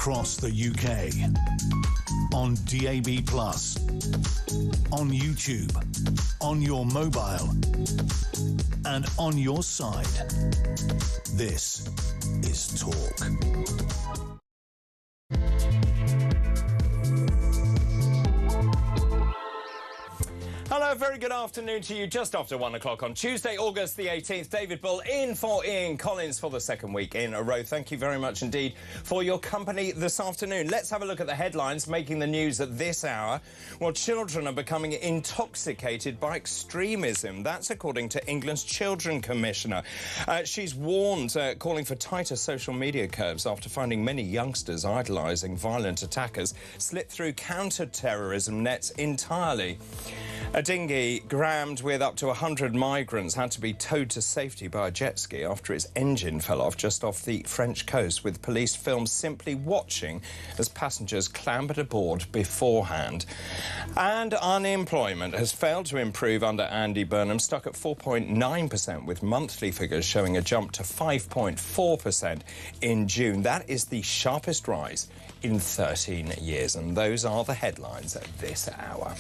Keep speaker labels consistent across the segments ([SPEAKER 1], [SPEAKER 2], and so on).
[SPEAKER 1] across the UK, on DAB+, on YouTube, on your mobile, and on your side. This is Talk.
[SPEAKER 2] Hello, very good afternoon to you. Just after 1 o'clock on Tuesday, August the 18th. David Bull in for Ian Collins for the second week in a row. Thank you very much indeed for your company this afternoon. Let's have a look at the headlines making the news at this hour. Well, children are becoming intoxicated by extremism. That's according to England's Children Commissioner. She's warned, calling for tighter social media curbs after finding many youngsters idolising violent attackers slip through counter-terrorism nets entirely. A dinghy crammed with up to 100 migrants had to be towed to safety by a jet ski after its engine fell off just off the French coast, with police filmed simply watching as passengers clambered aboard beforehand. And unemployment has failed to improve under Andy Burnham, stuck at 4.9%, with monthly figures showing a jump to 5.4% in June. That is the sharpest rise in 13 years, and those are the headlines at this hour.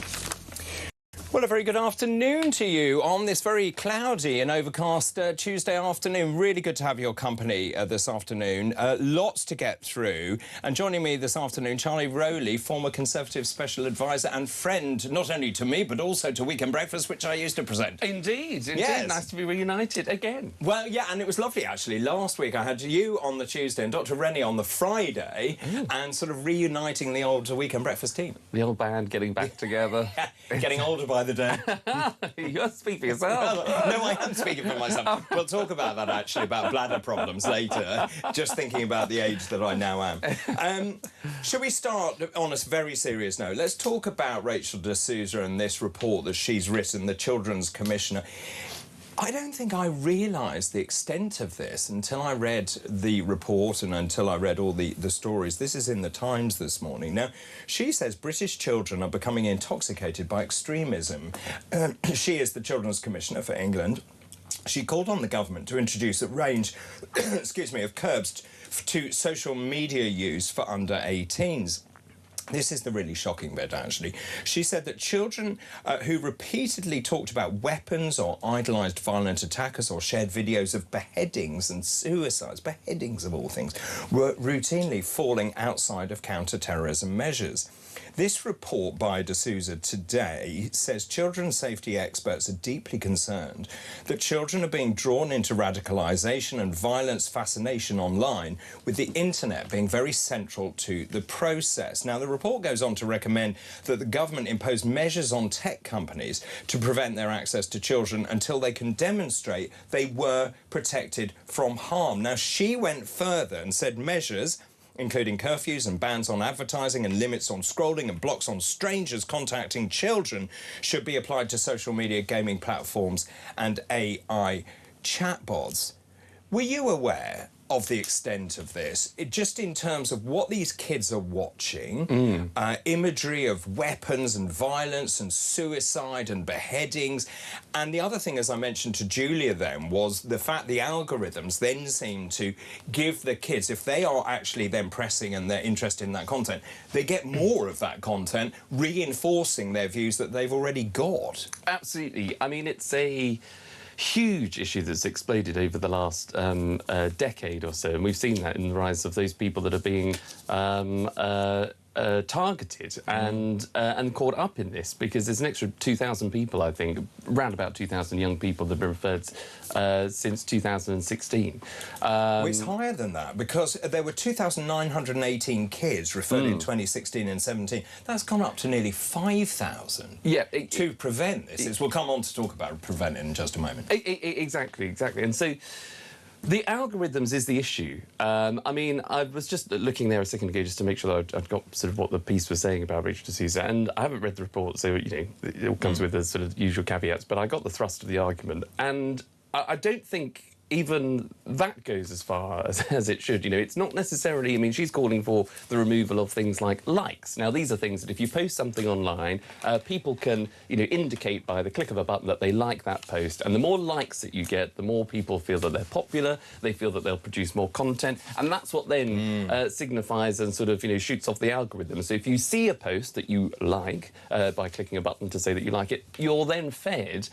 [SPEAKER 2] Well, a very good afternoon to you on this very cloudy and overcast Tuesday afternoon. Really good to have your company this afternoon. Lots to get through. And joining me this afternoon, Charlie Rowley, former Conservative Special Advisor and friend, not only to me, but also to Weekend Breakfast, which I used to present.
[SPEAKER 3] Indeed, indeed.
[SPEAKER 2] Yes.
[SPEAKER 3] Nice to be reunited again.
[SPEAKER 2] Well, yeah, and it was lovely, actually. Last week I had you on the Tuesday and Dr. Rennie on the Friday, and sort of reuniting the old Weekend Breakfast team.
[SPEAKER 3] The old band getting back together.
[SPEAKER 2] Getting older by the day.
[SPEAKER 3] You're speaking for yourself.
[SPEAKER 2] No, I am speaking for myself. We'll talk about that, actually, about bladder problems later, just thinking about the age that I now am. Shall we start on a very serious note? Let's talk about Rachel de Souza and this report that she's written, the Children's Commissioner. I don't think I realised the extent of this until I read the report and until I read all the stories. This is in the Times this morning. Now, she says British children are becoming intoxicated by extremism. She is the Children's Commissioner for England. She called on the government to introduce a range, excuse me, of curbs to social media use for under 18s. This is the really shocking bit, actually. She said that children who repeatedly talked about weapons or idolised violent attackers or shared videos of beheadings and suicides, beheadings of all things, were routinely falling outside of counter-terrorism measures. This report by de Souza today says children's safety experts are deeply concerned that children are being drawn into radicalisation and violence fascination online, with the internet being very central to the process. Now, the report goes on to recommend that the government impose measures on tech companies to prevent their access to children until they can demonstrate they were protected from harm. Now, she went further and said measures including curfews and bans on advertising and limits on scrolling and blocks on strangers contacting children, should be applied to social media, gaming platforms and AI chatbots. Were you aware of the extent of this, just in terms of what these kids are watching, imagery of weapons and violence and suicide and beheadings? And the other thing, as I mentioned to Julia then, was the fact the algorithms then seem to give the kids, if they are actually then pressing and they're interested in that content, they get more of that content, reinforcing their views that they've already got.
[SPEAKER 3] Absolutely. I mean, it's a huge issue that's exploded over the last decade or so, and we've seen that in the rise of those people that are being targeted and caught up in this, because there's an extra 2,000 people, I think, around about 2,000 young people that have been referred since 2016.
[SPEAKER 2] Well, it's higher than that, because there were 2,918 kids referred in 2016 and 17. That's gone up to nearly 5,000 to prevent this. We'll come on to talk about preventing in just a moment.
[SPEAKER 3] Exactly. And so the algorithms is the issue. I mean, I was just looking there a second ago just to make sure that I've got sort of what the piece was saying about Rachel de Souza, and I haven't read the report, so, you know, it all comes with the sort of usual caveats, but I got the thrust of the argument, and I don't think even that goes as far as it should. You know, it's not necessarily, I mean, she's calling for the removal of things like likes. Now, these are things that if you post something online, people can, you know, indicate by the click of a button that they like that post. And the more likes that you get, the more people feel that they're popular, they feel that they'll produce more content. And that's what then signifies and sort of, you know, shoots off the algorithm. So if you see a post that you like by clicking a button to say that you like it, you're then fed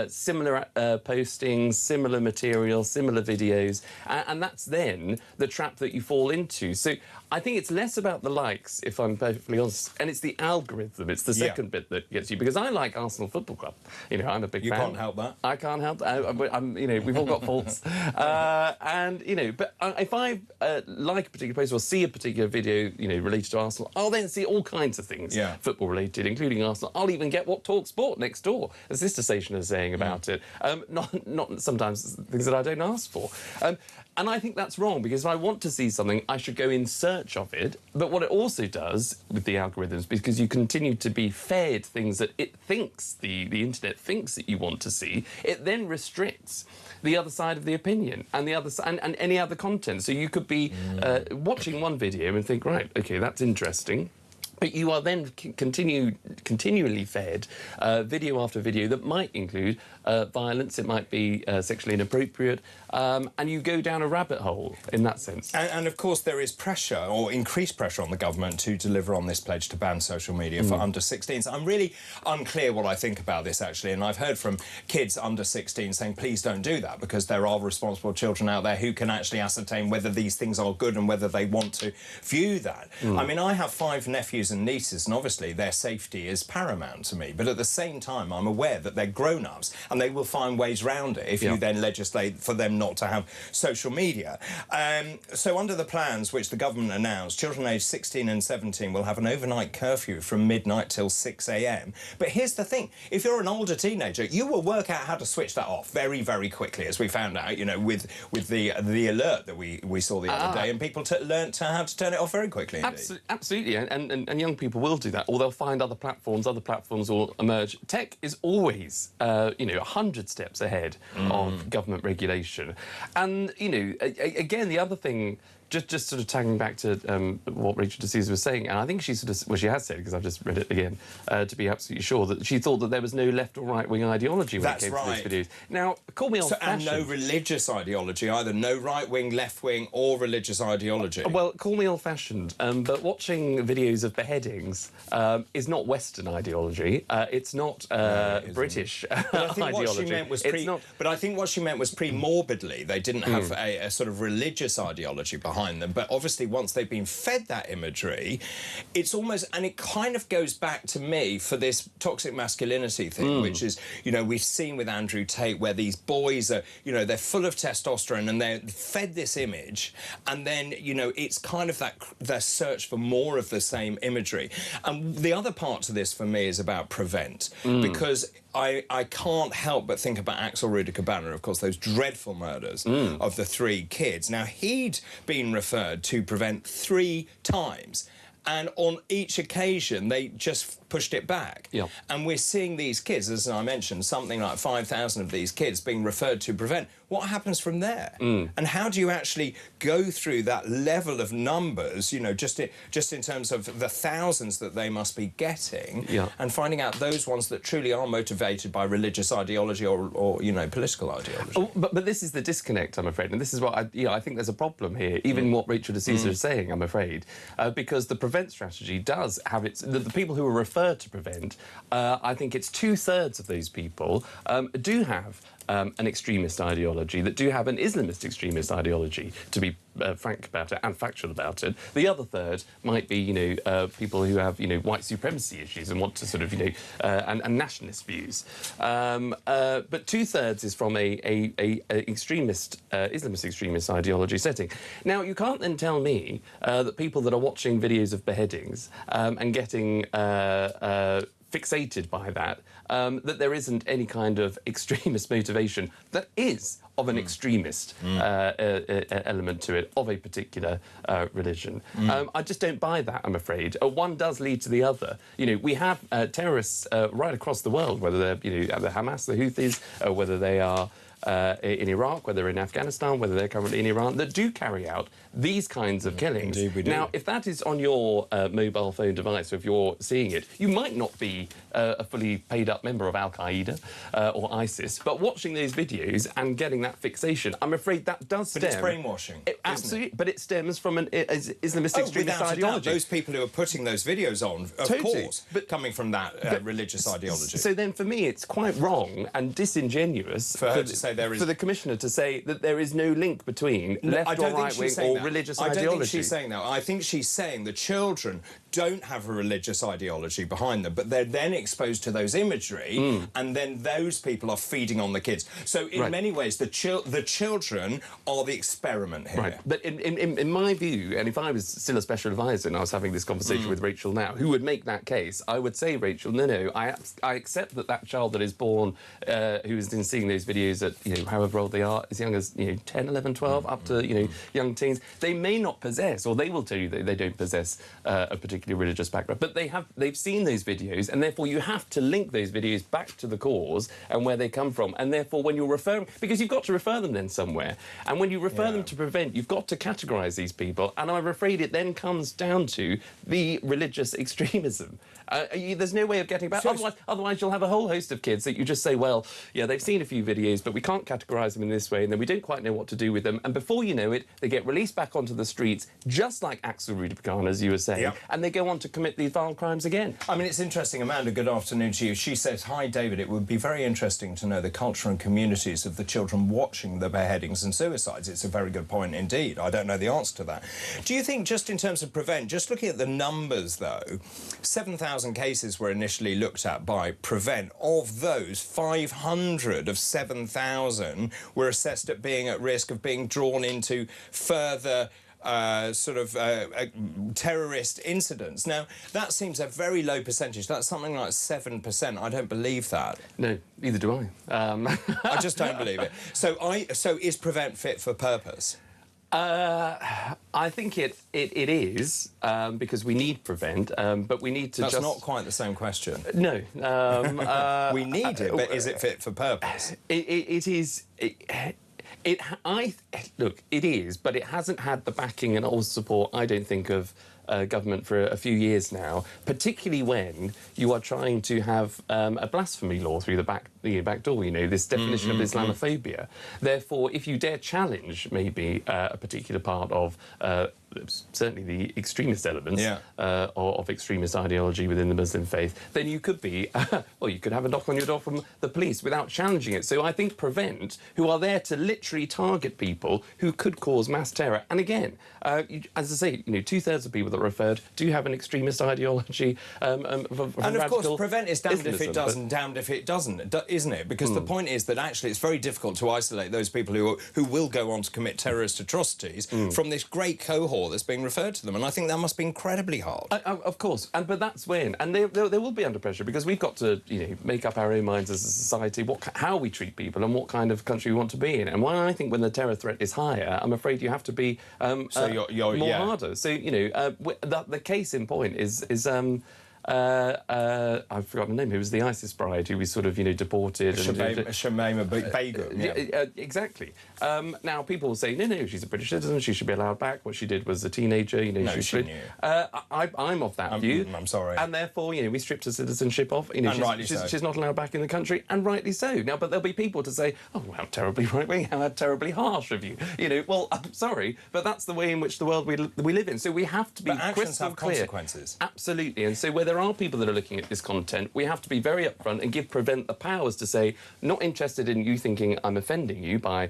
[SPEAKER 3] similar postings, similar material, similar videos, and that's then the trap that you fall into. So I think it's less about the likes, if I'm perfectly honest, and it's the algorithm. It's the second bit that gets you, because I like Arsenal Football Club. You know, I'm a big fan.
[SPEAKER 2] You can't help that.
[SPEAKER 3] I can't help that. I'm, you know, we've all got faults. And, you know, but if I like a particular post or see a particular video, you know, related to Arsenal, I'll then see all kinds of things football-related, including Arsenal. I'll even get what talkSPORT next door, a sister station, is saying about it. Not sometimes things that I don't ask for. And I think that's wrong, because if I want to see something, I should go in search of it. But what it also does with the algorithms, because you continue to be fed things that it thinks, the internet thinks that you want to see, it then restricts the other side of the opinion and the other and any other content. So you could be watching one video and think, right, OK, that's interesting. But you are then continually fed video after video that might include violence, it might be sexually inappropriate, and you go down a rabbit hole in that sense.
[SPEAKER 2] And of course there is pressure, or increased pressure, on the government to deliver on this pledge to ban social media for under 16s. I'm really unclear what I think about this, actually, and I've heard from kids under 16 saying, please don't do that, because there are responsible children out there who can actually ascertain whether these things are good and whether they want to view that. I mean, I have 5 nephews and nieces, and obviously their safety is paramount to me, but at the same time I'm aware that they're grown-ups and they will find ways round it if you then legislate for them not to have social media. So under the plans which the government announced, children aged 16 and 17 will have an overnight curfew from midnight till 6 a.m. But here's the thing, if you're an older teenager, you will work out how to switch that off very, very quickly, as we found out, you know, with the alert that we saw the other day, and people learnt how to turn it off very quickly indeed.
[SPEAKER 3] Absolutely, and young people will do that, or they'll find other platforms will emerge. Tech is always, you know, 100 steps ahead of government regulation. And, you know, again, the other thing, just sort of tagging back to what Rachel D'Souza was saying, and I think she sort of, well, she has said, because I've just read it again, to be absolutely sure, that she thought that there was no left or right-wing ideology when it came to these videos. Now, call me old-fashioned.
[SPEAKER 2] And no religious ideology either, no right-wing, left-wing or religious ideology.
[SPEAKER 3] Well, call me old-fashioned, but watching videos of beheadings is not Western ideology. It's not British
[SPEAKER 2] but I think
[SPEAKER 3] ideology.
[SPEAKER 2] What she meant was But I think what she meant was pre-morbidly. They didn't have a sort of religious ideology behind them, but obviously once they've been fed that imagery, it's almost, and it kind of goes back to me for this toxic masculinity thing, which is, you know, we've seen with Andrew Tate, where these boys are, you know, they're full of testosterone and they're fed this image, and then, you know, it's kind of that their search for more of the same imagery. And the other part to this for me is about prevent, because I can't help but think about Axel Rudiker-Banner, of course, those dreadful murders of the 3 kids. Now, he'd been referred to Prevent 3 times, and on each occasion they just pushed it back. And we're seeing these kids, as I mentioned, something like 5,000 of these kids being referred to Prevent. What happens from there? And how do you actually go through that level of numbers, you know, just in terms of the thousands that they must be getting, and finding out those ones that truly are motivated by religious ideology or you know, political ideology?
[SPEAKER 3] Oh, but this is the disconnect, I'm afraid, and this is what I think there's a problem here, even what Rachel D'Souza is saying, I'm afraid, because the Prevent strategy does have its... The people who are referred to Prevent, I think it's 2/3 of those people do have an extremist ideology, that do have an Islamist extremist ideology, to be frank about it and factual about it. The other third might be, you know, people who have, you know, white supremacy issues and want to sort of, you know, and nationalist views. But 2/3 is from a extremist, Islamist extremist ideology setting. Now, you can't then tell me that people that are watching videos of beheadings and getting fixated by that, that there isn't any kind of extremist motivation that is of an extremist element to it, of a particular religion. I just don't buy that, I'm afraid. One does lead to the other. You know, we have terrorists right across the world, whether they're, you know, the Hamas, the Houthis, whether they are in Iraq, whether in Afghanistan, whether they're currently in Iran, that do carry out these kinds of killings.
[SPEAKER 2] Indeed we do.
[SPEAKER 3] Now, if that is on your mobile phone device, or if you're seeing it, you might not be a fully paid-up member of Al-Qaeda or ISIS, but watching those videos and getting that fixation, I'm afraid that does stem...
[SPEAKER 2] But it's brainwashing,
[SPEAKER 3] absolutely, but it stems from an Islamist extremist
[SPEAKER 2] without
[SPEAKER 3] ideology.
[SPEAKER 2] a doubt, those people who are putting those videos on, of course, but coming from that religious ideology.
[SPEAKER 3] So then, for me, it's quite wrong and disingenuous
[SPEAKER 2] for her to say there is...
[SPEAKER 3] for the Commissioner to say that there is no link between left or right-wing or religious ideology.
[SPEAKER 2] I don't think she's saying that. I think she's saying the children don't have a religious ideology behind them, but they're then exposed to those imagery, and then those people are feeding on the kids. So in many ways, the children are the experiment here.
[SPEAKER 3] Right. But in my view, and if I was still a special advisor and I was having this conversation with Rachel now, who would make that case, I would say, Rachel, no, I accept that child that is born, who has been seeing those videos at, you know, however old they are, as young as, you know, 10, 11, 12, up to, you know, young teens, they may not possess, or they will tell you that they don't possess a particularly religious background, but they've seen those videos, and therefore you have to link those videos back to the cause and where they come from, and therefore when you're referring, because you've got to refer them then somewhere, and when you refer them to prevent, you've got to categorise these people, and I'm afraid it then comes down to the religious extremism. There's no way of getting back. Otherwise, you'll have a whole host of kids that you just say, well, yeah, they've seen a few videos, but we can't categorise them in this way, and then we don't quite know what to do with them. And before you know it, they get released back onto the streets, just like Axel Rudikan, as you were saying, and they go on to commit these vile crimes again.
[SPEAKER 2] I mean, it's interesting. Amanda, good afternoon to you. She says, hi, David, it would be very interesting to know the culture and communities of the children watching the beheadings and suicides. It's a very good point indeed. I don't know the answer to that. Do you think, just in terms of Prevent, just looking at the numbers, though, 7,000 cases were initially looked at by Prevent. Of those, 500 of 7,000 were assessed at being at risk of being drawn into further terrorist incidents. Now, that seems a very low percentage. That's something like 7%. I don't believe that.
[SPEAKER 3] No, neither do I.
[SPEAKER 2] I just don't believe it. So is Prevent fit for purpose?
[SPEAKER 3] I think it is, because we need Prevent, but we need to
[SPEAKER 2] That's not quite the same question.
[SPEAKER 3] No.
[SPEAKER 2] We need it, but is it fit for purpose?
[SPEAKER 3] It is... Look, it is, but it hasn't had the backing and all support, I don't think, of government for a few years now, particularly when you are trying to have a blasphemy law through the back door, you know, this definition of Islamophobia. Therefore, if you dare challenge maybe a particular part of certainly the extremist elements of extremist ideology within the Muslim faith, then you could be, well, you could have a knock on your door from the police without challenging it. So I think Prevent, who are there to literally target people who could cause mass terror, and again, as I say, you know, 2/3 of people that are referred do have an extremist ideology. And
[SPEAKER 2] of course, Prevent is damned if it does and damned if it doesn't, isn't it? Because the point is that actually it's very difficult to isolate those people who will go on to commit terrorist atrocities from this great cohort that's being referred to them, and I think that must be incredibly hard.
[SPEAKER 3] Of course, but that's when, and they will be under pressure, because we've got to, you know, make up our own minds as a society how we treat people and what kind of country we want to be in. And why I think when the terror threat is higher, I'm afraid you have to be more harder. So, you know, the case in point is I've forgotten the name. Who was the ISIS bride who was sort of, you know, deported?
[SPEAKER 2] Shamima Begum.
[SPEAKER 3] Exactly. Now people will say, no, she's a British citizen. She should be allowed back. What she did was a teenager. You know,
[SPEAKER 2] no, she knew.
[SPEAKER 3] I'm of that view.
[SPEAKER 2] I'm sorry.
[SPEAKER 3] And therefore, you know, we stripped her citizenship off. You know, she's not allowed back in the country, and rightly so. Now, but there'll be people to say, oh, how terribly right-wing, how terribly harsh of you. You know, well, I'm sorry, but that's the way in which the world we live in. So we have to be crystal clear.
[SPEAKER 2] Consequences.
[SPEAKER 3] Absolutely. And so where there are people that are looking at this content, we have to be very upfront and give Prevent the powers to say, not interested in you thinking I'm offending you by,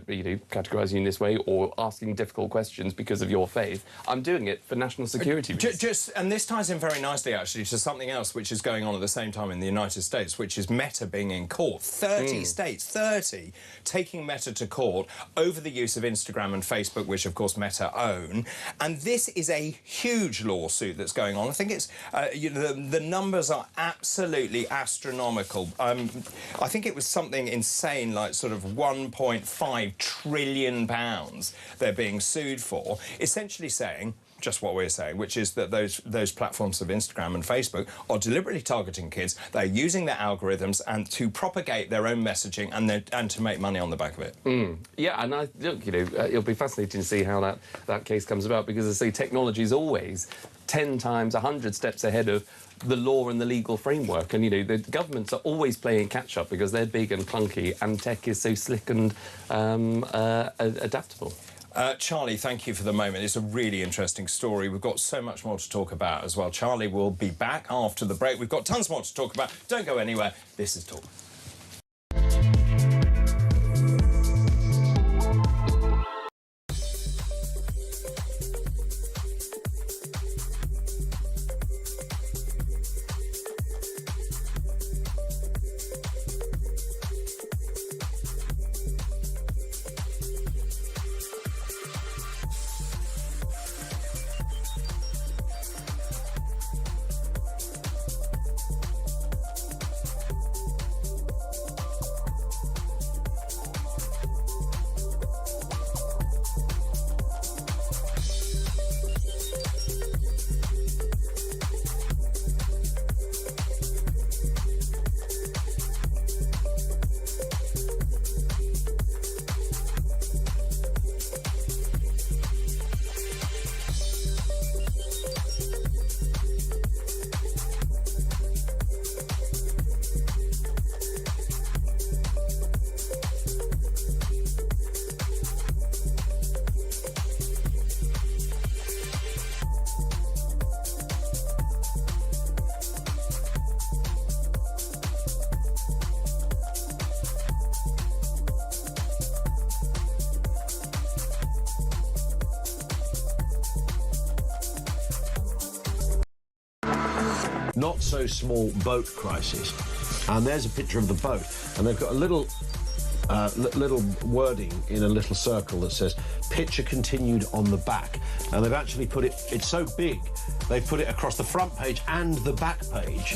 [SPEAKER 3] you know, categorising you in this way or asking difficult questions because of your faith. I'm doing it for national security reasons.
[SPEAKER 2] And this ties in very nicely, actually, to something else which is going on at the same time in the United States, which is Meta being in court. 30 states, 30, taking Meta to court over the use of Instagram and Facebook, which, of course, Meta own. And this is a huge lawsuit that's going on. I think it's, you know, the numbers are absolutely astronomical. I think it was something insane, like sort of £1.5 trillion they're being sued for, essentially saying just what we're saying, which is that those platforms of Instagram and Facebook are deliberately targeting kids. They're using their algorithms and to propagate their own messaging and to make money on the back of it.
[SPEAKER 3] Yeah, and look, it'll be fascinating to see how that case comes about, because as I say, technology is always 10 times, 100 steps ahead of the law and the legal framework, and the governments are always playing catch up because they're big and clunky, and tech is so slick and adaptable.
[SPEAKER 2] Charlie, thank you for the moment. It's a really interesting story. We've got so much more to talk about as well. Charlie will be back after the break. We've got tons more to talk about. Don't go anywhere. This is Talk.
[SPEAKER 4] Not so small boat crisis. And there's a picture of the boat, and they've got a little wording in a little circle that says picture continued on the back, and they've actually put it's so big they've put it across the front page and the back page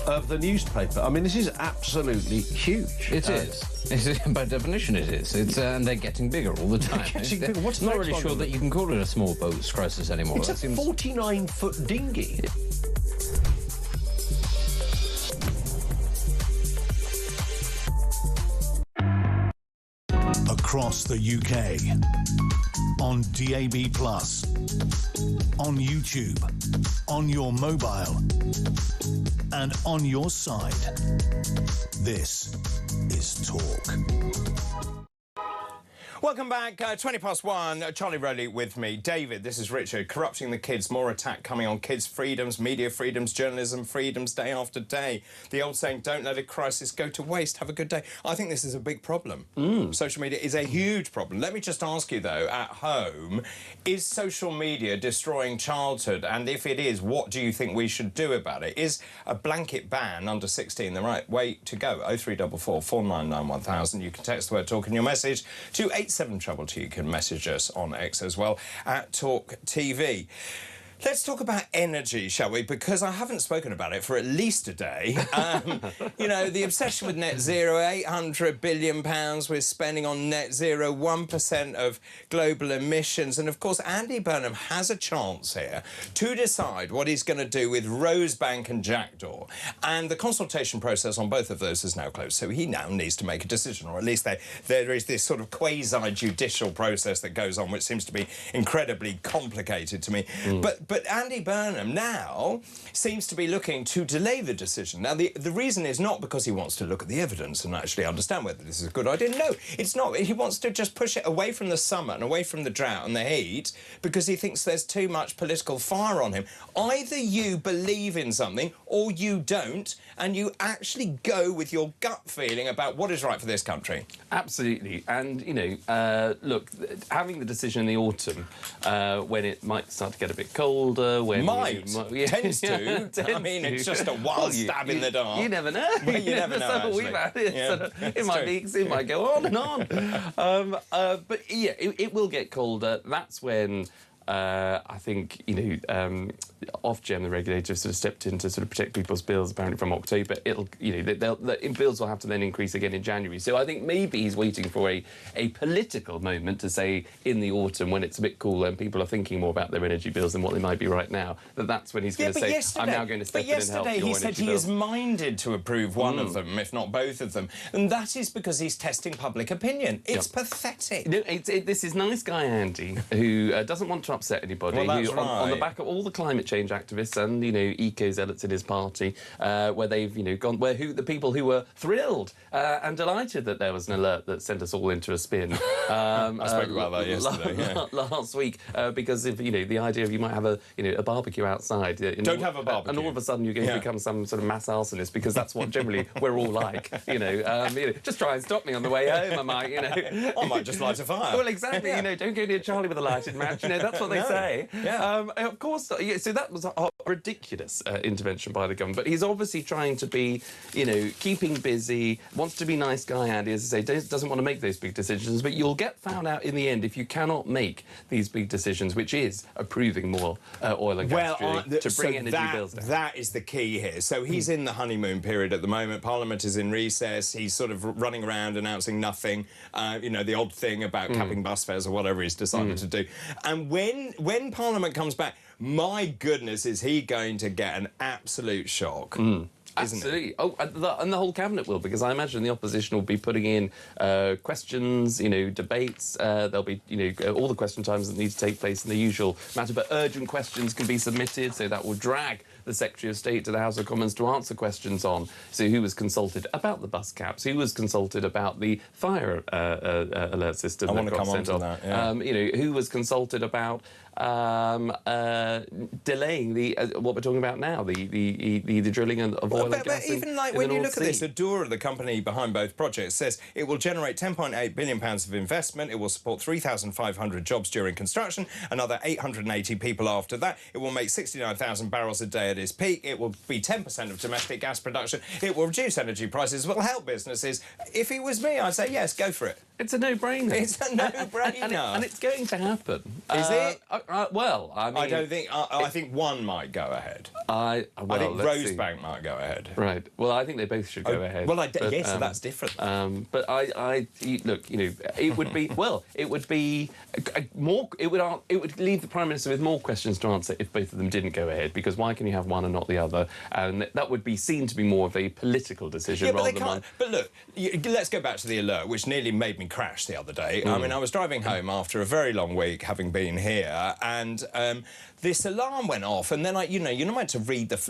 [SPEAKER 4] of the newspaper. I mean, this is absolutely huge.
[SPEAKER 5] It is. By definition it is. And they're getting bigger all the time.
[SPEAKER 4] Getting bigger. What's
[SPEAKER 5] not really sure that you can call it a small boats crisis anymore.
[SPEAKER 4] It's a 49-foot dinghy.
[SPEAKER 1] Across the UK, on DAB+, on YouTube, on your mobile, and on your side. This is Talk.
[SPEAKER 2] Welcome back, 1:20. Charlie Rowley with me. David, this is Richard. Corrupting the kids, more attack coming on kids' freedoms, media freedoms, journalism freedoms, day after day. The old saying, don't let a crisis go to waste. Have a good day. I think this is a big problem. Social media is a huge problem. Let me just ask you, though, at home, is social media destroying childhood? And if it is, what do you think we should do about it? Is a blanket ban under 16 the right way to go? 0344 499 1000. You can text the word Talk in your message to 87222. You can message us on X as well at talkTV. Let's talk about energy, shall we? Because I haven't spoken about it for at least a day. The obsession with net zero, £800 billion we're spending on net zero, 1% of global emissions. And, of course, Andy Burnham has a chance here to decide what he's going to do with Rosebank and Jackdaw. And the consultation process on both of those is now closed. So he now needs to make a decision, or at least there is this sort of quasi-judicial process that goes on, which seems to be incredibly complicated to me. But Andy Burnham now seems to be looking to delay the decision. Now, the reason is not because he wants to look at the evidence and actually understand whether this is a good idea. No, it's not. He wants to just push it away from the summer and away from the drought and the heat because he thinks there's too much political fire on him. Either you believe in something or you don't, and you actually go with your gut feeling about what is right for this country.
[SPEAKER 3] Absolutely. And, look, having the decision in the autumn when it might start to get a bit colder, when
[SPEAKER 2] tends to. I mean, it's just a wild stab in the dark.
[SPEAKER 3] You never know.
[SPEAKER 2] Well, you never know.
[SPEAKER 3] We've had it. It might go on and on. But yeah, it will get colder. That's when I think, Ofgem, the regulator, sort of stepped in to sort of protect people's bills apparently from October. It'll, the bills will have to then increase again in January. So I think maybe he's waiting for a political moment to say in the autumn when it's a bit cooler and people are thinking more about their energy bills than what they might be right now, that's when he's going to say, I'm now going to step in and help your energy bills.
[SPEAKER 2] But yesterday he said he is minded to approve one of them, if not both of them. And that is because he's testing public opinion. It's pathetic.
[SPEAKER 3] This is nice guy Andy, who doesn't want to upset anybody, who, on the back of all the climate change activists and, eco-zealots in his party, where they've, gone, the people who were thrilled and delighted that there was an alert that sent us all into a spin.
[SPEAKER 2] I spoke about that yesterday.
[SPEAKER 3] Last week, because of, the idea of you might have a barbecue outside.
[SPEAKER 2] Don't have a barbecue.
[SPEAKER 3] And all of a sudden you're going to become some sort of mass arsonist, because that's what generally we're all like, just try and stop me on the way home, I might,
[SPEAKER 2] I might just light a fire.
[SPEAKER 3] Well, exactly, don't go near Charlie with a lighted match, that's what they say.
[SPEAKER 2] Yeah.
[SPEAKER 3] Of course, so that was a ridiculous intervention by the government, but he's obviously trying to be, keeping busy, wants to be nice guy, Andy, as I say, doesn't want to make those big decisions, but you'll get found out in the end if you cannot make these big decisions, which is approving more oil and gas to bring energy bills down.
[SPEAKER 2] That is the key here. So he's in the honeymoon period at the moment. Parliament is in recess. He's sort of running around announcing nothing, the odd thing about capping bus fares or whatever he's decided to do. And when Parliament comes back, my goodness, is he going to get an absolute shock.
[SPEAKER 3] Absolutely. Oh, and the whole cabinet will, because I imagine the opposition will be putting in questions, debates. There'll be, all the question times that need to take place in the usual matter. But urgent questions can be submitted, so that will drag the Secretary of State to the House of Commons to answer questions on. So who was consulted about the bus caps? Who was consulted about the fire alert system?
[SPEAKER 2] I want to come on
[SPEAKER 3] sent
[SPEAKER 2] to
[SPEAKER 3] off?
[SPEAKER 2] that. Yeah.
[SPEAKER 3] Who was consulted about delaying what we're talking about now, the drilling of oil and gas.
[SPEAKER 2] But even like when you look at this, Adura, the company behind both projects, says it will generate £10.8 billion of investment. It will support 3,500 jobs during construction, another 880 people after that. It will make 69,000 barrels a day at its peak. It will be 10% of domestic gas production. It will reduce energy prices. It will help businesses. If it was me, I'd say yes, go for it.
[SPEAKER 3] It's a no-brainer.
[SPEAKER 2] It's a no-brainer.
[SPEAKER 3] And it's going to happen.
[SPEAKER 2] Is it?
[SPEAKER 3] Well, I mean...
[SPEAKER 2] I don't think... I think one might go ahead.
[SPEAKER 3] I
[SPEAKER 2] think Rosebank might go ahead.
[SPEAKER 3] Right. Well, I think they both should go ahead.
[SPEAKER 2] Well, yes, so that's different.
[SPEAKER 3] But look, it would be... Well, it would be more... It would leave the Prime Minister with more questions to answer if both of them didn't go ahead, because why can you have one and not the other? And that would be seen to be more of a political decision rather than one...
[SPEAKER 2] But look, let's go back to the alert, which nearly made me crash the other day. I mean, I was driving home after a very long week, having been here, and this alarm went off, and then you're not meant to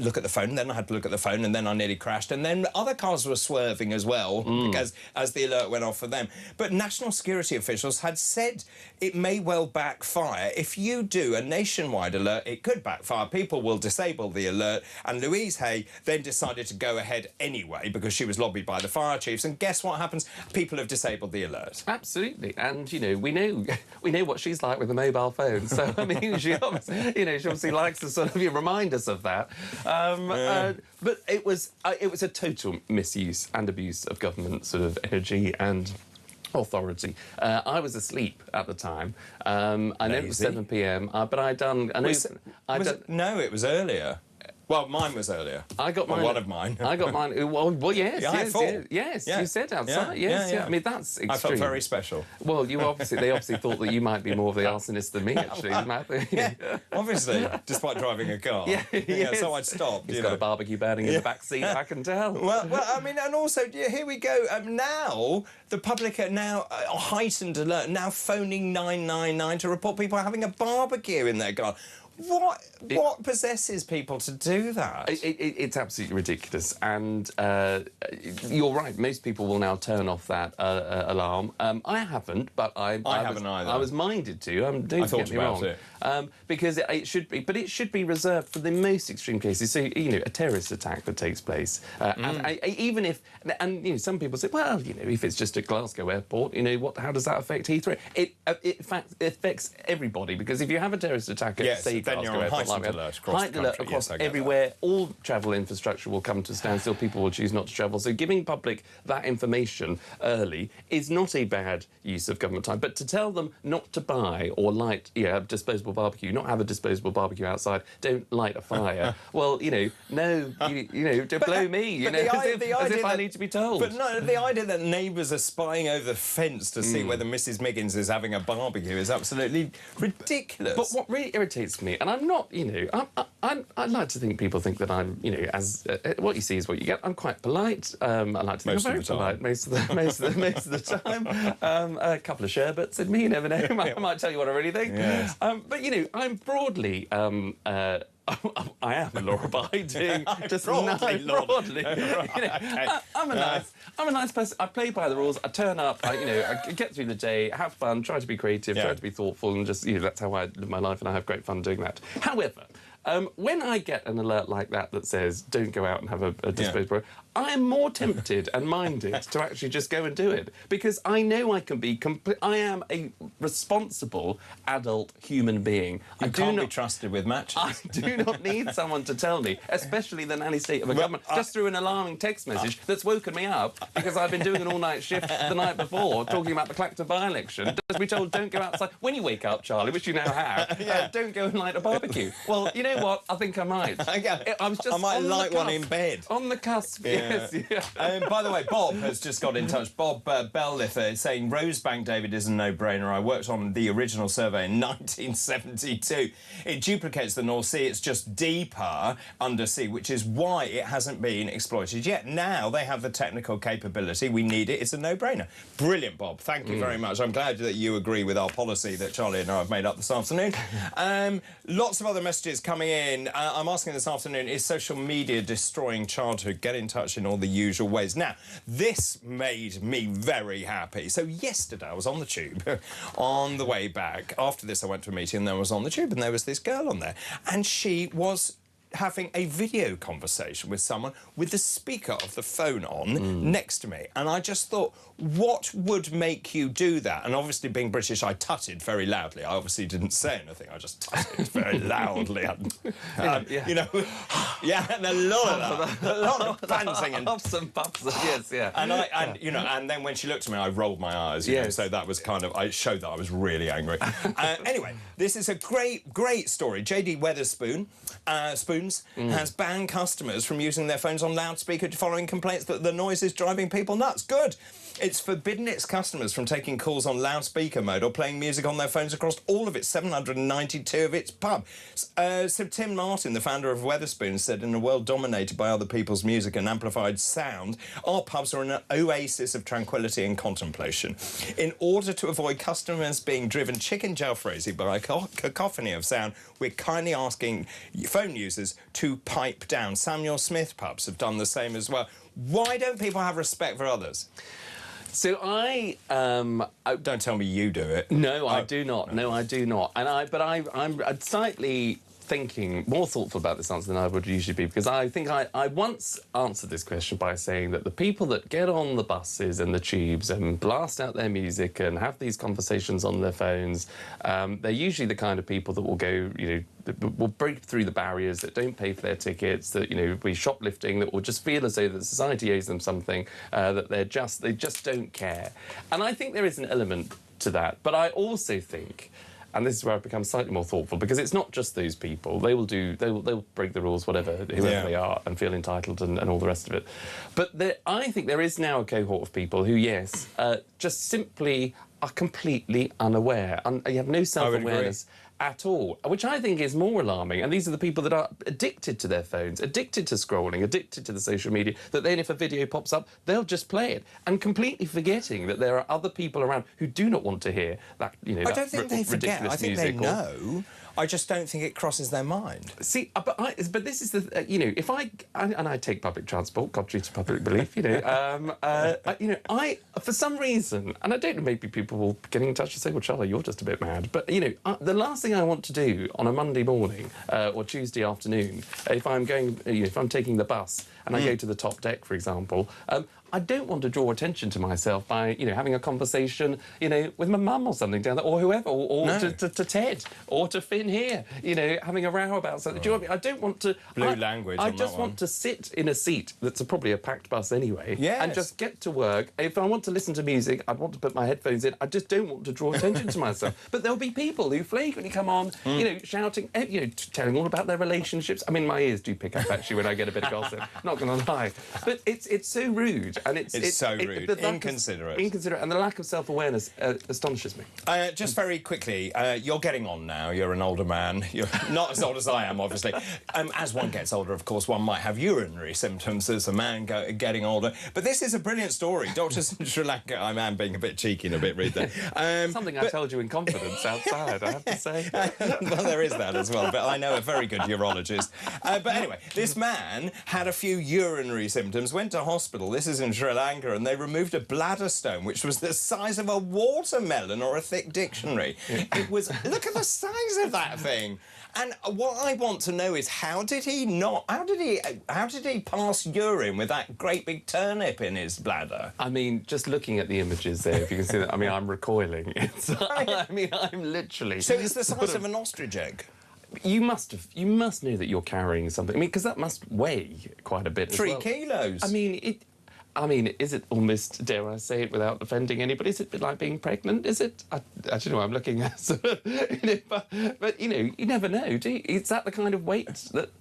[SPEAKER 2] look at the phone, and then I had to look at the phone, and then I nearly crashed, and then other cars were swerving as well, because as the alert went off for them. But national security officials had said it may well backfire. If you do a nationwide alert, it could backfire. People will disable the alert, and Louise Hay then decided to go ahead anyway, because she was lobbied by the fire chiefs, and guess what happens? People have disabled the alert.
[SPEAKER 3] Absolutely, and we know what she's like with a mobile phone. So I mean, she obviously likes to sort of remind us of that. But it was a total misuse and abuse of government sort of energy and authority. I was asleep at the time. I know it was 7 p.m. But I'd done.
[SPEAKER 2] No, it was earlier. Well, mine was earlier.
[SPEAKER 3] I got mine.
[SPEAKER 2] One of mine.
[SPEAKER 3] I got mine. Well, yes, yes.
[SPEAKER 2] Yeah.
[SPEAKER 3] You said outside. Yeah. I mean, that's extreme.
[SPEAKER 2] I felt very special.
[SPEAKER 3] Well, they obviously thought that you might be more of the arsonist than me, actually.
[SPEAKER 2] Obviously, despite driving a car. So I'd stopped.
[SPEAKER 3] He's got a barbecue burning in the back seat. I can tell.
[SPEAKER 2] Well, I mean, and also, here we go. Now the public are now heightened alert. Now phoning 999 to report people having a barbecue in their garden. What possesses people to do that?
[SPEAKER 3] It's absolutely ridiculous, and you're right. Most people will now turn off that alarm. I haven't, but I
[SPEAKER 2] haven't either.
[SPEAKER 3] I was minded to. Don't
[SPEAKER 2] I thought
[SPEAKER 3] get me wrong. Because it should be, but it should be reserved for the most extreme cases. So a terrorist attack that takes place, and even if, some people say, well, if it's just at Glasgow airport, how does that affect Heathrow? It affects everybody, because if you have a terrorist attack at say
[SPEAKER 2] Then
[SPEAKER 3] cars
[SPEAKER 2] you're
[SPEAKER 3] go
[SPEAKER 2] on
[SPEAKER 3] ahead, not
[SPEAKER 2] heightened
[SPEAKER 3] like we
[SPEAKER 2] alert
[SPEAKER 3] have.
[SPEAKER 2] across the
[SPEAKER 3] Heightened alert
[SPEAKER 2] country.
[SPEAKER 3] across
[SPEAKER 2] Yes, I get
[SPEAKER 3] everywhere. All travel infrastructure will come to a standstill. People will choose not to travel. So giving public that information early is not a bad use of government time. But to tell them not to buy or light, a disposable barbecue, not have a disposable barbecue outside, don't light a fire. Well, to blow me, as if I need to be told.
[SPEAKER 2] But no, the idea that neighbours are spying over the fence to see whether Mrs. Miggins is having a barbecue is absolutely ridiculous.
[SPEAKER 3] But what really irritates me, and I'm not, I like to think people think that I'm, as what you see is what you get. I'm quite polite. I like to think
[SPEAKER 2] Most
[SPEAKER 3] I'm
[SPEAKER 2] of
[SPEAKER 3] very
[SPEAKER 2] the time.
[SPEAKER 3] polite most of the time. A couple of sherbets in me, you never know. I might tell you what I really think.
[SPEAKER 2] Yes.
[SPEAKER 3] But I'm broadly. I am law-abiding, just
[SPEAKER 2] Broadly,
[SPEAKER 3] broadly.
[SPEAKER 2] Okay.
[SPEAKER 3] I'm a nice person. I play by the rules. I turn up. I get through the day, have fun, try to be creative, try to be thoughtful, and just that's how I live my life, and I have great fun doing that. However, when I get an alert like that says don't go out and have a disposable, I am more tempted and minded to actually just go and do it because I know I can be I am a responsible adult human being.
[SPEAKER 2] You can't be trusted with matches.
[SPEAKER 3] I do not need someone to tell me, especially the nanny state of a government, just through an alarming text message that's woken me up because I've been doing an all-night shift the night before talking about the Clacton by-election. Just be told, don't go outside. When you wake up, Charlie, which you now have, don't go and light a barbecue. Well, you know what? I think I might.
[SPEAKER 2] I might light one in bed.
[SPEAKER 3] On the cusp, yes.
[SPEAKER 2] By the way, Bob has just got in touch. Bob Belliffer is saying Rosebank, David, is a no-brainer. I worked on the original survey in 1972. It duplicates the North Sea. It's just deeper undersea, which is why it hasn't been exploited yet. Now they have the technical capability. We need it. It's a no-brainer. Brilliant, Bob. Thank you very much. I'm glad that you agree with our policy that Charlie and I have made up this afternoon. Lots of other messages coming in. I'm asking this afternoon, is social media destroying childhood? Get in touch in all the usual ways. Now, this made me very happy. So yesterday I was on the tube on the way back. After this I went to a meeting and then I was on the tube and there was this girl on there and she was having a video conversation with someone with the speaker of the phone on next to me. And I just thought, what would make you do that? And obviously, being British, I tutted very loudly. I obviously didn't say anything. I just tutted very loudly. And and a lot of that. A lot of panting and...
[SPEAKER 3] Puffs and puffs, yes, yeah.
[SPEAKER 2] And then when she looked at me, I rolled my eyes, so that was kind of... I showed that I was really angry. Anyway, this is a great story. J.D. Wetherspoon, has banned customers from using their phones on loudspeaker following complaints that the noise is driving people nuts. Good. It's forbidden its customers from taking calls on loudspeaker mode or playing music on their phones across all of its 792 of its pubs. So Tim Martin, the founder of Wetherspoon, said, in a world dominated by other people's music and amplified sound, our pubs are an oasis of tranquility and contemplation. In order to avoid customers being driven chicken jalfrezi by a cacophony of sound, we're kindly asking phone users to pipe down. Samuel Smith pubs have done the same as well. Why don't people have respect for others?
[SPEAKER 3] So
[SPEAKER 2] Don't tell me you do it.
[SPEAKER 3] No, I do not. No, I do not. I'm slightly thinking more thoughtful about this answer than I would usually be, because I think I once answered this question by saying that the people that get on the buses and the tubes and blast out their music and have these conversations on their phones, they're usually the kind of people that will go, that will break through the barriers, that don't pay for their tickets, that, be shoplifting, that will just feel as though that society owes them something, that they just don't care. And I think there is an element to that. But I also think, and this is where I've become slightly more thoughtful, because it's not just those people. They'll break the the whoever they are, and feel entitled and all the rest of it. But I think there is now a cohort of people who, yes, just simply are completely unaware. You have no self-awareness at all, which I think is more alarming. And these are the people that are addicted to their phones, addicted to scrolling, addicted to the social media, that then if a video pops up, they'll just play it, and completely forgetting that there are other people around who do not want to hear that,
[SPEAKER 2] I don't think they forget. I think they know. I just don't think it crosses their mind.
[SPEAKER 3] See, but this is the, if I take public transport, contrary to public belief, I for some reason, and I don't know, maybe people will get in touch and say, well, Charlie, you're just a bit mad, but, the last thing I want to do on a Monday morning or Tuesday afternoon, if I'm going, if I'm taking the bus and I go to the top deck, for example, I don't want to draw attention to myself by, you know, having a conversation, you know, with my mum or something down there, or whoever, or
[SPEAKER 2] No.
[SPEAKER 3] to Ted, or to Finn here, you know, having a row about something. Do you know what I mean? I don't want to...
[SPEAKER 2] Blue language
[SPEAKER 3] I
[SPEAKER 2] on
[SPEAKER 3] just
[SPEAKER 2] that
[SPEAKER 3] want
[SPEAKER 2] one.
[SPEAKER 3] to sit in a seat that's probably a packed bus anyway,
[SPEAKER 2] Yes.
[SPEAKER 3] and just get to work. If I want to listen to music, I want to put my headphones in. I just don't want to draw attention to myself. But there'll be people who flagrantly come on, you know, shouting, you know, telling all about their relationships. I mean, my ears do pick up, actually, when I get a bit of gossip. Not going to lie. But it's so rude. And it's
[SPEAKER 2] so rude.
[SPEAKER 3] the lack of-
[SPEAKER 2] Inconsiderate.
[SPEAKER 3] Inconsiderate. And the lack of self-awareness astonishes me.
[SPEAKER 2] Just very quickly, you're getting on now. You're an older man. You're not as old as I am, obviously. As one gets older, of course, one might have urinary symptoms as a man getting older. But this is a brilliant story. Doctors in Sri Lanka... I am being a bit cheeky and a bit rude there.
[SPEAKER 3] Something I told you in confidence outside, I have to say.
[SPEAKER 2] Well, there is that as well, but I know a very good urologist. But anyway, this man had a few urinary symptoms, went to hospital, this is in Sri Lanka, and they removed a bladder stone, which was the size of a watermelon or a thick dictionary. It was... Look at the size of that thing. And what I want to know is how did he pass urine with that great big turnip in his bladder?
[SPEAKER 3] I mean, just looking at the images there, if you can see that, I mean, I'm recoiling. I mean, I'm literally...
[SPEAKER 2] So it's the size of an ostrich egg?
[SPEAKER 3] You must know that you're carrying something. I mean, because that must weigh quite a bit as
[SPEAKER 2] 3
[SPEAKER 3] well.
[SPEAKER 2] kilos.
[SPEAKER 3] I mean, is it almost, dare I say it without offending anybody, is it a bit like being pregnant? Is it? I don't know, I'm looking at sort of, you know, but, you know, you never know, do you? Is that the kind of weight that...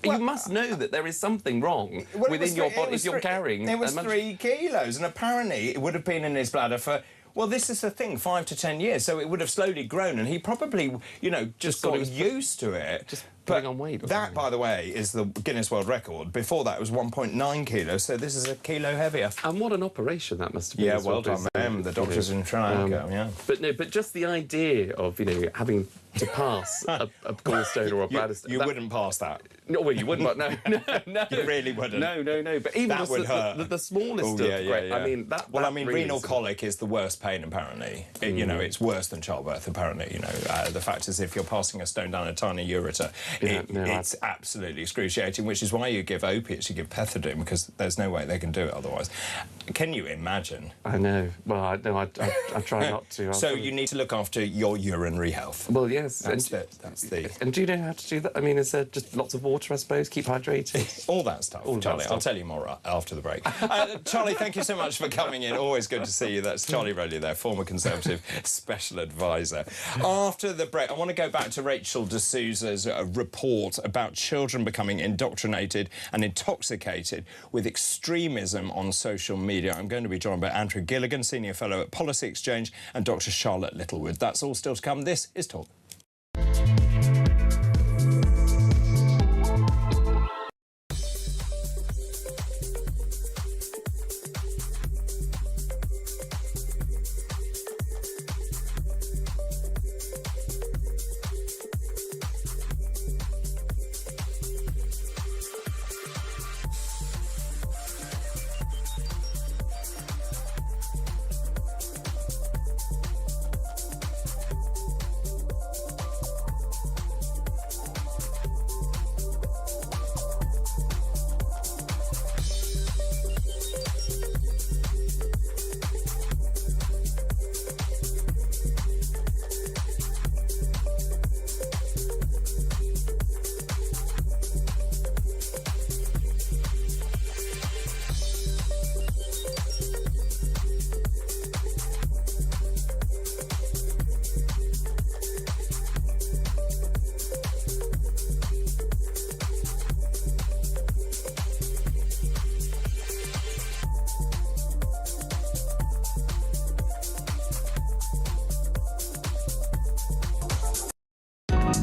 [SPEAKER 3] you must know that there is something wrong within your body if you're carrying...
[SPEAKER 2] It was 3 kilos, and apparently it would have been in his bladder for... Well, this is the thing, 5 to 10 years, so it would have slowly grown, and he probably, you know, just got used to it.
[SPEAKER 3] Just putting on weight.
[SPEAKER 2] That, by the way, is the Guinness World Record. Before that, it was 1.9 kilos, so this is a kilo heavier.
[SPEAKER 3] And what an operation that must have been.
[SPEAKER 2] Yeah, well done, them, the doctors in Sri Lanka, yeah.
[SPEAKER 3] But just the idea of, you know, having to pass a gallstone or a bladder stone...
[SPEAKER 2] You wouldn't pass that.
[SPEAKER 3] No, well, you wouldn't, but no.
[SPEAKER 2] You really wouldn't.
[SPEAKER 3] No. But even
[SPEAKER 2] that would hurt.
[SPEAKER 3] The smallest
[SPEAKER 2] yeah.
[SPEAKER 3] I mean, that...
[SPEAKER 2] Well,
[SPEAKER 3] that
[SPEAKER 2] I mean,
[SPEAKER 3] really
[SPEAKER 2] renal colic is the worst pain, apparently. You know, it's worse than childbirth, apparently. You know, the fact is, if you're passing a stone down a tiny ureter, it's absolutely excruciating, which is why you give opiates, you give pethidine, because there's no way they can do it otherwise. Can you imagine?
[SPEAKER 3] I know. Well, I try not to.
[SPEAKER 2] So you need to look after your urinary health.
[SPEAKER 3] Well, yes.
[SPEAKER 2] That's the...
[SPEAKER 3] And do you know how to do that? I mean, is there just lots of water, I suppose? Keep hydrated?
[SPEAKER 2] All that stuff, Charlie. I'll tell you more after the break. Charlie, thank you so much for coming in. Always good to see you. That's Charlie Rowley there, former Conservative Special Advisor. After the break, I want to go back to Rachel D'Souza's report about children becoming indoctrinated and intoxicated with extremism on social media. I'm going to be joined by Andrew Gilligan, Senior Fellow at Policy Exchange, and Dr. Charlotte Littlewood. That's all still to come. This is Talk.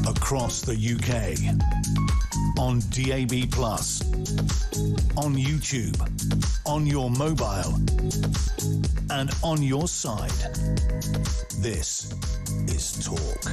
[SPEAKER 1] Across the UK, on DAB+, on YouTube, on your mobile, and on your side. This is Talk.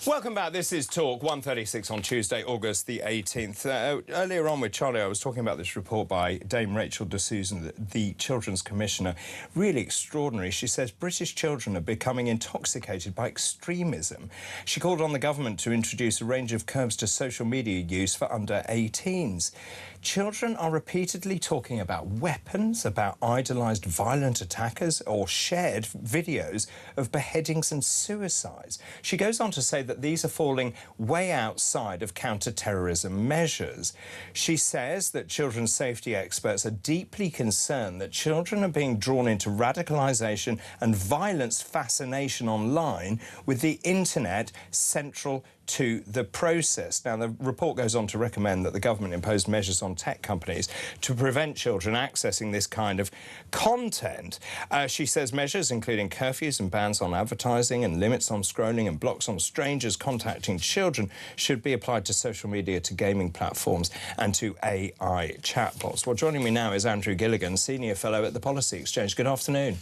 [SPEAKER 2] Welcome back. This is Talk 136 on Tuesday, August the 18th. Earlier on with Charlie, I was talking about this report by Dame Rachel de Susan, the Children's Commissioner. Really extraordinary. She says British children are becoming intoxicated by extremism. She called on the government to introduce a range of curbs to social media use for under 18s. Children are repeatedly talking about weapons, about idolised violent attackers, or shared videos of beheadings and suicides. She goes on to say that these are falling way outside of counter-terrorism measures. She says that children's safety experts are deeply concerned that children are being drawn into radicalisation and violence fascination online, with the internet central to the process. Now, the report goes on to recommend that the government impose measures on tech companies to prevent children accessing this kind of content. She says measures including curfews and bans on advertising and limits on scrolling and blocks on strangers contacting children should be applied to social media, to gaming platforms and to AI chatbots. Well, joining me now is Andrew Gilligan, Senior Fellow at the Policy Exchange. Good afternoon.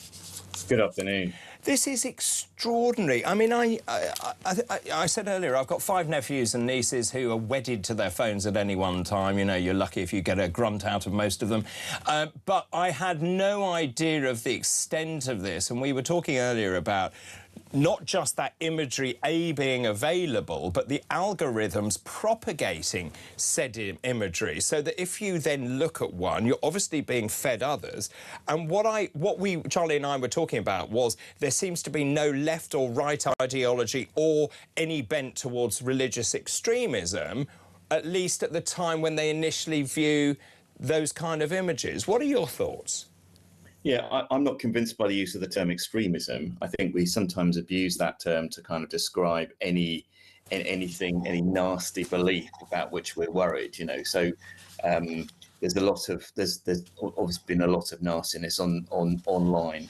[SPEAKER 6] Good afternoon.
[SPEAKER 2] This is extraordinary. I mean, I said earlier, I've got 5 nephews and nieces who are wedded to their phones at any one time. You know, you're lucky if you get a grunt out of most of them. But I had no idea of the extent of this. And we were talking earlier about not just that imagery, being available, but the algorithms propagating said imagery, so that if you then look at one, you're obviously being fed others. And Charlie and I were talking about was there seems to be no left or right ideology or any bent towards religious extremism, at least at the time when they initially view those kind of images. What are your thoughts?
[SPEAKER 6] Yeah, I'm not convinced by the use of the term extremism. I think we sometimes abuse that term to kind of describe anything, any nasty belief about which we're worried, you know. So there's obviously been a lot of nastiness online,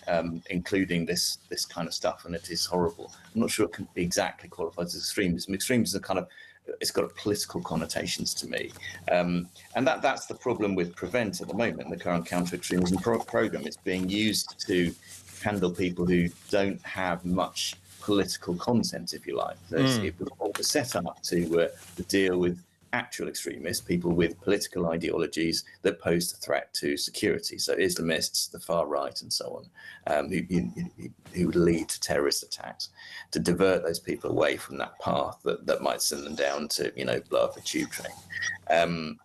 [SPEAKER 6] including this kind of stuff, and it is horrible. I'm not sure it can be exactly qualified as extremism. Extremism kind of, it's got political connotations to me, and that's the problem with Prevent at the moment. The current counter-extremism program is being used to handle people who don't have much political content, if you like. It was set up to deal with actual extremists, people with political ideologies that pose a threat to security. So Islamists, the far right, and so on, who would lead to terrorist attacks, to divert those people away from that path that might send them down to, you know, blow up a tube train.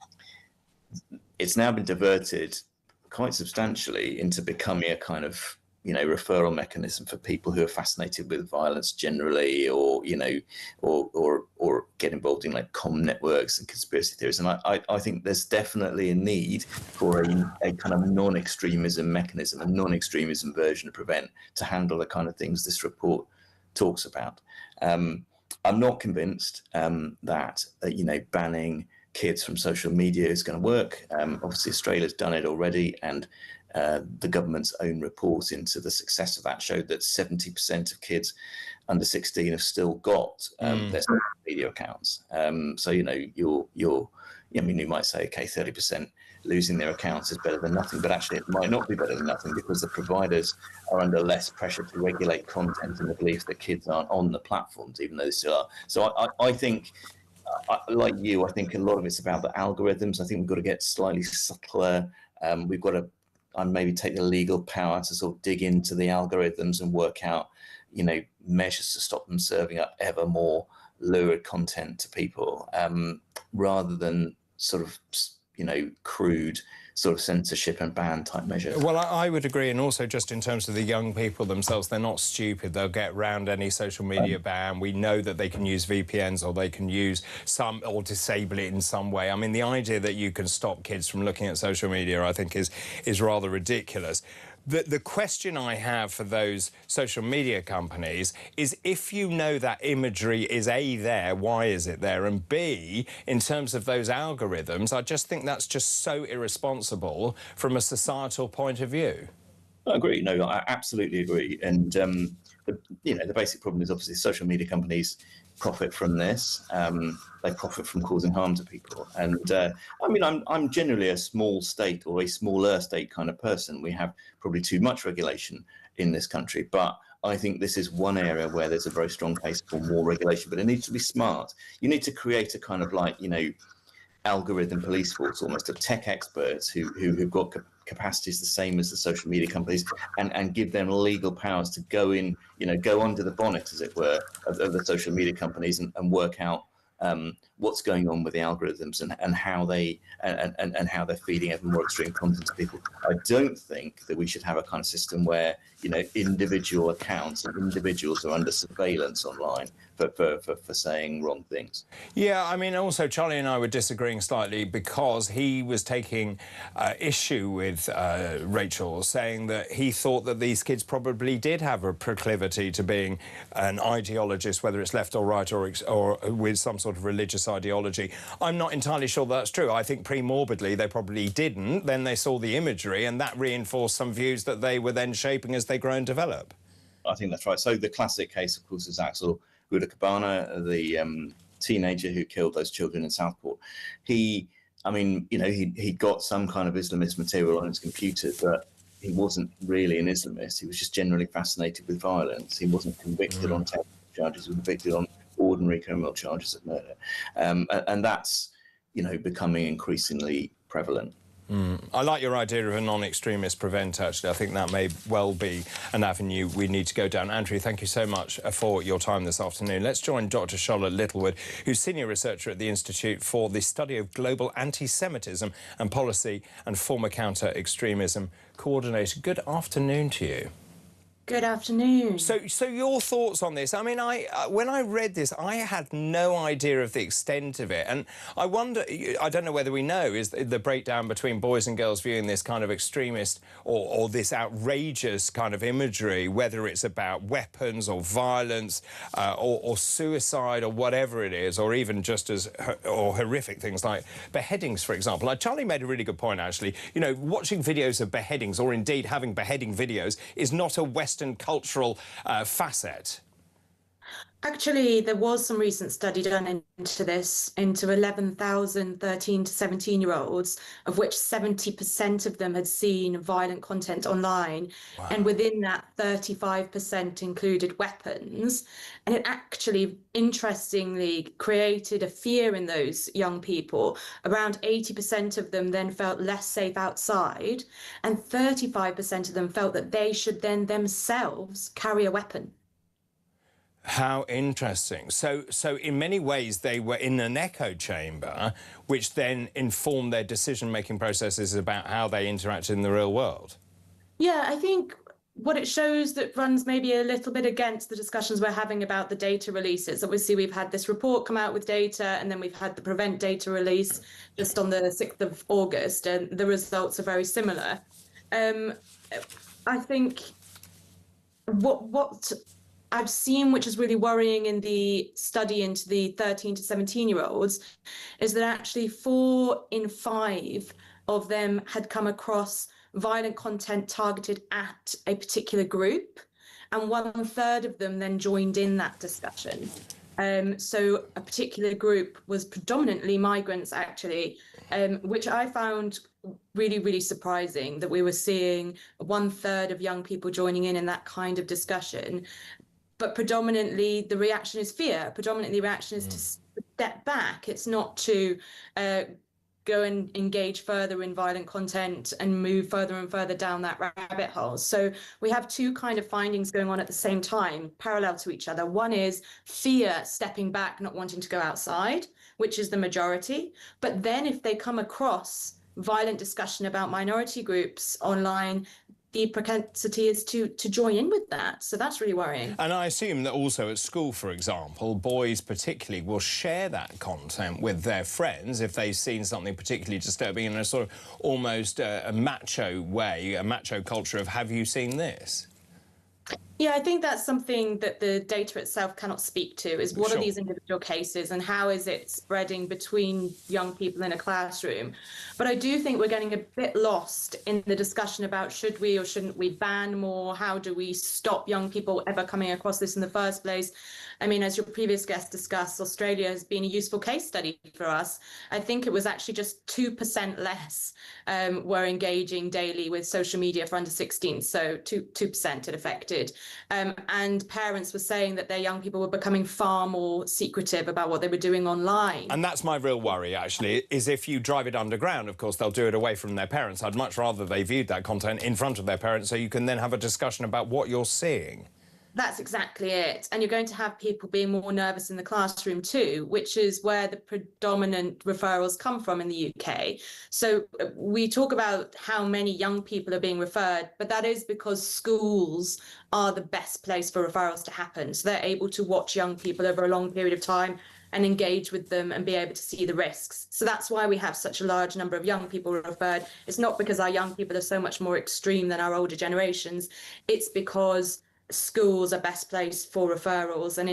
[SPEAKER 6] It's now been diverted quite substantially into becoming a kind of, you know, referral mechanism for people who are fascinated with violence generally, or, you know, or get involved in like comm networks and conspiracy theories. And I think there's definitely a need for a kind of non-extremism mechanism, a non-extremism version of Prevent to handle the kind of things this report talks about. I'm not convinced that, you know, banning kids from social media is going to work. Obviously, Australia's done it already, and the government's own report into the success of that showed that 70% of kids under 16 have still got their social media accounts. So, you know, I mean, you might say, okay, 30% losing their accounts is better than nothing, but actually it might not be better than nothing, because the providers are under less pressure to regulate content in the belief that kids aren't on the platforms, even though they still are. So I think, like you, I think a lot of it's about the algorithms. I think we've got to get slightly subtler. We've got to maybe take the legal power to sort of dig into the algorithms and work out, you know, measures to stop them serving up ever more lurid content to people, rather than sort of, you know, crude sort of censorship and ban type measures.
[SPEAKER 2] Well, I would agree, and also just in terms of the young people themselves, they're not stupid. They'll get around any social media ban. We know that they can use VPNs, or they can use some, or disable it in some way. I mean, the idea that you can stop kids from looking at social media, I think, is rather ridiculous. The question I have for those social media companies is, if you know that imagery is A, there, why is it there? And B, in terms of those algorithms, I just think that's just so irresponsible from a societal point of view.
[SPEAKER 6] I agree. No, I absolutely agree. And, you know, the basic problem is obviously social media companies profit from this. They profit from causing harm to people. And I mean, I'm generally a small state, or a smaller state kind of person. We have probably too much regulation in this country, but I think this is one area where there's a very strong case for more regulation, but it needs to be smart. You need to create a kind of like, algorithm police force, almost, of tech experts who've got capacities the same as the social media companies, and give them legal powers to go in, go under the bonnet, as it were, of the social media companies and work out what's going on with the algorithms and how how they're feeding ever more extreme content to people. I don't think that we should have a kind of system where individual accounts and individuals are under surveillance online for saying wrong things.
[SPEAKER 2] Yeah, I mean, also Charlie and I were disagreeing slightly because he was taking issue with Rachel, saying that he thought that these kids probably did have a proclivity to being an ideologist, whether it's left or right or with some sort of religious ideology. I'm not entirely sure that's true. I think pre-morbidly they probably didn't. Then they saw the imagery and that reinforced some views that they were then shaping as they grow and develop.
[SPEAKER 6] I think that's right. So the classic case, of course, is Axel Rudakabana, the teenager who killed those children in Southport. He got some kind of Islamist material on his computer, but he wasn't really an Islamist. He was just generally fascinated with violence. He wasn't convicted on terrorist charges. He was convicted on ordinary criminal charges of murder. And that's, becoming increasingly prevalent.
[SPEAKER 2] I like your idea of a non-extremist prevent, actually. I think that may well be an avenue we need to go down. Andrew, thank you so much for your time this afternoon. Let's join Dr. Charlotte Littlewood, who's senior researcher at the Institute for the Study of Global Anti-Semitism and Policy and former counter-extremism coordinator. Good afternoon to you.
[SPEAKER 7] Good afternoon.
[SPEAKER 2] So your thoughts on this? I mean, when I read this, I had no idea of the extent of it. And I wonder, I don't know whether we know, is the breakdown between boys and girls viewing this kind of extremist or this outrageous kind of imagery, whether it's about weapons or violence or suicide or whatever it is, or even just as horrific things like beheadings, for example. Charlie made a really good point, actually. Watching videos of beheadings, or indeed having beheading videos, is not a Western cultural facet.
[SPEAKER 7] Actually, there was some recent study done into 11,000 13 to 17-year-olds, of which 70% of them had seen violent content online. Wow. And within that, 35% included weapons. And it actually, interestingly, created a fear in those young people. Around 80% of them then felt less safe outside, and 35% of them felt that they should then themselves carry a weapon.
[SPEAKER 2] How interesting. So in many ways, they were in an echo chamber, which then informed their decision-making processes about how they interacted in the real world.
[SPEAKER 7] Yeah, I think what it shows that runs maybe a little bit against the discussions we're having about the data releases. Obviously, we've had this report come out with data, and then we've had the Prevent data release just on the 6th of August, and the results are very similar. I think what I've seen, which is really worrying in the study into the 13 to 17-year-olds, is that actually 4 in 5 of them had come across violent content targeted at a particular group, and 1/3 of them then joined in that discussion. So a particular group was predominantly migrants, actually, which I found really, really surprising, that we were seeing 1/3 of young people joining in that kind of discussion. But predominantly the reaction is fear. Predominantly the reaction is to step back. It's not to go and engage further in violent content and move further and further down that rabbit hole. So we have two kind of findings going on at the same time, parallel to each other. One is fear, stepping back, not wanting to go outside, which is the majority. But then if they come across violent discussion about minority groups online, the propensity is to join in with that. So that's really worrying.
[SPEAKER 2] And I assume that also at school, for example, boys particularly will share that content with their friends if they've seen something particularly disturbing in a sort of almost a macho way, a macho culture of, have you seen this?
[SPEAKER 7] Yeah, I think that's something that the data itself cannot speak to, is what are these individual cases and how is it spreading between young people in a classroom. But I do think we're getting a bit lost in the discussion about should we or shouldn't we ban more? How do we stop young people ever coming across this in the first place? I mean, as your previous guest discussed, Australia has been a useful case study for us. I think it was actually just 2% less were engaging daily with social media for under 16, so 2% it affected. And parents were saying that their young people were becoming far more secretive about what they were doing online.
[SPEAKER 2] And that's my real worry, actually, is if you drive it underground, of course, they'll do it away from their parents. I'd much rather they viewed that content in front of their parents so you can then have a discussion about what you're seeing.
[SPEAKER 7] That's exactly it. And you're going to have people being more nervous in the classroom too, which is where the predominant referrals come from in the UK. So we talk about how many young people are being referred, but that is because schools are the best place for referrals to happen. So they're able to watch young people over a long period of time and engage with them and be able to see the risks. So that's why we have such a large number of young people referred. It's not because our young people are so much more extreme than our older generations. It's because schools are best placed for referrals and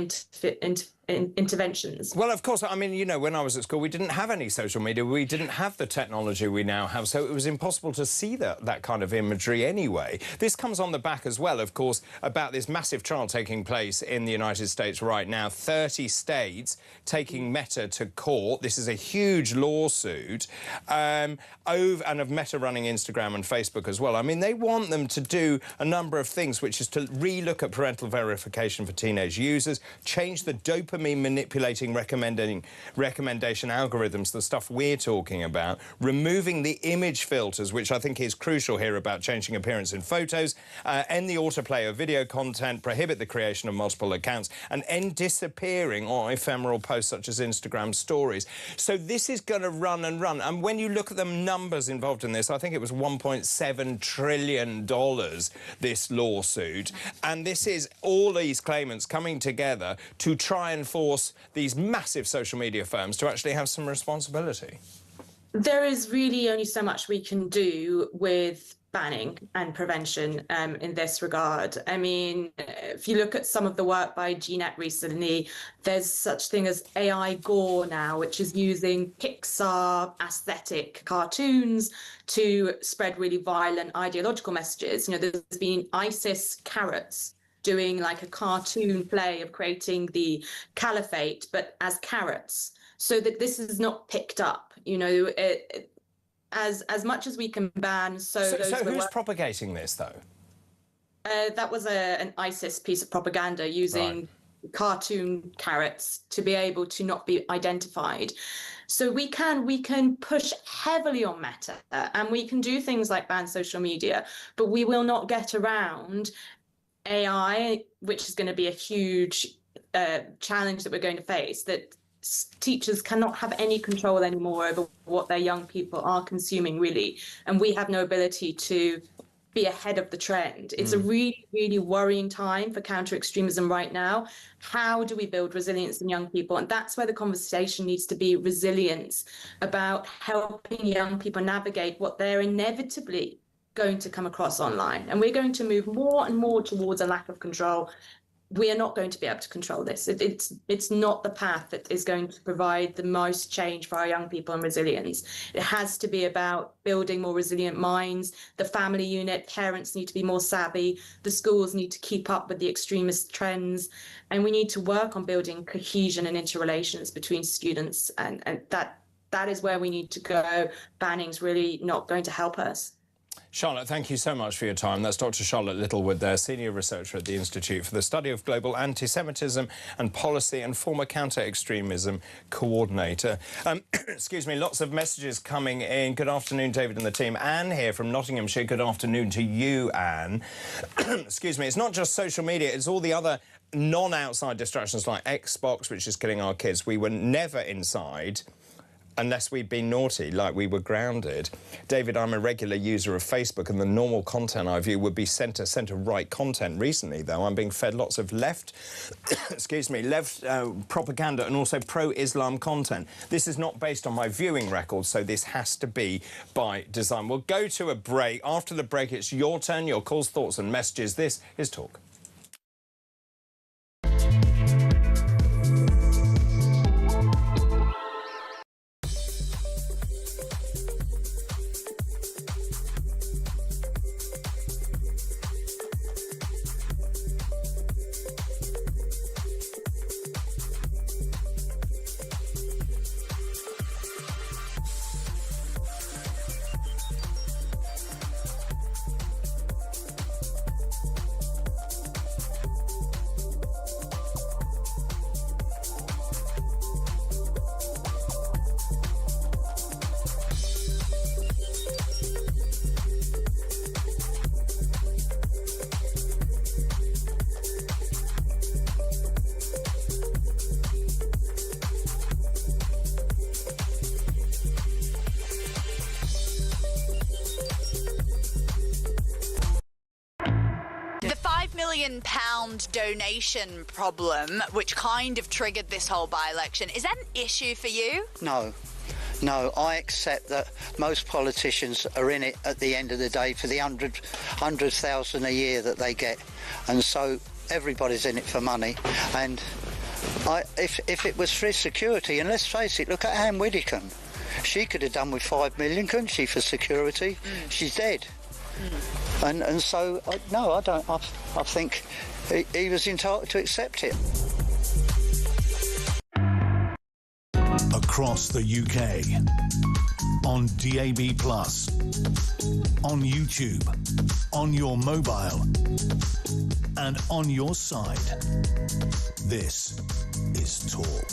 [SPEAKER 7] interventions.
[SPEAKER 2] Well, of course, I mean, you know, when I was at school, we didn't have any social media. We didn't have the technology we now have, so it was impossible to see that kind of imagery anyway. This comes on the back as well, of course, about this massive trial taking place in the United States right now. 30 states taking Meta to court. This is a huge lawsuit, and of Meta running Instagram and Facebook as well. I mean, they want them to do a number of things, which is to re-look at parental verification for teenage users, change the dopamine manipulating recommendation algorithms, the stuff we're talking about, removing the image filters, which I think is crucial here about changing appearance in photos, end the autoplay of video content, prohibit the creation of multiple accounts, and end disappearing on ephemeral posts such as Instagram stories. So this is going to run and run. And when you look at the numbers involved in this, I think it was $1.7 trillion, this lawsuit. And this is all these claimants coming together to try and force these massive social media firms to actually have some responsibility.
[SPEAKER 7] There is really only so much we can do with banning and prevention in this regard. I mean, if you look at some of the work by GNet recently, there's such thing as AI gore now, which is using Pixar aesthetic cartoons to spread really violent ideological messages. You know, there's been ISIS carrots doing like a cartoon play of creating the caliphate, but as carrots, so that this is not picked up. You know, as much as we can ban. So
[SPEAKER 2] who's propagating this, though?
[SPEAKER 7] That was an ISIS piece of propaganda using cartoon carrots to be able to not be identified. So we can push heavily on Meta, and we can do things like ban social media, but we will not get around AI, which is going to be a huge challenge that we're going to face, that teachers cannot have any control anymore over what their young people are consuming, really. And we have no ability to be ahead of the trend. It's a really, really worrying time for counter-extremism right now. How do we build resilience in young people? And that's where the conversation needs to be, resilience, about helping young people navigate what they're inevitably going to come across online. And we're going to move more and more towards a lack of control. We are not going to be able to control this. It's not the path that is going to provide the most change for our young people and resilience. It has to be about building more resilient minds. The family unit, parents need to be more savvy. The schools need to keep up with the extremist trends. And we need to work on building cohesion and interrelations between students. And that is where we need to go. Banning's really not going to help us.
[SPEAKER 2] Charlotte, thank you so much for your time. That's Dr. Charlotte Littlewood there, Senior Researcher at the Institute for the Study of Global Anti-Semitism and Policy and former Counter-Extremism Coordinator. Excuse me, lots of messages coming in. Good afternoon, David and the team. Anne here from Nottinghamshire. Good afternoon to you, Anne. Excuse me, it's not just social media, it's all the other non-outside distractions like Xbox, which is killing our kids. We were never inside unless we'd been naughty, like we were grounded. David, I'm a regular user of Facebook, and the normal content I view would be centre-right content. Recently, though, I'm being fed lots of left, excuse me, left propaganda and also pro-Islam content. This is not based on my viewing record, so this has to be by design. We'll go to a break. After the break, it's your turn, your calls, thoughts and messages. This is Talk.
[SPEAKER 8] million donation problem, which kind of triggered this whole by-election. Is that an issue for you?
[SPEAKER 9] No. No, I accept that most politicians are in it at the end of the day for the 100,000 a year that they get. And so everybody's in it for money. And if it was for security, and let's face it, look at Anne Widdecombe. She could have done with 5 million, couldn't she, for security? She's dead. And so, no, I don't. I think he was entitled to accept it.
[SPEAKER 1] Across the UK, on DAB+, on YouTube, on your mobile, and on your side. This is Talk.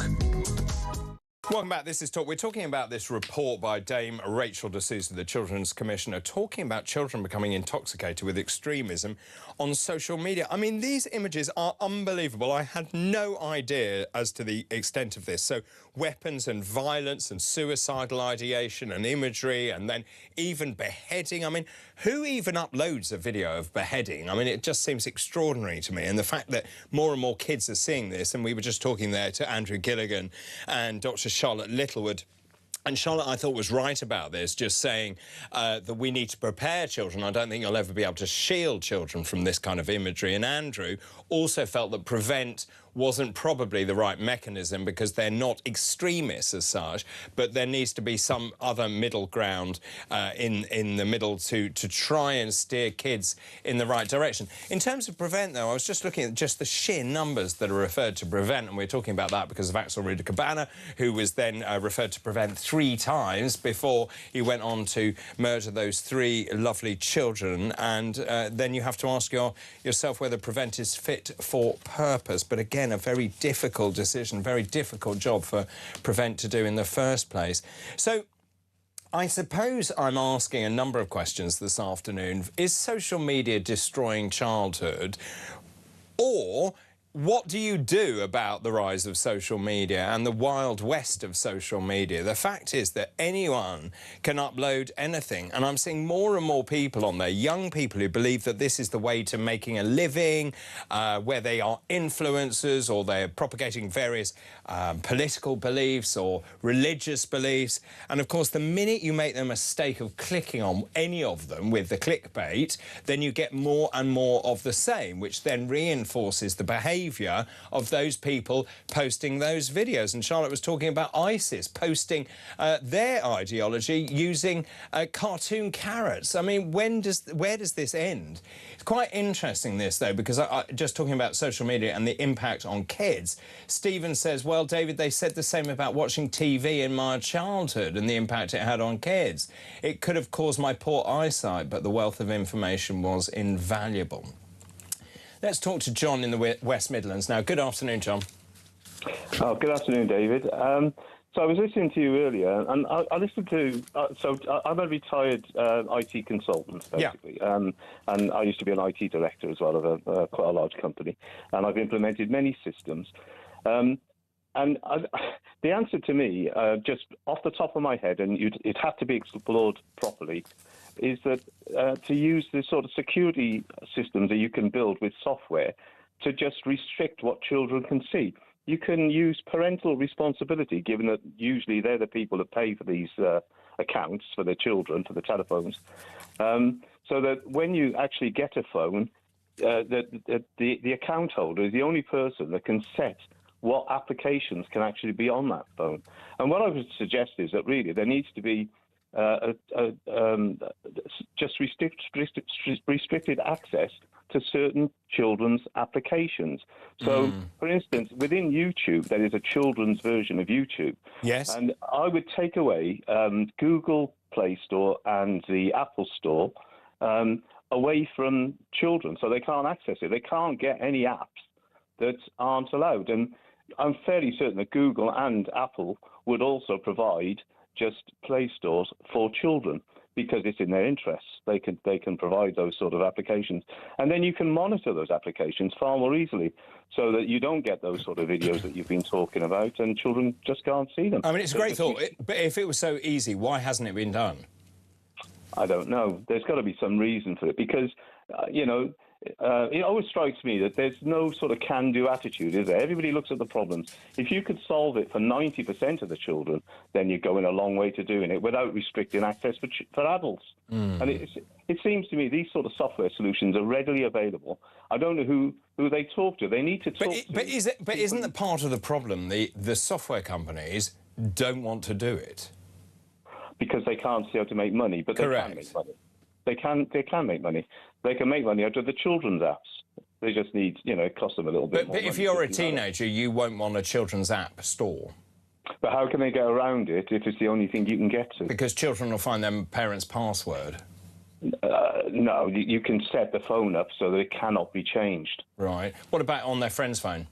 [SPEAKER 2] Welcome back. This is Talk. We're talking about this report by Dame Rachel D'Souza, the Children's Commissioner, talking about children becoming intoxicated with extremism on social media. I mean, these images are unbelievable. I had no idea as to the extent of this. So weapons and violence and suicidal ideation and imagery and then even beheading. I mean, who even uploads a video of beheading? I mean, it just seems extraordinary to me. And the fact that more and more kids are seeing this, and we were just talking there to Andrew Gilligan and Dr. Charlotte Littlewood. And Charlotte, I thought, was right about this, just saying that we need to prepare children. I don't think you'll ever be able to shield children from this kind of imagery. And Andrew also felt that prevent wasn't probably the right mechanism because they're not extremists as such, but there needs to be some other middle ground in the middle to try and steer kids in the right direction. In terms of prevent, though, I was just looking at just the sheer numbers that are referred to prevent, and we're talking about that because of Axel Ruda-Cabana, who was then referred to prevent 3 times before he went on to murder those 3 lovely children. And then you have to ask yourself whether prevent is fit for purpose. But again, a very difficult decision, very difficult job for prevent to do in the first place. So I suppose I'm asking a number of questions this afternoon. Is social media destroying childhood? Or what do you do about the rise of social media and the wild west of social media? The fact is that anyone can upload anything, and I'm seeing more and more people on there, young people who believe that this is the way to making a living, where they are influencers or they're propagating various political beliefs or religious beliefs. And of course, the minute you make the mistake of clicking on any of them with the clickbait, then you get more and more of the same, which then reinforces the behaviour of those people posting those videos. And Charlotte was talking about ISIS posting their ideology using cartoon carrots. I mean, where does this end? It's quite interesting, this, though, because just talking about social media and the impact on kids, Stephen says, well, David, they said the same about watching TV in my childhood and the impact it had on kids. It could have caused my poor eyesight, but the wealth of information was invaluable. Let's talk to John in the West Midlands now. Good afternoon, John.
[SPEAKER 10] Oh, good afternoon, David. So I was listening to you earlier, and I listened to... I'm a retired IT consultant, basically. Yeah. And I used to be an IT director as well of quite a large company. And I've implemented many systems. The answer to me, just off the top of my head, and it had to be explored properly, is that to use the sort of security systems that you can build with software to just restrict what children can see. You can use parental responsibility, given that usually they're the people that pay for these accounts for their children, for the telephones, so that when you actually get a phone, the account holder is the only person that can set what applications can actually be on that phone. And what I would suggest is that really there needs to be just restricted access to certain children's applications. So, for instance, within YouTube, there is a children's version of YouTube.
[SPEAKER 2] Yes.
[SPEAKER 10] And I would take away Google Play Store and the Apple Store away from children, so they can't access it. They can't get any apps that aren't allowed. And I'm fairly certain that Google and Apple would also provide just Play Stores for children because it's in their interests. They can provide those sort of applications. And then you can monitor those applications far more easily so that you don't get those sort of videos that you've been talking about and children just can't see them.
[SPEAKER 2] I mean, it's a great thought, but if it was so easy, why hasn't it been done?
[SPEAKER 10] I don't know. There's got to be some reason for it because, you know, it always strikes me that there's no sort of can-do attitude, is there? Everybody looks at the problems. If you could solve it for 90% of the children, then you're going a long way to doing it without restricting access for adults. And it seems to me these sort of software solutions are readily available. I don't know who they talk to. They need to talk to...
[SPEAKER 2] But isn't that part of the problem? The software companies don't want to do it.
[SPEAKER 10] Because they can't see how to make money, but they can make money. They can make money. They can make money out of the children's apps. They just need, it costs them a little bit more.
[SPEAKER 2] But if you're a teenager, you won't want a children's app store.
[SPEAKER 10] But how can they get around it if it's the only thing you can get to?
[SPEAKER 2] Because children will find their parents' password.
[SPEAKER 10] No, you can set the phone up so that it cannot be changed.
[SPEAKER 2] Right. What about on their friend's phone?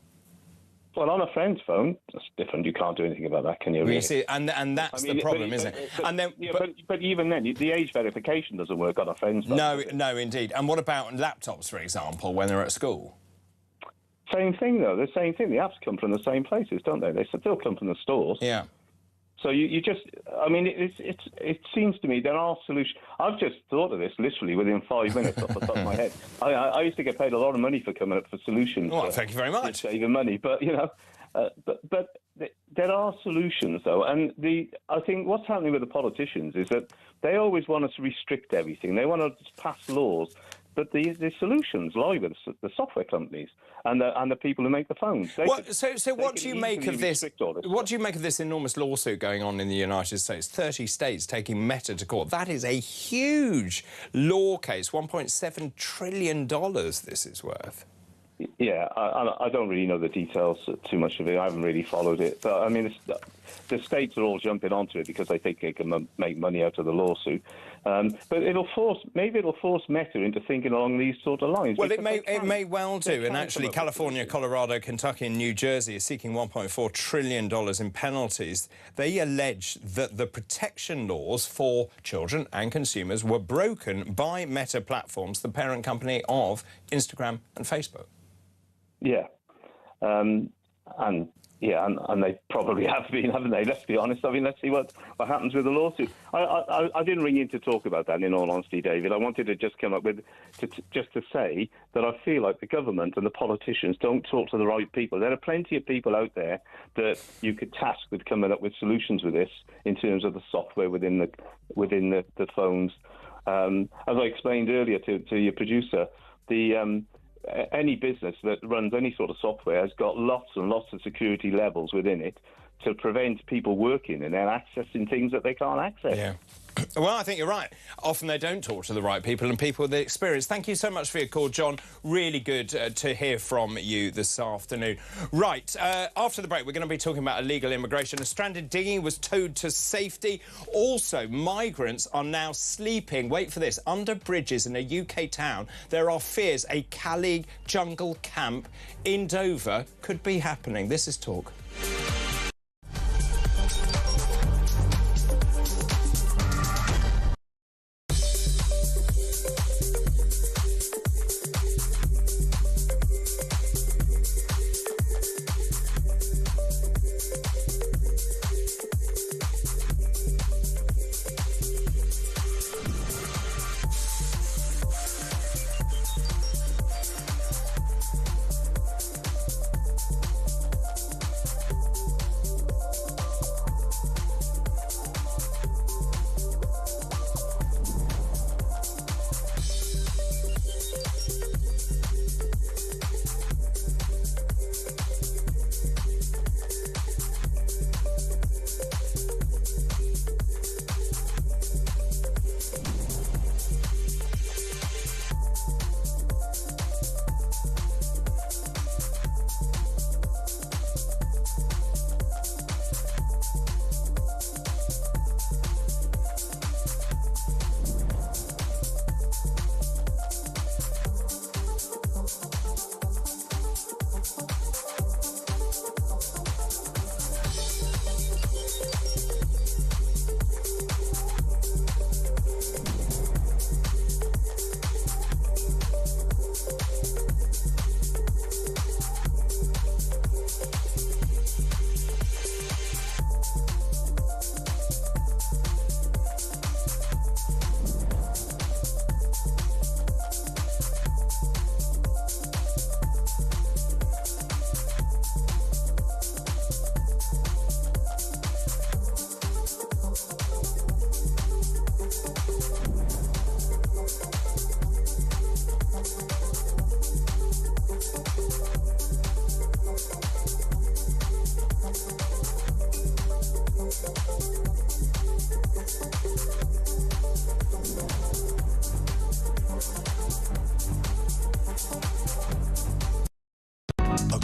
[SPEAKER 10] Well, on a friend's phone, that's different. You can't do anything about that, can you?
[SPEAKER 2] Well, you see, and that's the problem, isn't it?
[SPEAKER 10] But even then, the age verification doesn't work on a friend's phone.
[SPEAKER 2] No, indeed. And what about laptops, for example, when they're at school?
[SPEAKER 10] Same thing, though. The same thing. The apps come from the same places, don't they? They still come from the stores.
[SPEAKER 2] Yeah.
[SPEAKER 10] So you just, I mean, it seems to me there are solutions. I've just thought of this literally within 5 minutes off the top of my head. I used to get paid a lot of money for coming up for solutions.
[SPEAKER 2] Well, thank you very much.
[SPEAKER 10] Saving money, but but there are solutions though, and I think what's happening with the politicians is that they always want us to restrict everything. They want to pass laws. But the solutions lie with the software companies and the people who make the phones.
[SPEAKER 2] So what do you make of this? What do you make of this enormous lawsuit going on in the United States? 30 states taking Meta to court. That is a huge law case. $1.7 trillion this is worth.
[SPEAKER 10] Yeah, I don't really know the details too much of it. I haven't really followed it. But, I mean, the states are all jumping onto it because they think they can make money out of the lawsuit. But maybe it'll force Meta into thinking along these sort of lines.
[SPEAKER 2] Well, it may well do. And actually, California, Colorado, Kentucky and New Jersey are seeking $1.4 trillion in penalties. They allege that the protection laws for children and consumers were broken by Meta Platforms, the parent company of Instagram and Facebook.
[SPEAKER 10] Yeah. And they probably have been, haven't they? Let's be honest. I mean, let's see what happens with the lawsuit. I didn't ring in to talk about that, in all honesty, David. I wanted to just come up with, just to say that I feel like the government and the politicians don't talk to the right people. There are plenty of people out there that you could task with coming up with solutions with this in terms of the software within the phones. As I explained earlier to your producer, any business that runs any sort of software has got lots and lots of security levels within it to prevent people working and then accessing things that they can't access.
[SPEAKER 2] Yeah. Well, I think you're right. Often they don't talk to the right people and people with the experience. Thank you so much for your call, John. Really good to hear from you this afternoon. Right, after the break, we're going to be talking about illegal immigration. A stranded dinghy was towed to safety. Also, migrants are now sleeping, wait for this, under bridges in a UK town. There are fears a Cali jungle camp in Dover could be happening. This is Talk.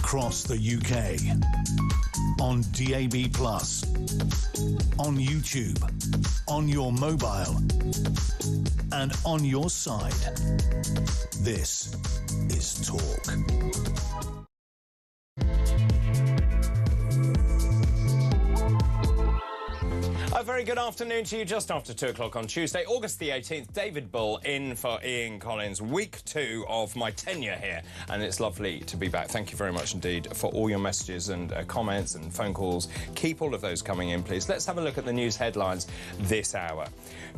[SPEAKER 1] across the UK. On DAB+, on YouTube, on your mobile, and on your side. This is Talk.
[SPEAKER 2] A very good afternoon to you. Just after 2 o'clock on Tuesday, August the 18th. David Bull in for Ian Collins. Week 2 of my tenure here, and it's lovely to be back. Thank you very much indeed for all your messages and comments and phone calls. Keep all of those coming in, please. Let's have a look at the news headlines this hour.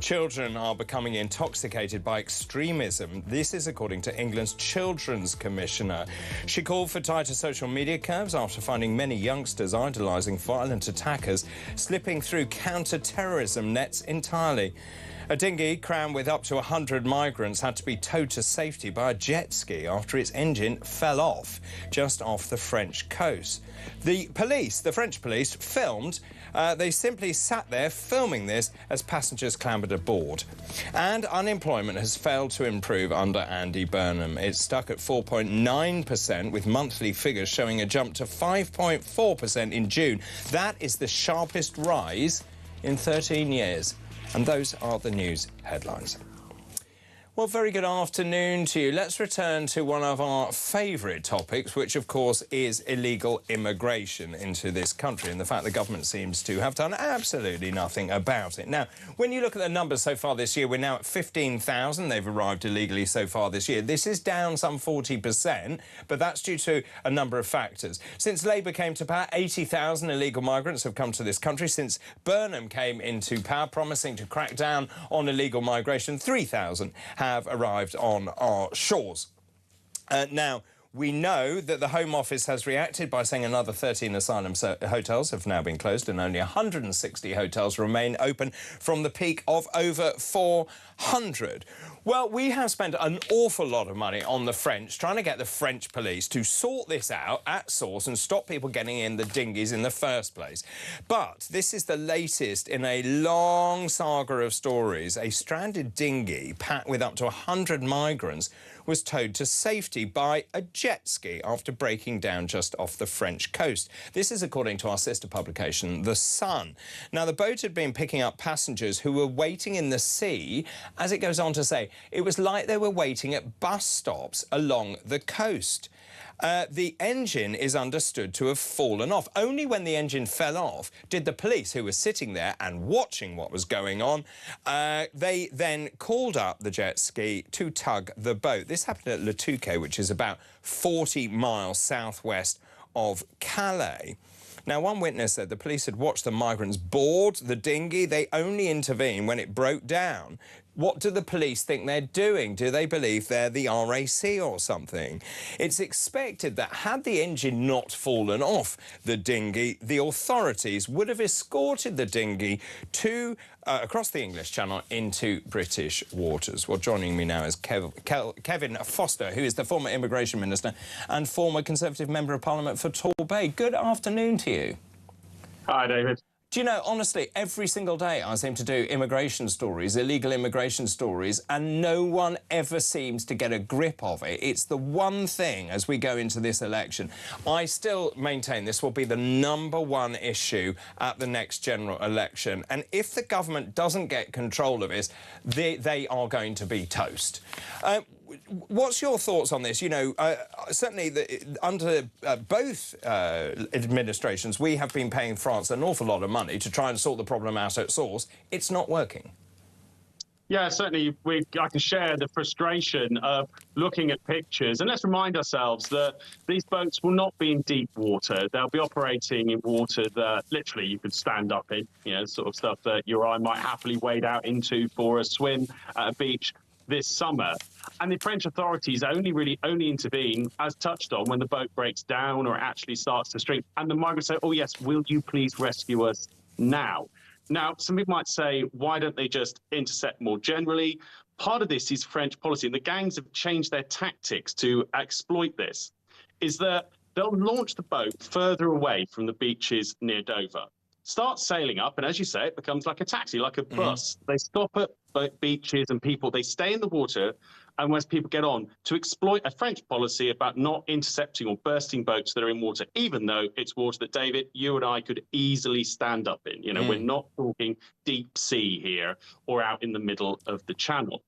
[SPEAKER 2] Children are becoming intoxicated by extremism. This is according to England's Children's Commissioner. She called for tighter social media curbs after finding many youngsters idolising violent attackers, slipping through counter-terrorism nets entirely. A dinghy crammed with up to 100 migrants had to be towed to safety by a jet ski after its engine fell off just off the French coast. The French police, filmed. They simply sat there filming this as passengers clambered aboard. And unemployment has failed to improve under Andy Burnham. It's stuck at 4.9%, with monthly figures showing a jump to 5.4% in June. That is the sharpest rise in 13 years. And those are the news headlines. Well, very good afternoon to you. Let's return to one of our favourite topics, which, of course, is illegal immigration into this country, and the fact the government seems to have done absolutely nothing about it. Now, when you look at the numbers so far this year, we're now at 15,000. They've arrived illegally so far this year. This is down some 40%, but that's due to a number of factors. Since Labour came to power, 80,000 illegal migrants have come to this country. Since Burnham came into power, promising to crack down on illegal migration, 3,000 have arrived on our shores. Now, we know that the Home Office has reacted by saying another 13 asylum hotels have now been closed and only 160 hotels remain open from the peak of over 400. Well, we have spent an awful lot of money on the French, trying to get the French police to sort this out at source and stop people getting in the dinghies in the first place. But this is the latest in a long saga of stories. A stranded dinghy packed with up to 100 migrants was towed to safety by a jet ski after breaking down just off the French coast. This is according to our sister publication, The Sun. Now, the boat had been picking up passengers who were waiting in the sea. As it goes on to say, it was like they were waiting at bus stops along the coast. The engine is understood to have fallen off. Only when the engine fell off did the police, who were sitting there and watching what was going on, they then called up the jet ski to tug the boat. This happened at Le Touquet, which is about 40 miles southwest of Calais. Now, one witness said the police had watched the migrants board the dinghy. They only intervened when it broke down. What do the police think they're doing? Do they believe they're the RAC or something? It's expected that had the engine not fallen off the dinghy, the authorities would have escorted the dinghy to across the English Channel into British waters. Well, joining me now is Kevin Foster, who is the former Immigration Minister and former Conservative Member of Parliament for Torbay. Good afternoon to you.
[SPEAKER 11] Hi, David.
[SPEAKER 2] Do you know, honestly, every single day I seem to do immigration stories, illegal immigration stories, and no one ever seems to get a grip of it. It's the one thing as we go into this election. I still maintain this will be the #1 issue at the next general election. And if the government doesn't get control of this, they are going to be toast. What's your thoughts on this? You know, certainly under both administrations, we have been paying France an awful lot of money to try and sort the problem out at source. It's not working.
[SPEAKER 11] Yeah, certainly I can share the frustration of looking at pictures. And let's remind ourselves that these boats will not be in deep water. They'll be operating in water that literally you could stand up in, you know, sort of stuff that you or I might happily wade out into for a swim at a beach this summer. And the French authorities only intervene, as touched on, when the boat breaks down or it actually starts to sink. And the migrants say, oh, yes, will you please rescue us now? Now, some people might say, why don't they just intercept more generally? Part of this is French policy, and the gangs have changed their tactics to exploit this, is that they'll launch the boat further away from the beaches near Dover. starts sailing up, and as you say, it becomes like a taxi, like a bus. They stop at beaches and people, they stay in the water, and as people get on, to exploit a French policy about not intercepting or bursting boats that are in water, even though it's water that, David, you and I could easily stand up in. You know, we're not talking deep sea here or out in the middle of the channel.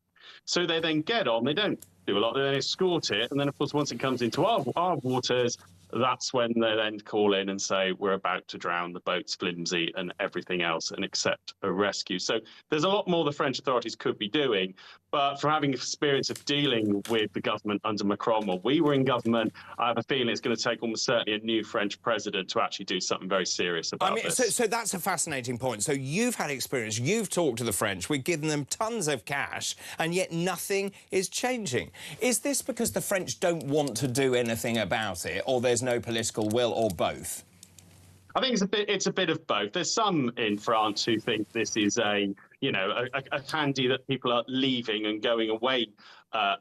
[SPEAKER 11] So they then get on, they don't do a lot, they then escort it, and then, of course, once it comes into our waters, that's when they then call in and say, we're about to drown, the boat's flimsy and everything else, and accept a rescue. So there's a lot more the French authorities could be doing. But from having experience of dealing with the government under Macron, while we were in government, I have a feeling it's going to take almost certainly a new French president to actually do something very serious about this.
[SPEAKER 2] So that's a fascinating point. So you've had experience, you've talked to the French, we've given them tons of cash, and yet nothing is changing. Is this because the French don't want to do anything about it, or there's no political will, or both?
[SPEAKER 11] I think it's a bit of both. There's some in France who think this is a handy that people are leaving and going away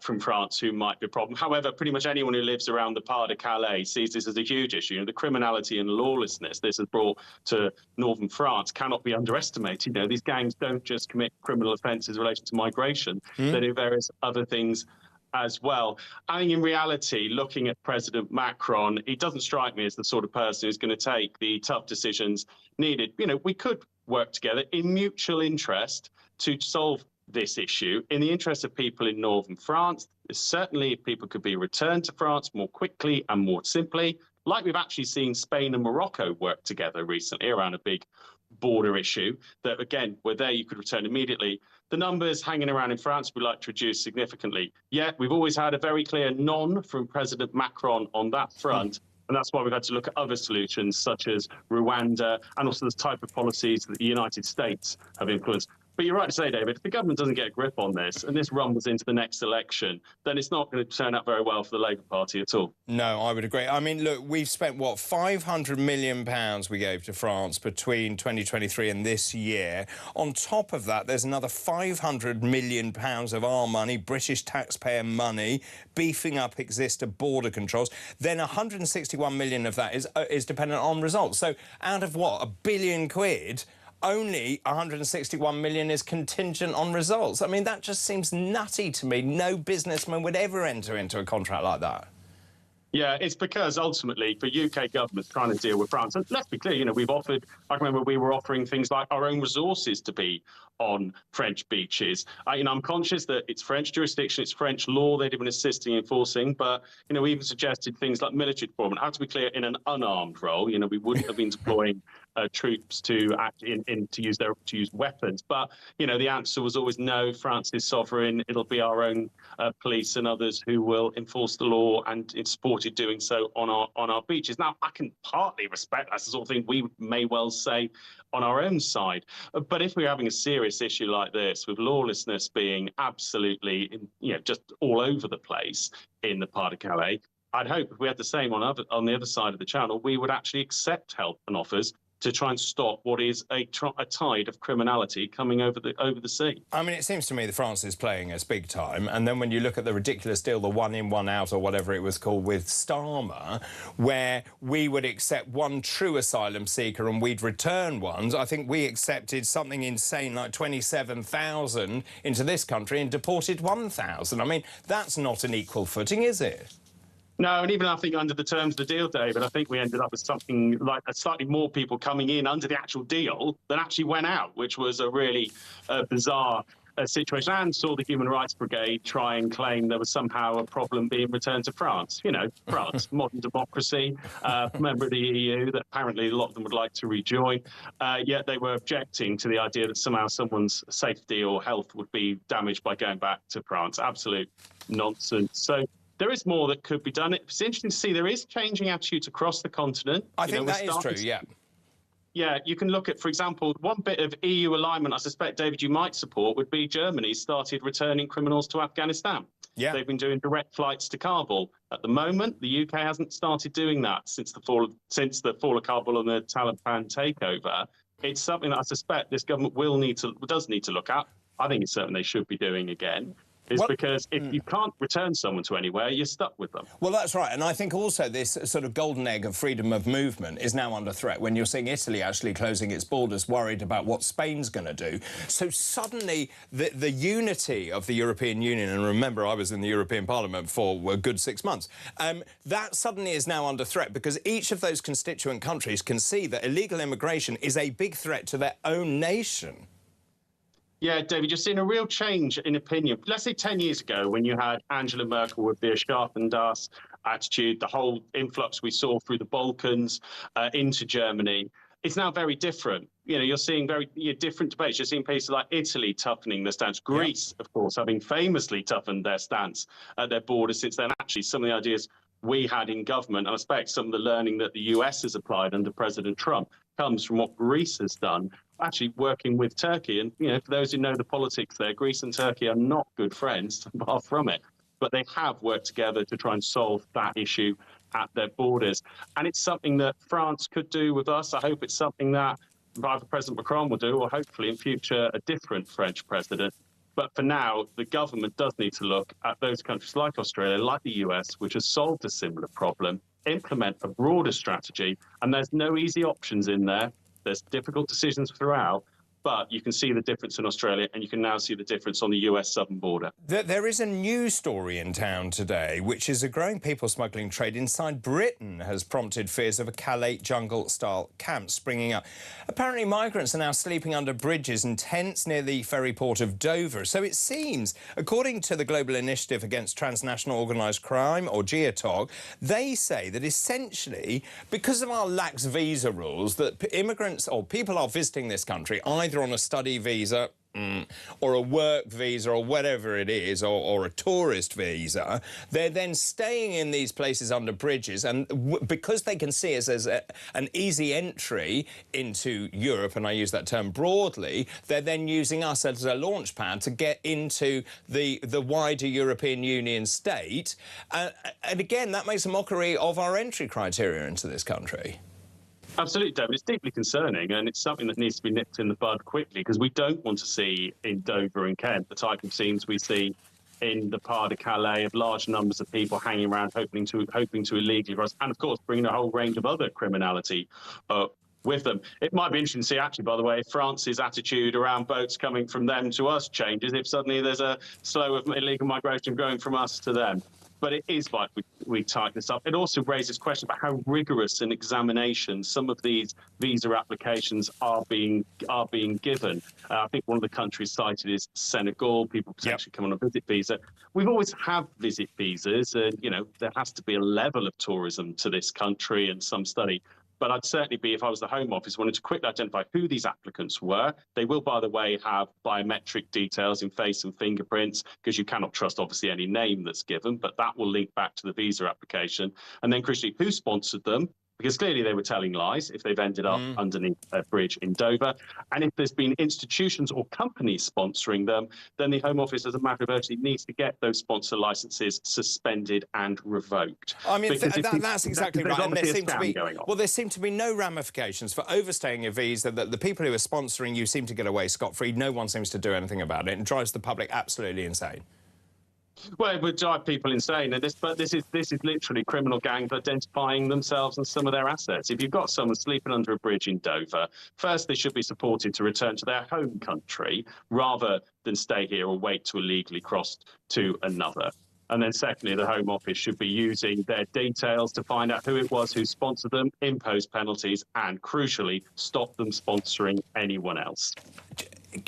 [SPEAKER 11] from France who might be a problem. However, pretty much anyone who lives around the Pas de Calais sees this as a huge issue. You know, the criminality and lawlessness this has brought to northern France cannot be underestimated. You know, these gangs don't just commit criminal offences in relation to migration. They do various other things as well. I think in reality, looking at President Macron, he doesn't strike me as the sort of person who's going to take the tough decisions needed. You know, we could work together in mutual interest to solve this issue in the interest of people in northern France. Certainly, if people could be returned to France more quickly and more simply, like we've actually seen Spain and Morocco work together recently around a big border issue, that again, were there, you could return immediately. The numbers hanging around in France we'd like to reduce significantly. Yet we've always had a very clear none from President Macron on that front. And that's why we've had to look at other solutions, such as Rwanda, and also the type of policies that the United States have influenced. But you're right to say, David, if the government doesn't get a grip on this and this rumbles into the next election, then it's not going to turn out very well for the Labour Party at all. No, I would agree. I mean, look, we've spent, what, £500 million we gave to France between 2023 and this year. On top of that, there's another £500 million of our money, British taxpayer money, beefing up existing border controls. Then 161 million of that is dependent on results. So out of what, £1 billion? Only 161 million is contingent on results. I mean, that just seems nutty to me. No businessman would ever enter into a contract like that. Yeah, it's because ultimately for UK governments trying to deal with France, and let's be clear, you know, we've offered, I remember we were offering things like our own resources to be on French beaches. You know, I'm conscious that it's French jurisdiction, it's French law they've been assisting in enforcing, but, you know, we even suggested things like military deployment. I have to be clear, in an unarmed role, you know, we wouldn't have been deploying troops to act to use weapons. But, you know, the answer was always no, France is sovereign, it'll be our own police and others who will enforce the law, and it's supported doing so on our beaches. Now, I can partly respect that's the sort of thing we may well say on our own side. But if we're having a serious issue like this, with lawlessness being absolutely, you know, just all over the place in the Pas de Calais, I'd hope if we had the same on the other side of the channel, we would actually accept help and offers to try and stop what is a tide of criminality coming over the sea. I mean, it seems to me that France is playing us big time, and then when you look at the ridiculous deal, the one in, one out, or whatever it was called with Starmer, where we would accept one true asylum seeker and we'd return ones, I think we accepted something insane like 27,000 into this country and deported 1,000. I mean, that's not an equal footing, is it? No, and even I think under the terms of the deal, David, I think we ended up with something like slightly more people coming in under the actual deal than actually went out, which was a really bizarre situation. And saw the Human Rights Brigade try and claim there was somehow a problem being returned to France. You know, France, modern democracy, member of the EU that apparently a lot of them would like to rejoin. Yet they were objecting to the idea that somehow someone's safety or health would be damaged by going back to France. Absolute nonsense. So there is more that could be done. It's interesting to see there is changing attitudes across the continent. I think that is true, yeah. Yeah, you can look at, for example, one bit of EU alignment I suspect, David, you might support would be Germany started returning criminals to Afghanistan. Yeah. They've been doing direct flights to Kabul. At the moment, the UK hasn't started doing that since the fall of Kabul and the Taliban takeover. It's something that I suspect this government does need to look at. I think it's something they should be doing again. is because if you can't return someone to anywhere, you're stuck with them.
[SPEAKER 2] Well, that's right. And I think also this sort of golden egg of freedom of movement is now under threat when you're seeing Italy actually closing its borders, worried about what Spain's going to do. So suddenly the unity of the European Union, and remember, I was in the European Parliament for a good 6 months, that suddenly is now under threat because each of those constituent countries can see that illegal immigration is a big threat to their own nation.
[SPEAKER 11] Yeah, David, you're seeing a real change in opinion. Let's say 10 years ago, when you had Angela Merkel with the sharpen das attitude, the whole influx we saw through the Balkans into Germany, it's now very different. You know, you're seeing very different debates. You're seeing places like Italy toughening their stance. Greece, of course, having famously toughened their stance at their borders since then. Actually, some of the ideas we had in government, and I expect some of the learning that the US has applied under President Trump, comes from what Greece has done, actually working with Turkey. And, you know, for those who know the politics there, Greece and Turkey are not good friends, far from it. But they have worked together to try and solve that issue at their borders. And it's something that France could do with us. I hope it's something that either President Macron will do, or hopefully in future a different French president. But for now, the government does need to look at those countries like Australia, like the US, which has solved a similar problem, implement a broader strategy. And there's no easy options in there. There's difficult decisions throughout. But you can see the difference in Australia, and you can now see the difference on the US southern border.
[SPEAKER 2] There is a news story in town today, which is a growing people smuggling trade inside Britain has prompted fears of a Calais jungle-style camp springing up. Apparently, migrants are now sleeping under bridges and tents near the ferry port of Dover. So it seems, according to the Global Initiative Against Transnational Organised Crime, or GEOTOG, they say that essentially, because of our lax visa rules, that immigrants or people are visiting this country either on a study visa or a work visa or whatever it is, or a tourist visa, they're then staying in these places under bridges, and because they can see us as an easy entry into Europe, and I use that term broadly, they're then using us as a launch pad to get into the wider European Union state. And again, that makes a mockery of our entry criteria into this country.
[SPEAKER 11] Absolutely, David. It's deeply concerning, and it's something that needs to be nipped in the bud quickly, because we don't want to see in Dover and Kent the type of scenes we see in the part of Calais of large numbers of people hanging around hoping to illegally cross, and of course bringing a whole range of other criminality with them. It might be interesting to see, actually, by the way, if France's attitude around boats coming from them to us changes, if suddenly there's a flow of illegal migration going from us to them. But it is vital we tighten this up. It also raises questions about how rigorous an examination some of these visa applications are being given. I think one of the countries cited is Senegal. People potentially come on a visit visa. We've always had visit visas, and you know there has to be a level of tourism to this country and some study. But I'd certainly be, if I was the Home Office, wanted to quickly identify who these applicants were. They will, by the way, have biometric details in face and fingerprints, because you cannot trust, obviously, any name that's given, but that will link back to the visa application. And then, crucially, who sponsored them? Because clearly they were telling lies if they've ended up underneath a bridge in Dover. And if there's been institutions or companies sponsoring them, then the Home Office, as a matter of urgency, needs to get those sponsor licenses suspended and revoked.
[SPEAKER 2] I mean, that's exactly right. And there seem to be no ramifications for overstaying your visa. The people who are sponsoring you seem to get away scot-free. No one seems to do anything about it, and drives the public absolutely insane.
[SPEAKER 11] Well, it would drive people insane, and this is literally criminal gangs identifying themselves and some of their assets. If you've got someone sleeping under a bridge in Dover, first they should be supported to return to their home country rather than stay here or wait to illegally cross to another. And then secondly, the Home Office should be using their details to find out who it was who sponsored them, impose penalties, and crucially, stop them sponsoring anyone else.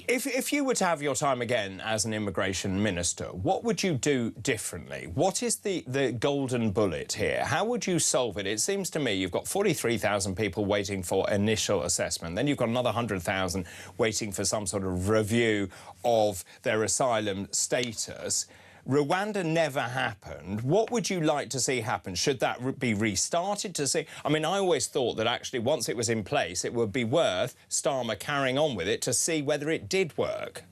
[SPEAKER 2] If you were to have your time again as an immigration minister, what would you do differently? What is the golden bullet here? How would you solve it? It seems to me you've got 43,000 people waiting for initial assessment. Then you've got another 100,000 waiting for some sort of review of their asylum status. Rwanda never happened. What would you like to see happen? Should that be restarted to see? I mean, I always thought that actually once it was in place, it would be worth Starmer carrying on with it to see whether it did work.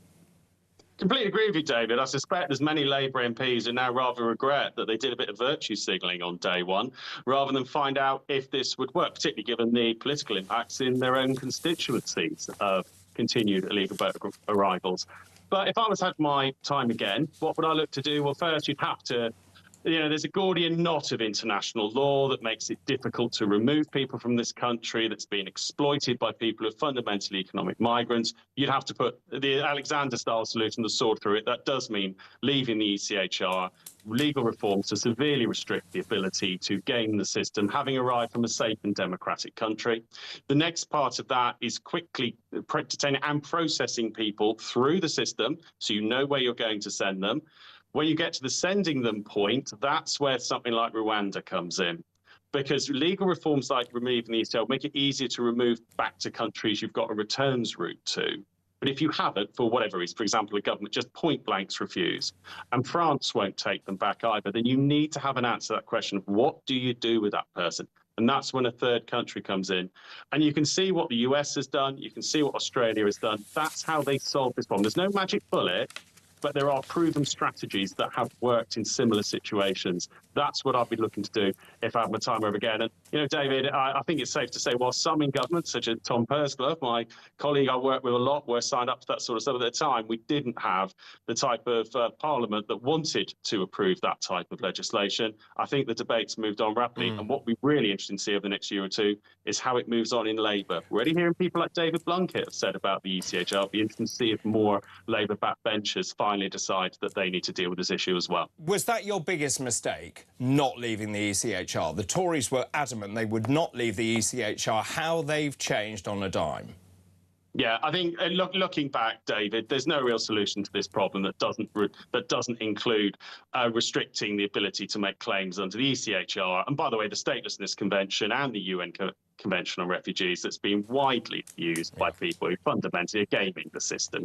[SPEAKER 11] Completely agree with you, David. I suspect there's many Labour MPs who now rather regret that they did a bit of virtue signalling on day one, rather than find out if this would work, particularly given the political impacts in their own constituencies of continued illegal boat arrivals. But if I was had my time again, what would I look to do? Well, first you'd have to, there's a Gordian knot of international law that makes it difficult to remove people from this country that's being exploited by people who are fundamentally economic migrants. You'd have to put the Alexander-style solution, the sword through it. That does mean leaving the ECHR, legal reforms to severely restrict the ability to game the system, having arrived from a safe and democratic country. The next part of that is quickly detaining and processing people through the system so you know where you're going to send them. When you get to the sending them point, that's where something like Rwanda comes in. Because legal reforms like removing the ECHR make it easier to remove back to countries you've got a returns route to. But if you haven't, for whatever reason, for example, a government just point blanks refuse, and France won't take them back either, then you need to have an answer to that question of what do you do with that person? And that's when a third country comes in. And you can see what the US has done. You can see what Australia has done. That's how they solve this problem. There's no magic bullet, but there are proven strategies that have worked in similar situations. That's what I'd be looking to do if I had my time over again. And, David, I think it's safe to say, while some in government, such as Tom Pursglove, my colleague I work with a lot, were signed up to that sort of stuff at the time, we didn't have the type of parliament that wanted to approve that type of legislation. I think the debate's moved on rapidly. And what we're really interested to see over the next year or two is how it moves on in Labour. We're already hearing people like David Blunkett have said about the ECHR. It'll be interesting to see if more Labour backbenchers finally decide that they need to deal with this issue as well.
[SPEAKER 2] Was that your biggest mistake, not leaving the ECHR? The Tories were adamant they would not leave the ECHR. How they've changed on a dime?
[SPEAKER 11] Yeah, I think looking back, David, there's no real solution to this problem that doesn't include restricting the ability to make claims under the ECHR. And by the way, the Statelessness Convention and the UN Convention on Refugees that's been widely used by people who fundamentally are gaming the system.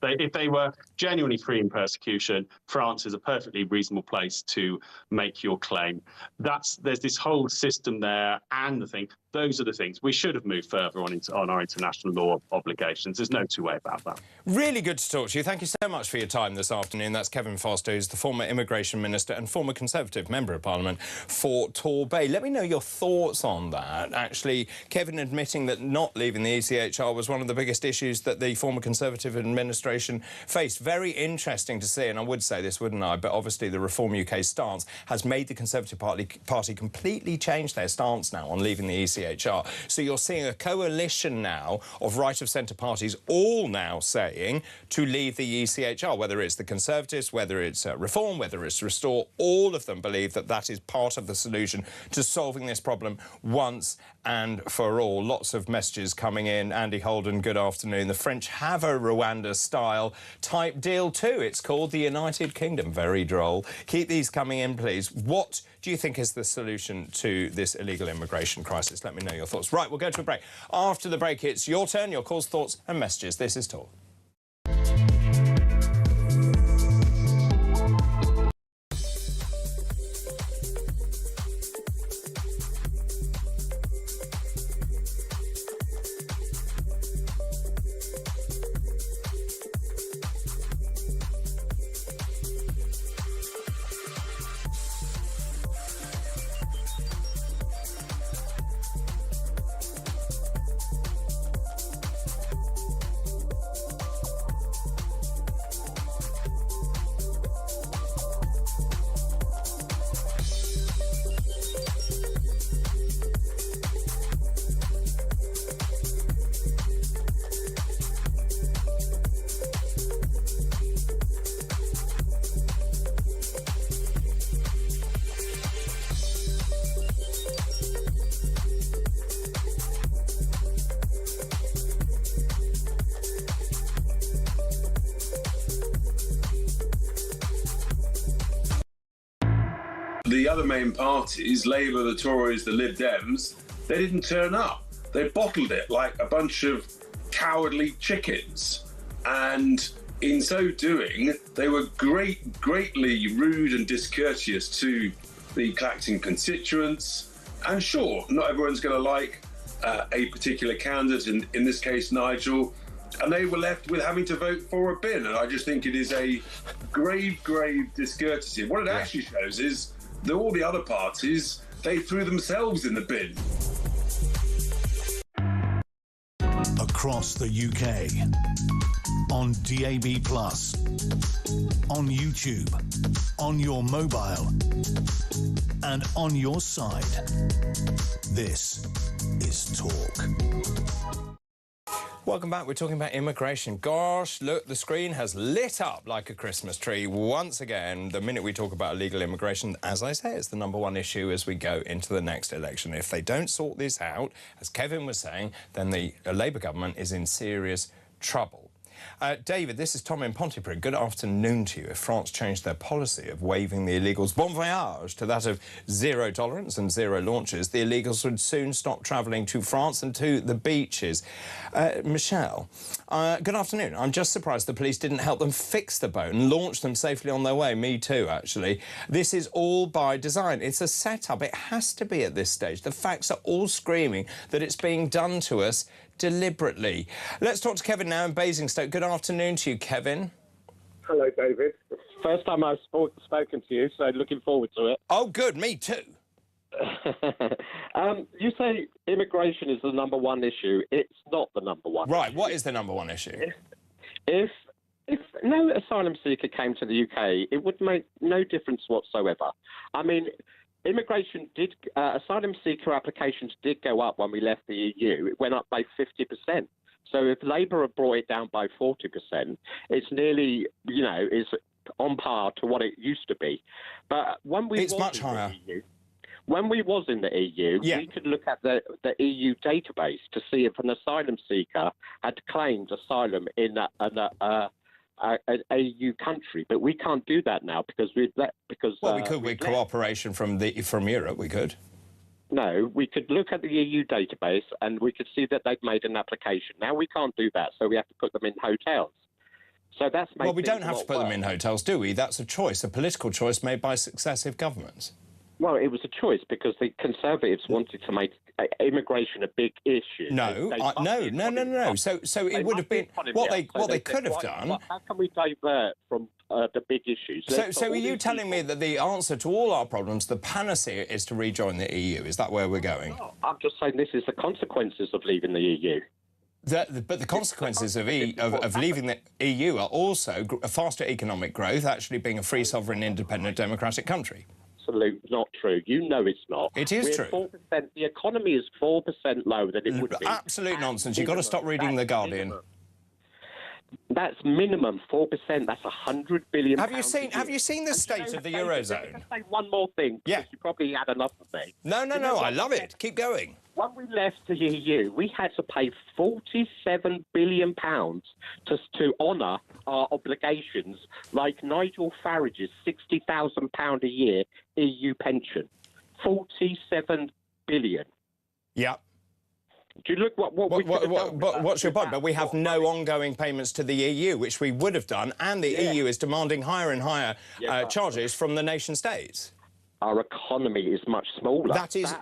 [SPEAKER 11] If they were genuinely free in persecution, France is a perfectly reasonable place to make your claim. There's this whole system there, and those are the things. We should have moved further on our international law obligations. There's no two way about that.
[SPEAKER 2] Really good to talk to you. Thank you so much for your time this afternoon. That's Kevin Foster, who's the former Immigration Minister and former Conservative Member of Parliament for Torbay. Let me know your thoughts on that. Actually, Kevin admitting that not leaving the ECHR was one of the biggest issues that the former Conservative administration faced. Very interesting to see, and I would say this, wouldn't I? But obviously the Reform UK stance has made the Conservative Party completely change their stance now on leaving the ECHR. So you're seeing a coalition now of right-of-centre parties all now saying to leave the ECHR, whether it's the Conservatives, whether it's Reform, whether it's Restore, all of them believe that that is part of the solution to solving this problem once and for all. Lots of messages coming in. Andy Holden, good afternoon. The French have a Rwanda-style type deal too. It's called the United Kingdom. Very droll. Keep these coming in, please. What do you think is the solution to this illegal immigration crisis? Let me know your thoughts. Right, we'll go to a break. After the break, it's your turn, your calls, thoughts and messages. This is Talk.
[SPEAKER 12] The other main parties, Labour, the Tories, the Lib Dems, they didn't turn up. They bottled it like a bunch of cowardly chickens. And in so doing, they were greatly rude and discourteous to the Clacton constituents. And sure, not everyone's going to like a particular candidate, in this case, Nigel, and they were left with having to vote for a bin. And I just think it is a grave discourtesy. What it actually shows is that all the other parties, they threw themselves in the bin.
[SPEAKER 1] Across the UK, on DAB+, on YouTube, on your mobile, and on your side. This is Talk.
[SPEAKER 2] Welcome back. We're talking about immigration. Gosh, look, the screen has lit up like a Christmas tree once again. The minute we talk about illegal immigration, as I say, it's the #1 issue as we go into the next election. If they don't sort this out, as Kevin was saying, then the Labour government is in serious trouble. David, this is Tom in Pontypridd. Good afternoon to you. If France changed their policy of waiving the illegals' bon voyage to that of zero tolerance and zero launches, the illegals would soon stop travelling to France and to the beaches. Michelle, good afternoon. I'm just surprised the police didn't help them fix the boat and launch them safely on their way. Me too, actually. This is all by design. It's a setup. It has to be at this stage. The facts are all screaming that it's being done to us deliberately. Let's talk to Kevin now in Basingstoke. Good afternoon to you, Kevin.
[SPEAKER 13] Hello, David. First time I've spoken to you, so looking forward to it.
[SPEAKER 2] Oh, good. Me too.
[SPEAKER 13] You say immigration is the #1 issue. It's not the #1.
[SPEAKER 2] Right. What is the #1 issue?
[SPEAKER 13] If no asylum seeker came to the UK, it would make no difference whatsoever. I mean, asylum seeker applications did go up when we left the EU. It went up by 50%. So if Labour have brought it down by 40%, it's nearly, it's on par to what it used to be. But when we
[SPEAKER 2] it's much higher.
[SPEAKER 13] When we was in the EU, we could look at the EU database to see if an asylum seeker had claimed asylum in an EU country, but we can't do that now because we could
[SPEAKER 2] with cooperation from Europe. We could.
[SPEAKER 13] No, we could look at the EU database and we could see that they've made an application. Now we can't do that, so we have to put them in hotels. So that's
[SPEAKER 2] well, we don't have to put them in hotels, do we? That's a choice, a political choice made by successive governments.
[SPEAKER 13] Well, it was a choice because the Conservatives wanted to make immigration a big issue.
[SPEAKER 2] No. So it would have been what they could have done.
[SPEAKER 13] How can we divert from the big issues?
[SPEAKER 2] So are you telling me that the answer to all our problems, the panacea, is to rejoin the EU? Is that where we're going?
[SPEAKER 13] No, I'm just saying this is the consequences of leaving the EU.
[SPEAKER 2] But the consequences of leaving the EU are also a faster economic growth, actually being a free, sovereign, independent, democratic country.
[SPEAKER 13] Absolutely not true. You know it's not.
[SPEAKER 2] It is true.
[SPEAKER 13] 4%, the economy is 4% lower than it would be.
[SPEAKER 2] Absolute nonsense. You've got to stop reading The Guardian.
[SPEAKER 13] That's minimum 4%. That's 100 billion.
[SPEAKER 2] Have you seen the state of the Eurozone?
[SPEAKER 13] Can I say one more thing?
[SPEAKER 2] Yeah.
[SPEAKER 13] You probably had enough of me.
[SPEAKER 2] No. I love it. Keep going.
[SPEAKER 13] When we left the EU, we had to pay £47 billion to honour our obligations, like Nigel Farage's £60,000 a year EU pension. 47 billion.
[SPEAKER 2] Yeah.
[SPEAKER 13] Do you look
[SPEAKER 2] what's your point? But we have no ongoing payments to the EU, which we would have done, and the EU is demanding higher and higher charges from the nation states.
[SPEAKER 13] Our economy is much smaller.
[SPEAKER 2] That is.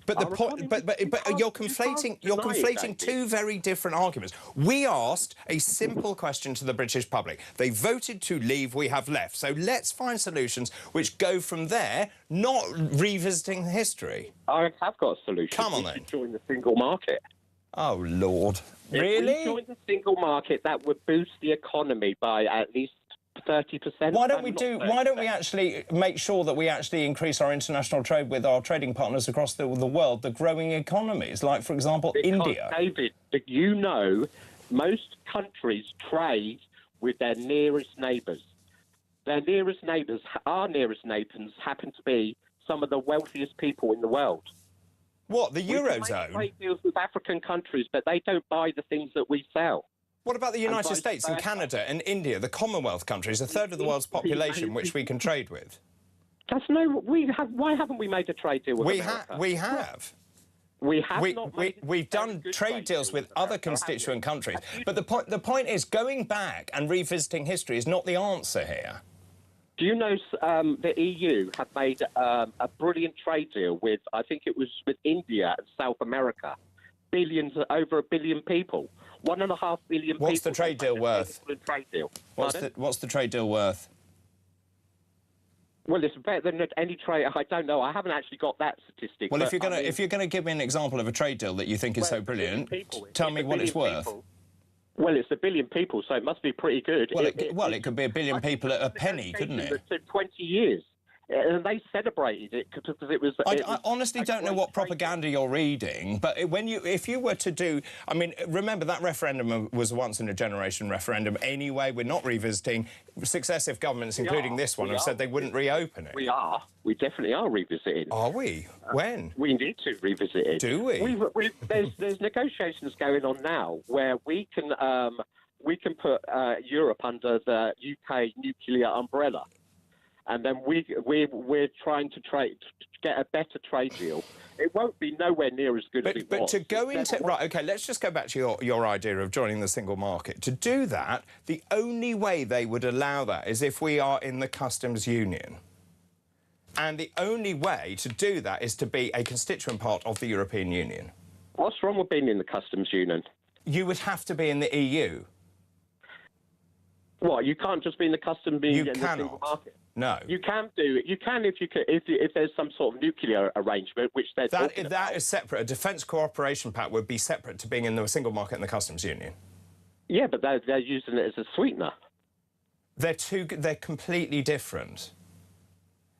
[SPEAKER 2] But the point, but you're conflating two very different arguments. We asked a simple question to the British public. They voted to leave. We have left. So let's find solutions which go from there, not revisiting history.
[SPEAKER 13] I have got a solution.
[SPEAKER 2] Come on, then.
[SPEAKER 13] Join the single market.
[SPEAKER 2] Oh Lord! Really?
[SPEAKER 13] If we join the single market, that would boost the economy by at least 30%.
[SPEAKER 2] Why don't we actually make sure that we actually increase our international trade with our trading partners across the world, the growing economies, like, for example, India?
[SPEAKER 13] David, most countries trade with their nearest neighbours. Their nearest neighbours, our nearest neighbours, happen to be some of the wealthiest people in the world.
[SPEAKER 2] What, the Eurozone?
[SPEAKER 13] We make trade deals with African countries, but they don't buy the things that we sell.
[SPEAKER 2] What about the United States and Canada and India, the Commonwealth countries, a third of the world's population, which we can trade with?
[SPEAKER 13] Why haven't we made a trade deal with America?
[SPEAKER 2] We have. We've done trade deals with other constituent countries. But the point is, going back and revisiting history is not the answer here.
[SPEAKER 13] Do you know the EU have made a brilliant trade deal with, I think it was with India and South America, over 1 billion people. 1.5 billion people.
[SPEAKER 2] What's the trade deal worth? What's the trade deal worth?
[SPEAKER 13] Well, it's better than any trade. I don't know. I haven't actually got that statistic.
[SPEAKER 2] Well, if you're going to give me an example of a trade deal that you think is so brilliant, tell me what it's worth.
[SPEAKER 13] Well, it's a billion people, so it must be pretty good.
[SPEAKER 2] Well, it could be a billion people at a penny, couldn't it?
[SPEAKER 13] That took 20 years. And they celebrated it because it was...
[SPEAKER 2] I honestly don't know what propaganda you're reading, but if you were to do... I mean, remember, that referendum was a once-in-a-generation referendum anyway. We're not revisiting. Successive governments, including this one, have said they wouldn't reopen it.
[SPEAKER 13] We are. We definitely are revisiting.
[SPEAKER 2] Are we? When?
[SPEAKER 13] We need to revisit it.
[SPEAKER 2] Do we?
[SPEAKER 13] There's negotiations going on now where we can put Europe under the UK nuclear umbrella. And then we're trying to get a better trade deal. It won't be nowhere near as good as it was.
[SPEAKER 2] But to go into... Right, OK, let's just go back to your idea of joining the single market. To do that, the only way they would allow that is if we are in the customs union. And the only way to do that is to be a constituent part of the European Union.
[SPEAKER 13] What's wrong with being in the customs union?
[SPEAKER 2] You would have to be in the EU.
[SPEAKER 13] What, you can't just be in the customs union and the single market?
[SPEAKER 2] No.
[SPEAKER 13] You can do it. You can if there's some sort of nuclear arrangement, which they're talking about.
[SPEAKER 2] That is separate. A defence cooperation pact would be separate to being in the single market and the customs union.
[SPEAKER 13] Yeah, but they're using it as a sweetener.
[SPEAKER 2] They're completely different.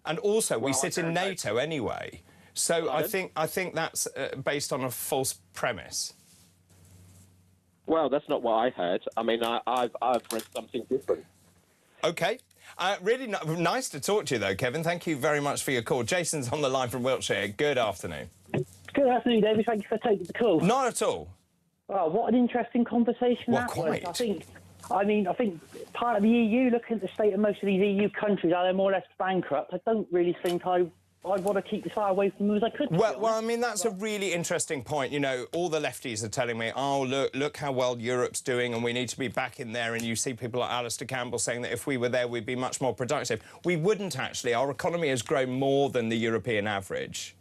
[SPEAKER 2] And also, we sit in NATO anyway. So I think that's based on a false premise.
[SPEAKER 13] Well, that's not what I heard. I mean, I've read something different.
[SPEAKER 2] OK. Really nice to talk to you, though, Kevin. Thank you very much for your call. Jason's on the line from Wiltshire. Good afternoon.
[SPEAKER 14] Good afternoon, David. Thank you for taking the call.
[SPEAKER 2] Not at all.
[SPEAKER 14] Oh, what an interesting conversation that
[SPEAKER 2] quite.
[SPEAKER 14] was. I think part of the EU, looking at the state of most of these EU countries, are they more or less bankrupt? I don't really think I'd want to keep as far away from them as I could.
[SPEAKER 2] Well, I mean, that's a really interesting point. You know, all the lefties are telling me, oh, look how well Europe's doing and we need to be back in there. And you see people like Alistair Campbell saying that if we were there, we'd be much more productive. We wouldn't, actually. Our economy has grown more than the European average.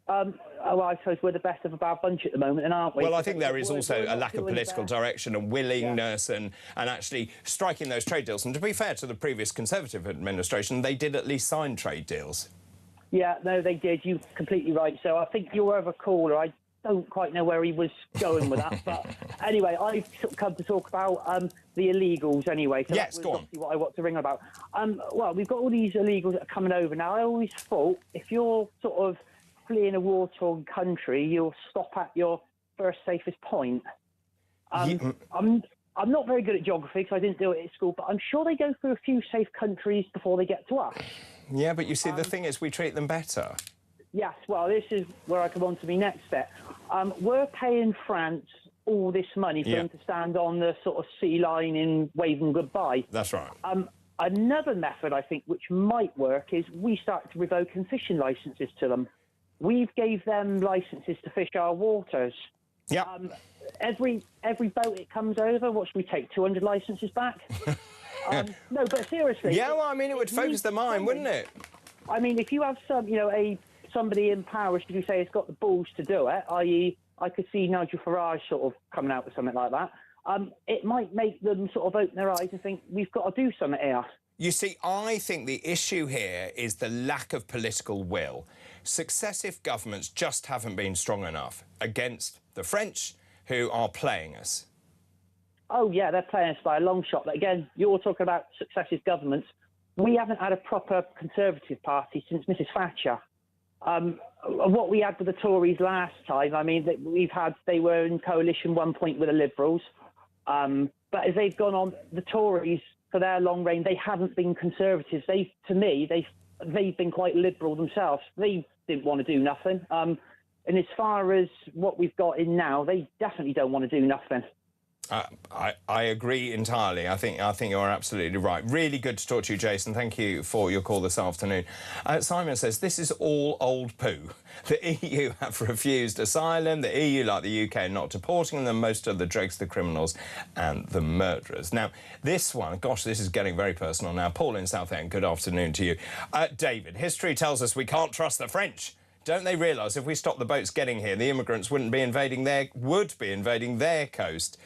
[SPEAKER 14] Well, I suppose we're the best of a bad bunch at the moment, and aren't we?
[SPEAKER 2] Well, I think there is also a lack of political direction and willingness and actually striking those trade deals. And to be fair to the previous Conservative administration, they did at least sign trade deals. Yeah, no, they did. You're completely right. So I think your other caller, I don't quite know where he was going with that. But anyway, I've come to talk about the illegals anyway. So yes, go on.
[SPEAKER 14] Obviously what I want to ring about. Well, we've got all these illegals that are coming over now. I always thought if you're sort of fleeing a war-torn country, you'll stop at your first safest point. I'm not very good at geography because I didn't do it at school, but I'm sure they go through a few safe countries before they get to us. Yeah, but you see, the thing is, we treat them better. Yes, well, this is where I come on to my next step. We're paying France all this money for them to stand on the sort of sea line and wave them goodbye. That's right. Another method, I think, which might work is we start to revoking fishing licences to them. We've gave them licences to fish our waters. Yeah. Every boat it comes over, what should we take, 200 licences back? No, but seriously. Yeah, well, I mean, it would focus the mind, wouldn't it? I mean, if you have somebody in power, should we say, has got the balls to do it, i.e., I could see Nigel Farage sort of coming out with something like that, it might make them sort of open their eyes and think, we've got to do something here. You see, I think the issue here is the lack of political will. Successive governments just haven't been strong enough against the French, who are playing us. Oh, yeah, they're playing us by a long shot. But again, you're talking about successive governments. We haven't had a proper Conservative Party since Mrs Thatcher. What we had with the Tories last time, I mean, they were in coalition one point with the Liberals. But as they've gone on, the Tories, for their long reign, they haven't been Conservatives. To me, they've been quite liberal themselves. They didn't want to do nothing. And as far as what we've got in now, they definitely don't want to do nothing. I agree entirely. I think you're absolutely right. Really good to talk to you, Jason. Thank you for your call this afternoon. Simon says, this is all old poo. The EU have refused asylum. The EU, like the UK, are not deporting them. Most of the drugs, the criminals and the murderers. Now, this one, gosh, this is getting very personal now. Paul in Southend, good afternoon to you. David, history tells us we can't trust the French. Don't they realise if we stop the boats getting here, the immigrants would be invading their coast?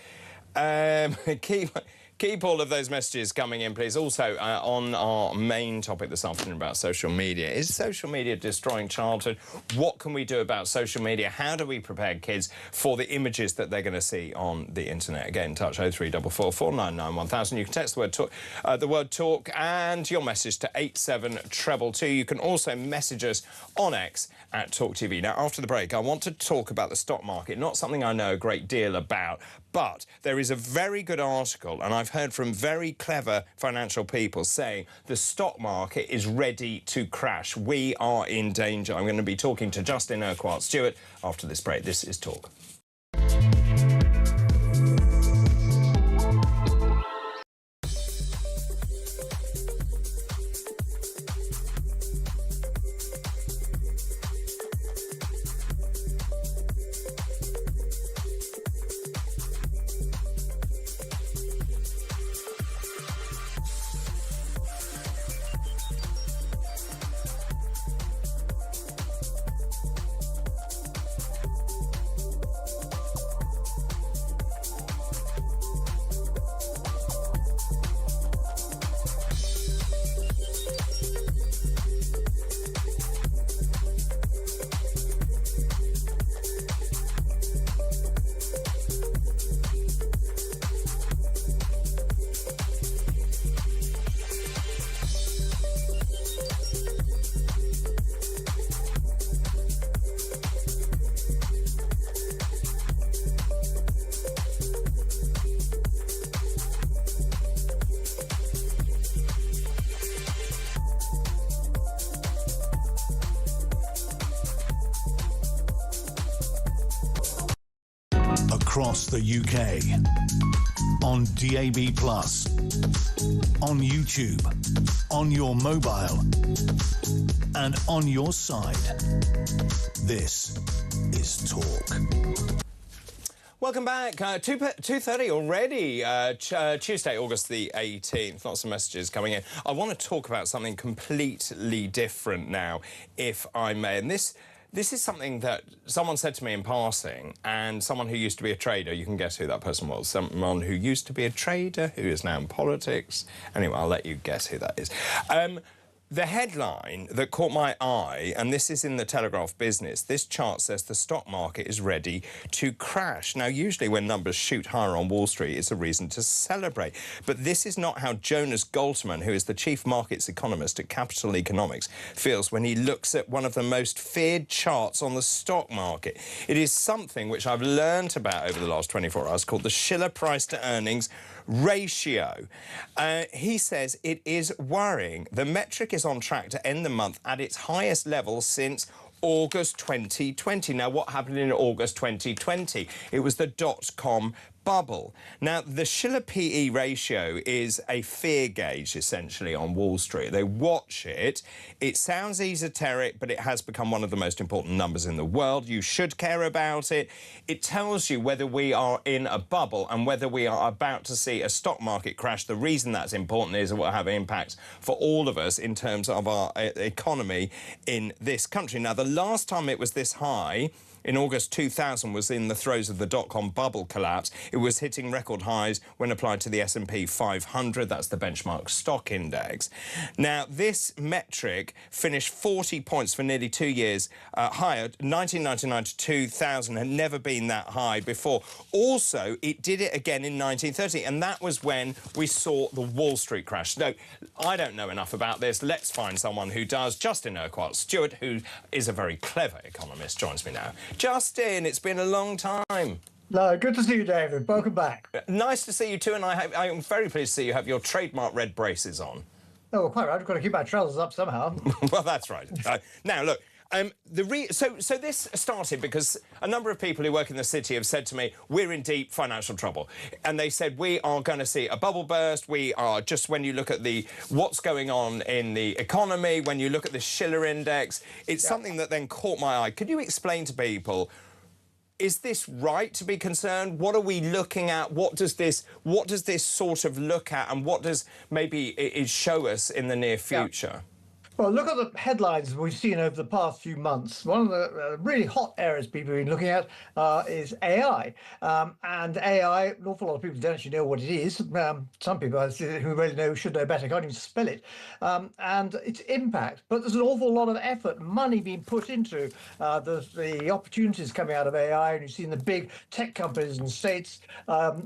[SPEAKER 2] Keep all of those messages coming in, please. Also, on our main topic this afternoon about social media, is social media destroying childhood? What can we do about social media? How do we prepare kids for the images that they're going to see on the internet? Again, touch 0344 499 1000. You can text the word talk and your message to 87222. You can also message us on X at talkTV. Now, after the break, I want to talk about the stock market. Not something I know a great deal about, but there is a very good article, and I've heard from very clever financial people saying the stock market is ready to crash. We are in danger. I'm going to be talking to Justin Urquhart-Stewart after this break. This is Talk.
[SPEAKER 1] Across the UK, on DAB+, on YouTube, on your mobile, and on your side. This is Talk.
[SPEAKER 2] Welcome back. 2:30 already, Tuesday, August the 18th. Lots of messages coming in. I want to talk about something completely different now, if I may. And this is something that someone said to me in passing, and someone who used to be a trader, you can guess who that person was, someone who used to be a trader, who is now in politics. Anyway, I'll let you guess who that is. The headline that caught my eye, and this is in the Telegraph Business, this chart says the stock market is ready to crash. Now, usually when numbers shoot higher on Wall Street, it's a reason to celebrate. But this is not how Jonas Galtman, who is the chief markets economist at Capital Economics, feels when he looks at one of the most feared charts on the stock market. It is something which I've learned about over the last 24 hours called the Shiller price to earnings ratio. He says it is worrying. The metric is on track to end the month at its highest level since August 2020. Now, what happened in August 2020? It was the dot-com bubble. Now, the Shiller PE ratio is a fear gauge, essentially, on Wall Street. They watch it. It sounds esoteric, but it has become one of the most important numbers in the world. You should care about it. It tells you whether we are in a bubble and whether we are about to see a stock market crash. The reason that's important is it will have impact for all of us in terms of our economy in this country. Now, the last time it was this high, in August 2000, was in the throes of the dot-com bubble collapse. It was hitting record highs when applied to the S&P 500. That's the benchmark stock index. Now, this metric finished 40 points for nearly 2 years higher. 1999 to 2000 had never been that high before. Also, it did it again in 1930, and that was when we saw the Wall Street crash. No, I don't know enough about this. Let's find someone who does. Justin Urquhart-Stewart, who is a very clever economist, joins me now. Justin, it's been a long time.
[SPEAKER 15] No, good to see you, David. Welcome back.
[SPEAKER 2] Nice to see you too, and I'm very pleased to see you have your trademark red braces on.
[SPEAKER 15] Oh, well, quite right. I've got to keep my trousers up somehow.
[SPEAKER 2] Well, that's right. Now, look, so this started because a number of people who work in the city have said to me, we're in deep financial trouble. And they said, we are going to see a bubble burst. We are, just when you look at what's going on in the economy, when you look at the Shiller index, it's something that then caught my eye. Could you explain to people, is this right to be concerned? What are we looking at? What does this sort of look at, and what does maybe it show us in the near future?
[SPEAKER 15] Well, look at the headlines we've seen over the past few months. One of the really hot areas people have been looking at is AI. And AI, an awful lot of people don't actually know what it is. Some people who really know should know better can't even spell it. And its impact. But there's an awful lot of effort and money being put into the opportunities coming out of AI. And you've seen the big tech companies in the States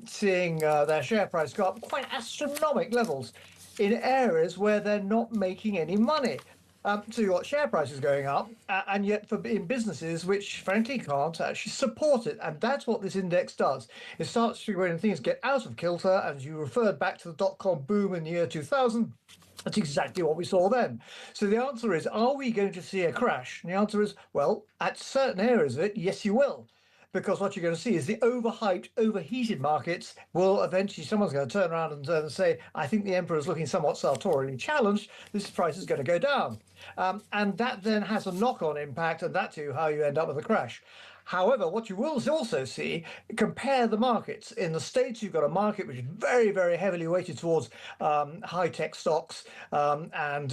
[SPEAKER 15] seeing their share price go up quite astronomical levels in areas where they're not making any money. So you've got share prices going up, and yet in businesses which frankly can't actually support it. And that's what this index does. It starts to, when things get out of kilter, as you referred back to the dot-com boom in the year 2000, that's exactly what we saw then. So the answer is, are we going to see a crash? And the answer is, well, at certain areas of it, yes, you will. Because what you're going to see is the overhyped, overheated markets will eventually, someone's going to turn around and say, I think the emperor is looking somewhat sartorially challenged, this price is going to go down. And that then has a knock-on impact, and that's how you end up with a crash. However, what you will also see, compare the markets. In the States, you've got a market which is very, very heavily weighted towards high-tech stocks and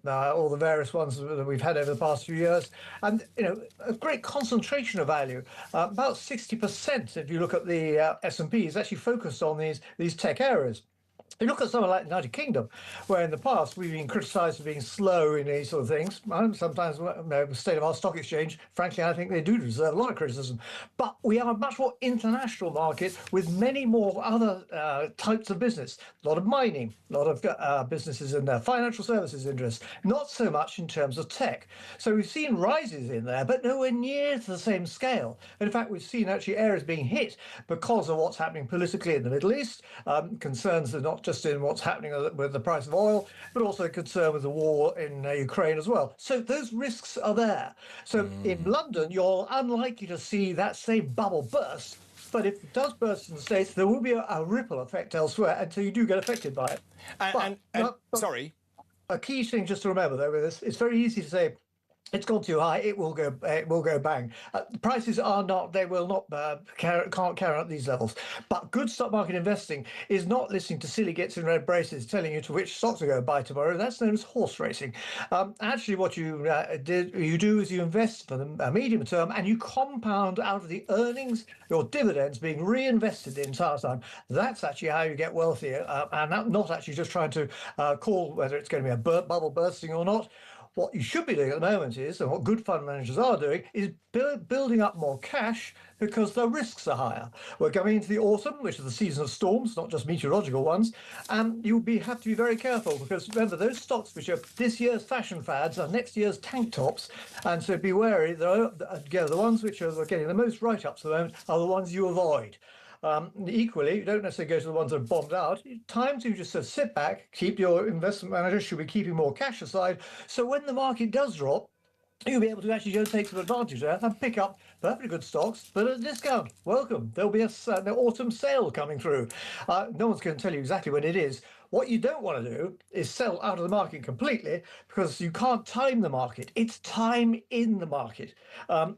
[SPEAKER 15] all the various ones that we've had over the past few years. And, a great concentration of value. About 60%, if you look at the S&P, is actually focused on these tech areas. You look at somewhere like the United Kingdom, where in the past we've been criticised for being slow in these sort of things. Sometimes the state of our stock exchange, frankly, I think they do deserve a lot of criticism. But we are a much more international market with many more other types of business. A lot of mining, a lot of businesses in the financial services interest, not so much in terms of tech. So we've seen rises in there, but nowhere near to the same scale. And in fact, we've seen actually areas being hit because of what's happening politically in the Middle East. Concerns are not just in what's happening with the price of oil, but also a concern with the war in Ukraine as well. So those risks are there. So in London, you're unlikely to see that same bubble burst. But if it does burst in the States, there will be a ripple effect elsewhere until you do get affected by it.
[SPEAKER 2] Sorry.
[SPEAKER 15] A key thing just to remember, though, with this, it's very easy to say, it's gone too high, it will go bang. The prices are not, they will not, can't carry out these levels. But good stock market investing is not listening to silly gits in red braces telling you to which stocks to go buy tomorrow. That's known as horse racing. Actually, what you do is you invest for the medium term and you compound out of the earnings, your dividends being reinvested the entire time. That's actually how you get wealthier, and not actually just trying to call whether it's going to be a bubble bursting or not. What you should be doing at the moment is, and what good fund managers are doing, is building up more cash because the risks are higher. We're coming into the autumn, which is the season of storms, not just meteorological ones, and you'll have to be very careful because remember, those stocks which are this year's fashion fads are next year's tank tops, and so be wary. The ones which are getting the most write-ups at the moment are the ones you avoid. Equally, you don't necessarily go to the ones that are bombed out. Time to just sort of sit back, keep your investment manager should be keeping more cash aside. So when the market does drop, you'll be able to actually go and take some advantage there and pick up perfectly good stocks, but at a discount. Welcome. There'll be an autumn sale coming through. No one's going to tell you exactly when it is. What you don't want to do is sell out of the market completely because you can't time the market. It's time in the market.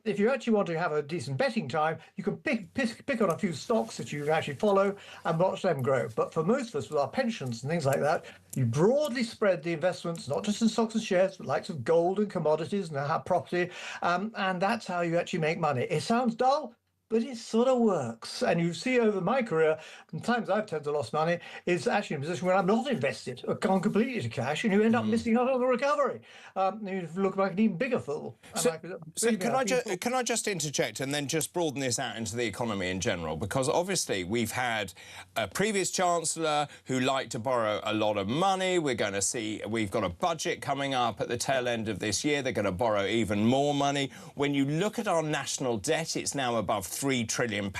[SPEAKER 15] If you actually want to have a decent betting time, you can pick on a few stocks that you can actually follow and watch them grow. But for most of us with our pensions and things like that, you broadly spread the investments, not just in stocks and shares, but likes of gold and commodities and property. And that's how you actually make money. It sounds dull, but it sort of works. And you see over my career, the times I've tended to lost money is actually in a position where I'm not invested, or gone completely to cash, and you end up missing out on the recovery. You look like an even bigger fool.
[SPEAKER 2] So can I just interject and then just broaden this out into the economy in general? Because obviously we've had a previous chancellor who liked to borrow a lot of money. We've got a budget coming up at the tail end of this year. They're going to borrow even more money. When you look at our national debt, it's now above £3 trillion.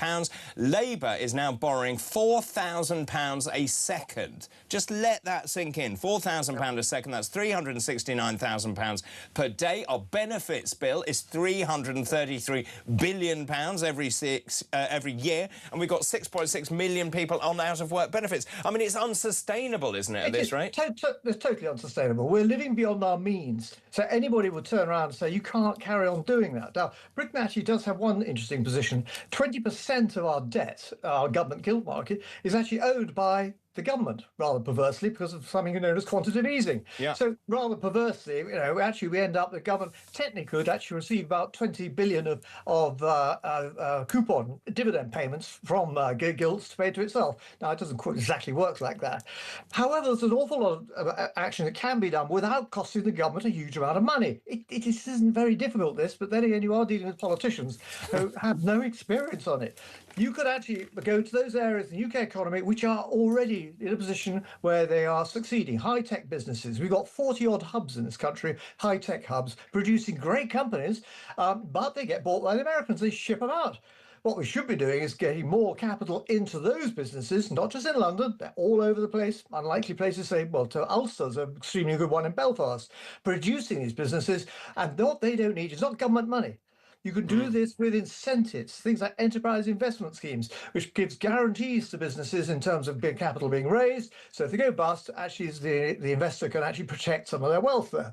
[SPEAKER 2] Labour is now borrowing £4,000 a second. Just let that sink in. £4,000 a second, that's £369,000 per day. Our benefits bill is £333 billion every year, and we've got 6.6 million people on out-of-work benefits. I mean, it's unsustainable, isn't it, at this rate?
[SPEAKER 15] It's totally unsustainable. We're living beyond our means. So anybody would turn around and say, you can't carry on doing that. Now, Britain actually does have one interesting position. 20% of our debt, our government gilt market, is actually owed by the government, rather perversely, because of something known as quantitative easing.
[SPEAKER 2] Yeah.
[SPEAKER 15] So rather perversely, actually we end up, the government technically could actually receive about 20 billion of coupon dividend payments from gilts to pay to itself. Now, it doesn't quite exactly work like that. However, there's an awful lot of action that can be done without costing the government a huge amount of money. It isn't very difficult, this, but then again, you are dealing with politicians who have no experience on it. You could actually go to those areas in the UK economy which are already in a position where they are succeeding. High-tech businesses. We've got 40-odd hubs in this country, high-tech hubs, producing great companies, but they get bought by the Americans. They ship them out. What we should be doing is getting more capital into those businesses, not just in London, they're all over the place, unlikely places, say, well, to Ulster's an extremely good one in Belfast, producing these businesses, and what they don't need is not government money. You can do this with incentives, things like enterprise investment schemes, which gives guarantees to businesses in terms of big capital being raised. So if they go bust, actually the investor can actually protect some of their wealth there.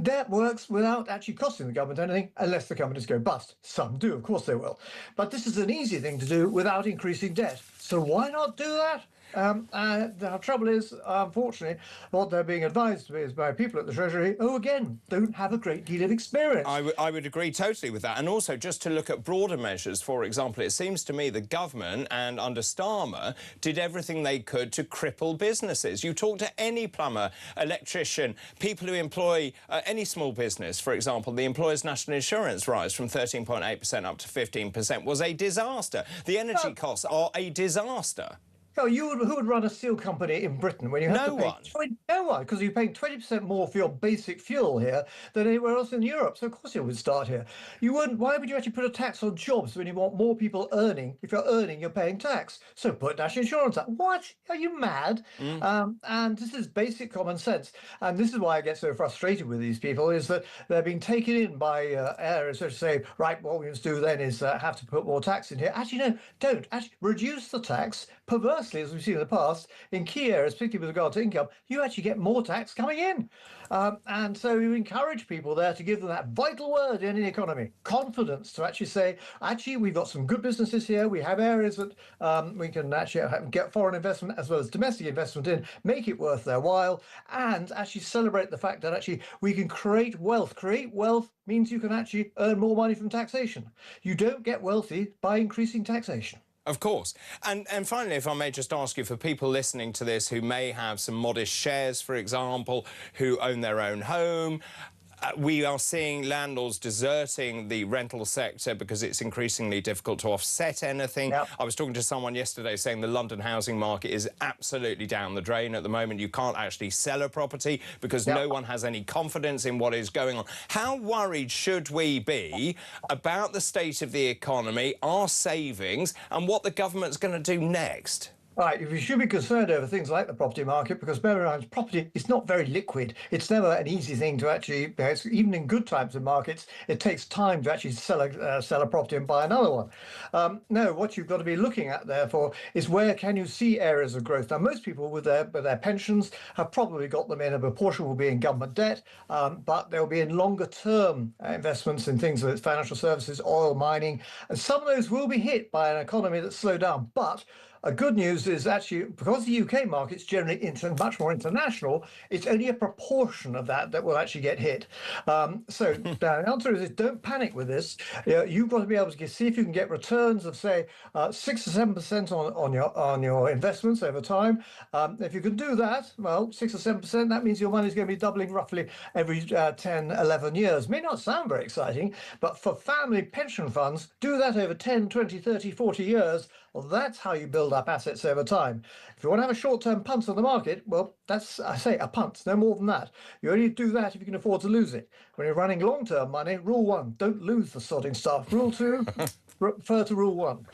[SPEAKER 15] That works without actually costing the government anything, unless the companies go bust. Some do, of course they will. But this is an easy thing to do without increasing debt. So why not do that? The trouble is, unfortunately, what they're being advised is by people at the Treasury who, again, don't have a great deal of experience.
[SPEAKER 2] I would agree totally with that. And also, just to look at broader measures, for example, it seems to me the government, and under Starmer, did everything they could to cripple businesses. You talk to any plumber, electrician, people who employ any small business, for example, the employer's national insurance rise from 13.8% up to 15% was a disaster. The energy costs are a disaster.
[SPEAKER 15] Oh, who would run a steel company in Britain when you have to pay... No one, because you're paying 20% more for your basic fuel here than anywhere else in Europe. So of course you would start here. You wouldn't. Why would you actually put a tax on jobs when you want more people earning? If you're earning, you're paying tax. So put national insurance up. What? Are you mad? And this is basic common sense. And this is why I get so frustrated with these people, is that they're being taken in by areas which say, right, what we must do then is have to put more tax in here. Actually, no, don't. Actually, reduce the tax. Perversely, as we've seen in the past, in key areas, particularly with regard to income, you actually get more tax coming in. And so you encourage people there to give them that vital word in the economy, confidence, to actually say, actually, we've got some good businesses here. We have areas that we can actually get foreign investment as well as domestic investment in, make it worth their while, and actually celebrate the fact that actually we can create wealth. Create wealth means you can actually earn more money from taxation. You don't get wealthy by increasing taxation.
[SPEAKER 2] Of course. And finally, if I may just ask you, for people listening to this who may have some modest shares, for example, who own their own home, we are seeing landlords deserting the rental sector because it's increasingly difficult to offset anything. Yep. I was talking to someone yesterday saying the London housing market is absolutely down the drain at the moment. You can't actually sell a property because no one has any confidence in what is going on. How worried should we be about the state of the economy, our savings, and what the government's going to do next?
[SPEAKER 15] Right, we should be concerned over things like the property market, because bear in mind, property is not very liquid. It's never an easy thing to actually, even in good times in markets, it takes time to actually sell a property and buy another one. No, what you've got to be looking at, therefore, is where can you see areas of growth. Now, most people with their pensions have probably got them in, a proportion will be in government debt, but they'll be in longer-term investments in things like financial services, oil, mining, and some of those will be hit by an economy that's slowed down. But good news is actually, because the UK market's generally much more international, it's only a proportion of that will actually get hit. So the answer is don't panic with this. You've got to be able to see if you can get returns of, say, 6 or 7% on your investments over time. If you can do that, well, 6 or 7%, that means your money's going to be doubling roughly every 10, 11 years. May not sound very exciting, but for family pension funds, do that over 10, 20, 30, 40 years. Well, that's how you build up assets over time. If you want to have a short-term punt on the market, well, that's, I say, a punt, no more than that. You only do that if you can afford to lose it. When you're running long-term money, rule 1, don't lose the sodding stuff. Rule 2, refer to rule 1.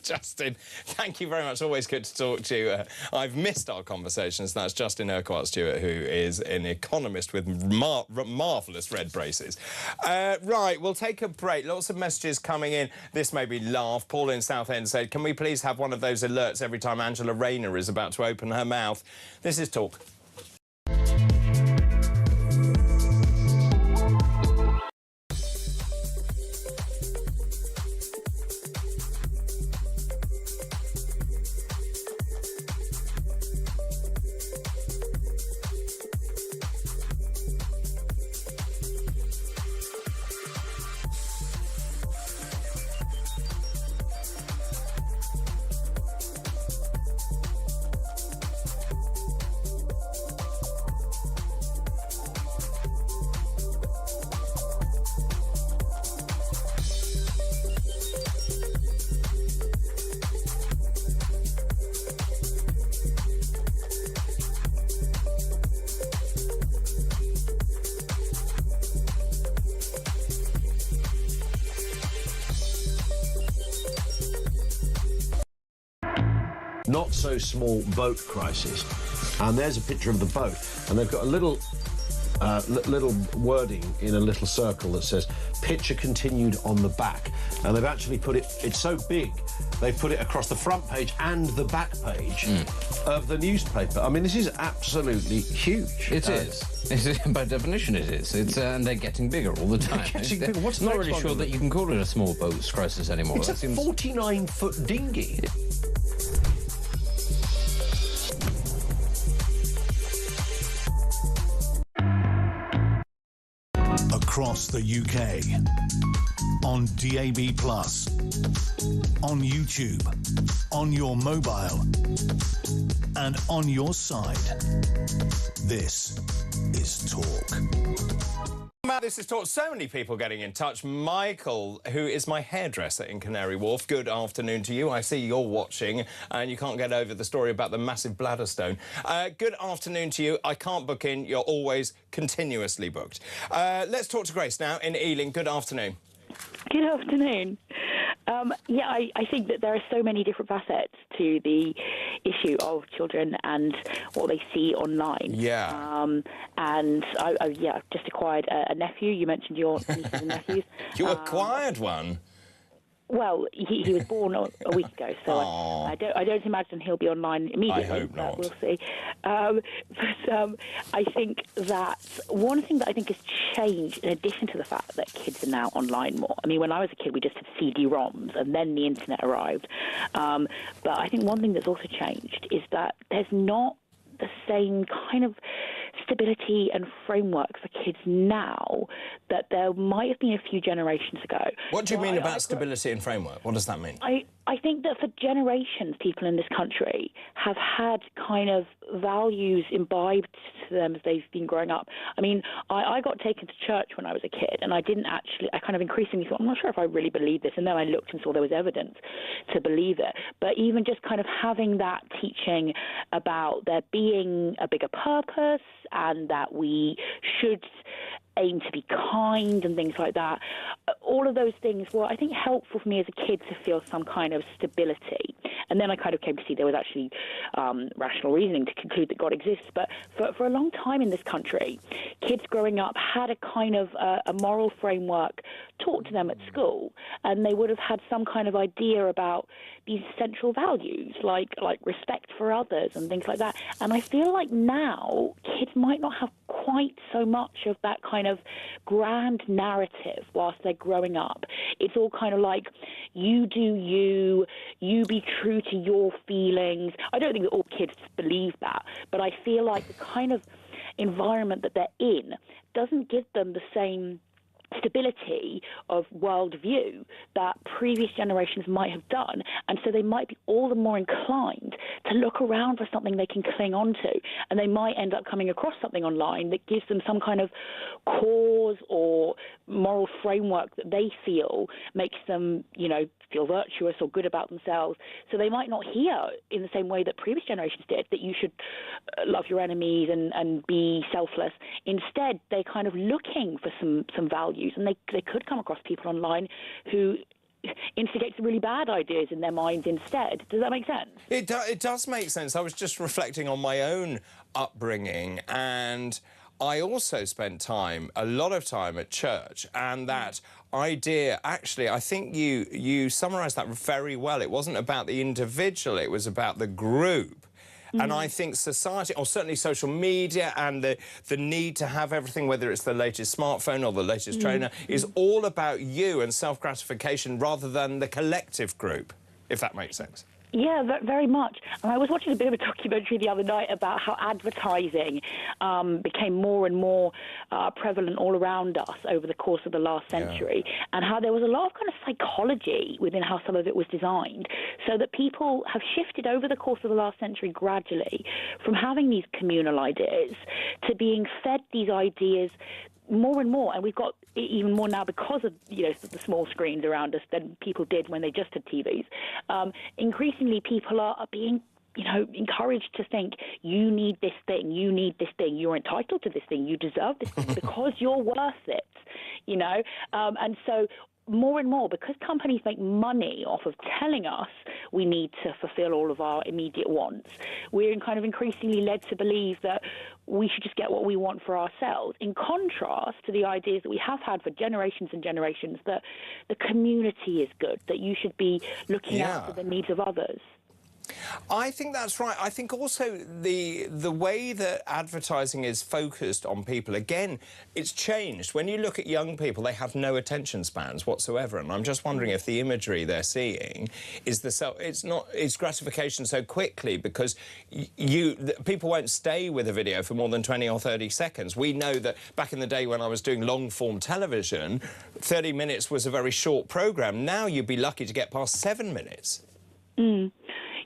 [SPEAKER 2] Justin, thank you very much. Always good to talk to you. I've missed our conversations. That's Justin Urquhart-Stewart, who is an economist with marvellous red braces. Right, we'll take a break. Lots of messages coming in. This made me laugh. Paul in Southend said, can we please have one of those alerts every time Angela Rayner is about to open her mouth? This is Talk.
[SPEAKER 4] not-so-small boat crisis. And there's a picture of the boat, and they've got a little wording in a little circle that says picture continued on the back, and they've actually put it's so big they've put it across the front page and the back page of the newspaper. I mean, this is absolutely huge.
[SPEAKER 5] It is. By definition it is. And they're getting bigger all the time.
[SPEAKER 4] What's
[SPEAKER 5] not really sure that you can call it a small boats crisis anymore.
[SPEAKER 4] It's a 49-foot dinghy.
[SPEAKER 1] Across the UK, on DAB+, on YouTube, on your mobile, and on your side. This is Talk.
[SPEAKER 2] This is Talk. So many people getting in touch. Michael, who is my hairdresser in Canary Wharf, good afternoon to you. I see you're watching and you can't get over the story about the massive bladder stone. Good afternoon to you. I can't book in. You're always continuously booked. Let's talk to Grace now in Ealing. Good afternoon.
[SPEAKER 16] Good afternoon. I think that there are so many different facets to the issue of children and what they see online.
[SPEAKER 2] Yeah.
[SPEAKER 16] And I've just acquired a nephew. You mentioned your nieces and nephews.
[SPEAKER 2] You acquired one?
[SPEAKER 16] Well, he was born a week ago, so I don't imagine he'll be online immediately.
[SPEAKER 2] I hope not.
[SPEAKER 16] We'll see. I think that one thing that I think has changed, in addition to the fact that kids are now online more. I mean, when I was a kid, we just had CD-ROMs, and then the internet arrived. But I think one thing that's also changed is that there's not the same kind of stability and framework for kids now that there might have been a few generations ago.
[SPEAKER 2] What do you mean about stability and framework? What does that mean?
[SPEAKER 16] I think that for generations, people in this country have had kind of values imbibed to them as they've been growing up. I mean, I got taken to church when I was a kid, and I kind of increasingly thought, I'm not sure if I really believe this, and then I looked and saw there was evidence to believe it. But even just kind of having that teaching about there being a bigger purpose and that we should aim to be kind and things like that. All of those things were, I think, helpful for me as a kid to feel some kind of stability. And then I kind of came to see there was actually rational reasoning to conclude that God exists. But for a long time in this country, kids growing up had a kind of a moral framework taught to them at school, and they would have had some kind of idea about these central values, like respect for others and things like that. And I feel like now kids might not have quite so much of that kind of grand narrative whilst they're growing up. It's all kind of like, you do you be true to your feelings. I don't think that all kids believe that, but I feel like the kind of environment that they're in doesn't give them the same stability of worldview that previous generations might have done, and so they might be all the more inclined to look around for something they can cling on to, and they might end up coming across something online that gives them some kind of cause or moral framework that they feel makes them, feel virtuous or good about themselves. So they might not hear in the same way that previous generations did that you should love your enemies and be selfless. Instead, they're kind of looking for some values, and they could come across people online who instigate some really bad ideas in their minds instead. Does that make sense?
[SPEAKER 2] It does make sense. I was just reflecting on my own upbringing, and I also spent a lot of time at church, and that idea, actually, I think you summarised that very well. It wasn't about the individual, it was about the group. And I think society, or certainly social media, and the need to have everything, whether it's the latest smartphone or the latest trainer, is all about you and self-gratification rather than the collective group, if that makes sense.
[SPEAKER 16] Yeah, very much. And I was watching a bit of a documentary the other night about how advertising became more and more prevalent all around us over the course of the last century, and how there was a lot of kind of psychology within how some of it was designed, so that people have shifted over the course of the last century gradually from having these communal ideas to being fed these ideas more and more, and we've got even more now because of the small screens around us than people did when they just had TVs. Increasingly, people are being encouraged to think, you need this thing, you're entitled to this thing, you deserve this thing because you're worth it, and so more and more, because companies make money off of telling us we need to fulfill all of our immediate wants, we're kind of increasingly led to believe that we should just get what we want for ourselves, in contrast to the ideas that we have had for generations and generations that the community is good, that you should be looking after the needs of others.
[SPEAKER 2] I think that's right. I think also the way that advertising is focused on people, again, it's changed. When you look at young people, they have no attention spans whatsoever, and I'm just wondering if the imagery they're seeing is it's gratification so quickly, because people won't stay with a video for more than 20 or 30 seconds. We know that back in the day when I was doing long-form television, 30 minutes was a very short programme. Now you'd be lucky to get past 7 minutes.
[SPEAKER 16] Mm.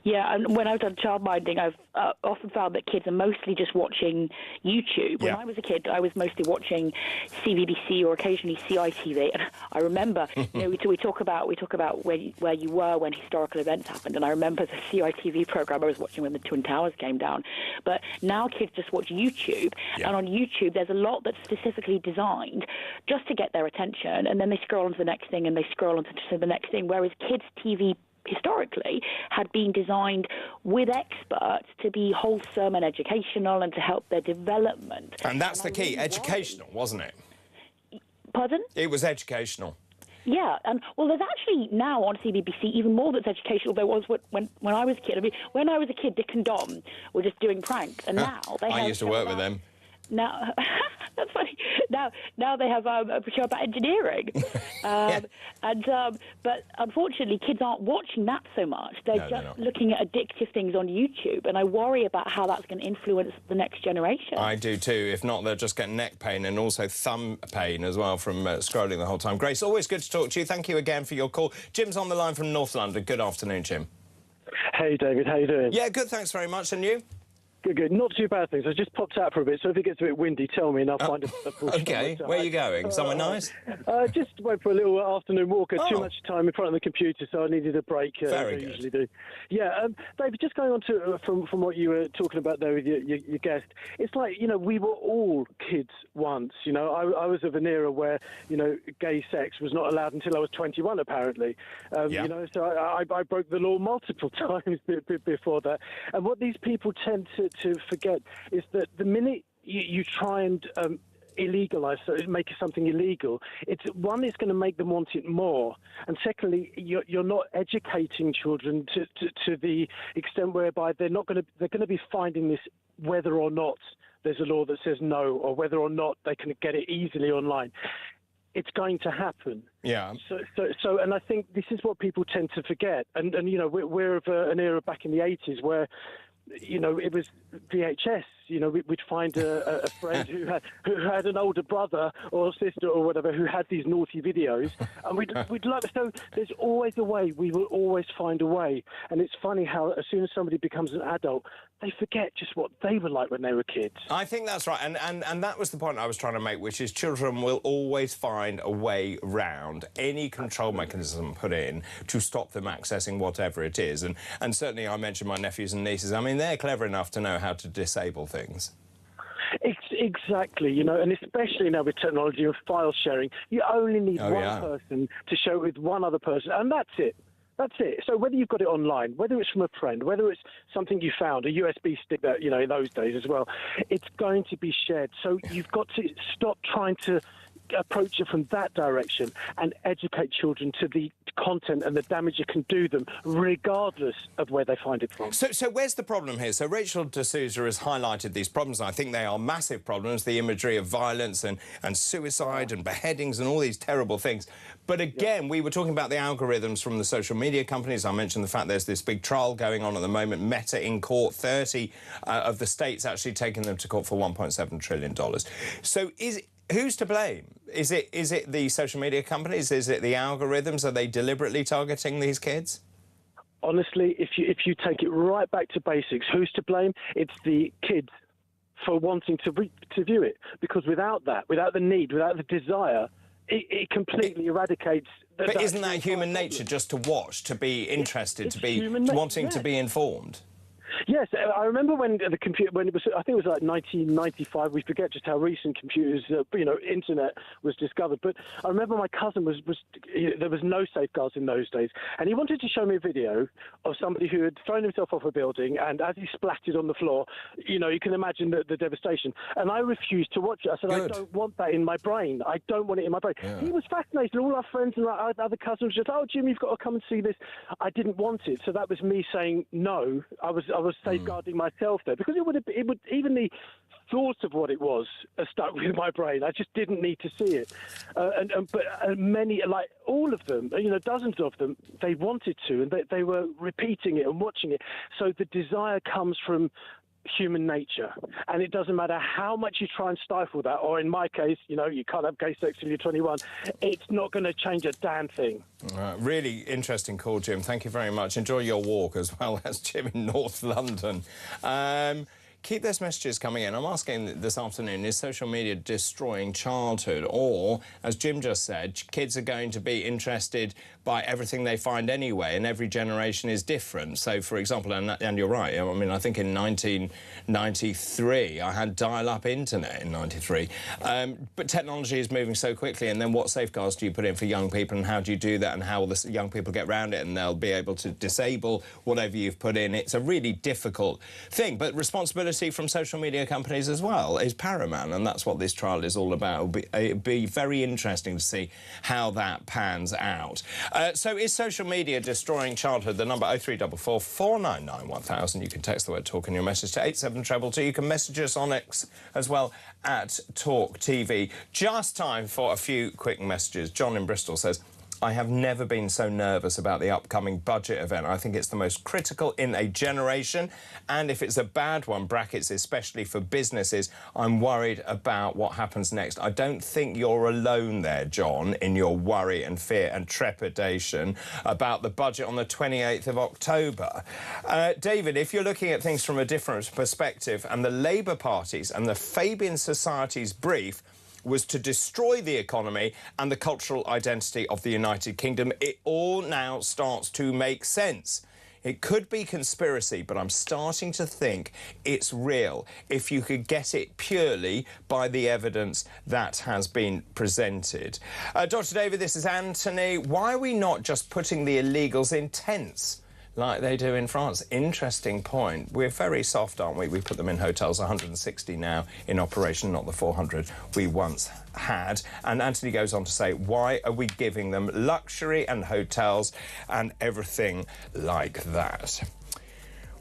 [SPEAKER 16] Yeah, and when I've done childminding, I've often found that kids are mostly just watching YouTube. When I was a kid, I was mostly watching CBBC or occasionally CITV. And I remember, we talk about where you were when historical events happened. And I remember the CITV program I was watching when the Twin Towers came down. But now kids just watch YouTube, and on YouTube there's a lot that's specifically designed just to get their attention, and then they scroll on to the next thing, and they scroll on to the next thing. Whereas kids' TV historically had been designed with experts to be wholesome and educational and to help their development.
[SPEAKER 2] And that's the key, educational, wasn't it?
[SPEAKER 16] Pardon?
[SPEAKER 2] It was educational.
[SPEAKER 16] Yeah, and well, there's actually now on CBBC even more that's educational than there was when I was a kid. I mean, when I was a kid, Dick and Dom were just doing pranks, and now they have...
[SPEAKER 2] I used to work with them.
[SPEAKER 16] Now, that's funny. Now they have a show about engineering, but unfortunately, kids aren't watching that so much. They're just looking at addictive things on YouTube, and I worry about how that's going to influence the next generation.
[SPEAKER 2] I do too. If not, they'll just get neck pain and also thumb pain as well from scrolling the whole time. Grace, always good to talk to you. Thank you again for your call. Jim's on the line from North London. Good afternoon, Jim.
[SPEAKER 17] Hey, David. How you doing?
[SPEAKER 2] Yeah, good. Thanks very much. And you?
[SPEAKER 17] Good, good. Not too bad things. I just popped out for a bit, so if it gets a bit windy, tell me and I'll find a
[SPEAKER 2] OK, where are you going? Somewhere nice?
[SPEAKER 17] Just went for a little afternoon walk. I had too much time in front of the computer, so I needed a break.
[SPEAKER 2] Very good.
[SPEAKER 17] I usually do. Yeah, David, just going on to from what you were talking about there with your guest, it's like, we were all kids once. I was of an era where, gay sex was not allowed until I was 21, apparently. So I broke the law multiple times before that. And what these people tend to forget is that the minute you try and illegalize, so make something illegal, it's going to make them want it more, and secondly, you're not educating children to the extent whereby they're going to be finding this whether or not there's a law that says no, or whether or not they can get it easily online. It's going to happen.
[SPEAKER 2] Yeah.
[SPEAKER 17] So, and I think this is what people tend to forget. And we're of an era back in the 80s where, it was VHS. We'd find a friend who had an older brother or sister or whatever who had these naughty videos, and we'd like. So there's always a way. We will always find a way. And it's funny how as soon as somebody becomes an adult, they forget just what they were like when they were kids.
[SPEAKER 2] I think that's right, and that was the point I was trying to make, which is children will always find a way round any control mechanism put in to stop them accessing whatever it is. And certainly I mentioned my nephews and nieces. I mean, they're clever enough to know how to disable things.
[SPEAKER 17] Exactly, and especially now with technology and file sharing, you only need one person to share it with one other person, and that's it. That's it. So whether you've got it online, whether it's from a friend, whether it's something you found, a USB stick that, in those days as well, it's going to be shared. So you've got to stop trying to approach it from that direction and educate children to the content and the damage it can do them, regardless of where they find it from.
[SPEAKER 2] So where's the problem here? So Rachel D'Souza has highlighted these problems, and I think they are massive problems, the imagery of violence and suicide and beheadings and all these terrible things. But again, we were talking about the algorithms from the social media companies. I mentioned the fact there's this big trial going on at the moment, Meta in court, 30 of the states actually taking them to court for $1.7 trillion. So who's to blame? Is it the social media companies? Is it the algorithms? Are they deliberately targeting these kids?
[SPEAKER 17] Honestly, if you take it right back to basics, who's to blame? It's the kids for wanting to view it. Because without that, without the need, without the desire, it completely eradicates...
[SPEAKER 2] But isn't that human nature, just to watch, to be interested, to be wanting to be informed?
[SPEAKER 17] Yes, I remember when the computer, when it was, I think it was like 1995. We forget just how recent computers, internet was discovered. But I remember my cousin there was no safeguards in those days, and he wanted to show me a video of somebody who had thrown himself off a building, and as he splattered on the floor, you can imagine the devastation. And I refused to watch it. I said, I don't want that in my brain. I don't want it in my brain. Yeah. He was fascinated. All our friends and our other cousins just, oh, Jim, you've got to come and see this. I didn't want it, so that was me saying no. I was safeguarding myself there, because it would even the thought of what it was stuck with my brain. I just didn't need to see it. But many, like all of them, dozens of them, they wanted to, and they were repeating it and watching it. So the desire comes from human nature, and it doesn't matter how much you try and stifle that, or in my case, you can't have gay sex till you're 21. It's not going to change a damn thing.
[SPEAKER 2] Really interesting call, Jim. Thank you very much. Enjoy your walk as well. That's Jim in North London. Keep those messages coming in. I'm asking this afternoon, is social media destroying childhood? Or, as Jim just said, kids are going to be interested by everything they find anyway, and every generation is different. So, for example, and you're right, I mean, I think in 1993, I had dial-up internet in 93. But technology is moving so quickly, and then what safeguards do you put in for young people, and how do you do that, and how will the young people get around it, and they'll be able to disable whatever you've put in? It's a really difficult thing, but responsibility from social media companies as well is paramount, and that's what this trial is all about. It'll be very interesting to see how that pans out. So is social media destroying childhood? The number 0344 499 1000. You can text the word talk in your message to 87222. You can message us on X as well at talkTV. Just time for a few quick messages. John in Bristol says, I have never been so nervous about the upcoming budget event. I think it's the most critical in a generation, and if it's a bad one, brackets especially for businesses, I'm worried about what happens next. I don't think you're alone there, John, in your worry and fear and trepidation about the budget on the 28th of October. David, if you're looking at things from a different perspective, and the Labour Party's and the Fabian Society's brief was to destroy the economy and the cultural identity of the United Kingdom, it all now starts to make sense. It could be conspiracy, but I'm starting to think it's real if you could get it purely by the evidence that has been presented. Dr. David, this is Anthony. Why are we not just putting the illegals in tents like they do in France? Interesting point. We're very soft, aren't we? We put them in hotels, 160 now in operation, not the 400 we once had. And Anthony goes on to say, why are we giving them luxury and hotels and everything like that?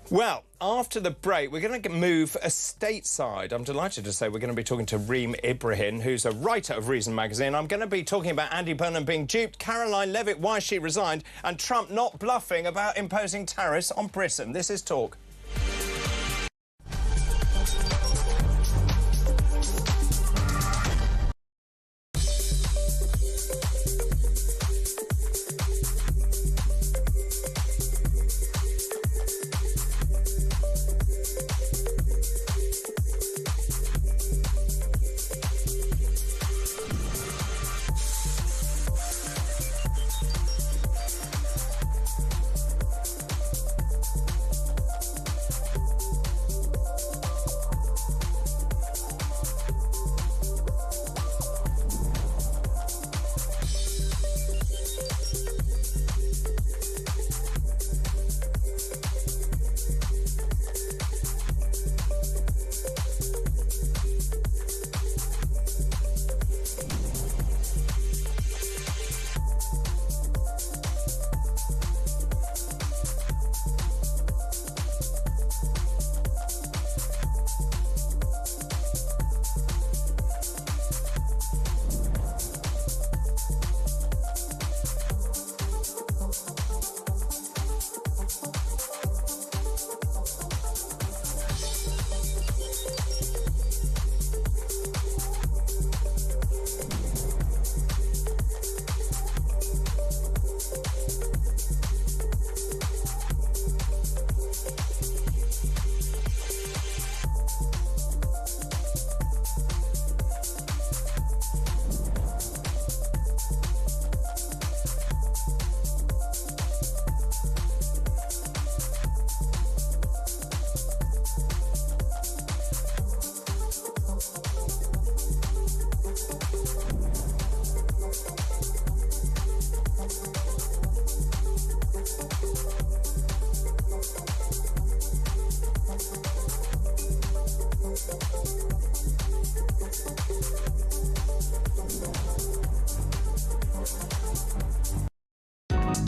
[SPEAKER 2] Well, after the break, we're going to move stateside. I'm delighted to say we're going to be talking to Reem Ibrahim, who's a writer of Reason magazine. I'm going to be talking about Andy Burnham being duped, Caroline Levitt, why she resigned, and Trump not bluffing about imposing tariffs on Britain. This is Talk.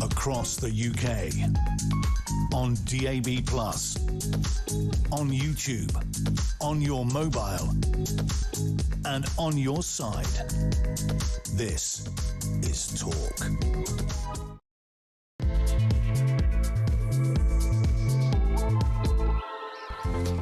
[SPEAKER 1] across the UK. On DAB+, on YouTube, on your mobile, and on your side. This is Talk.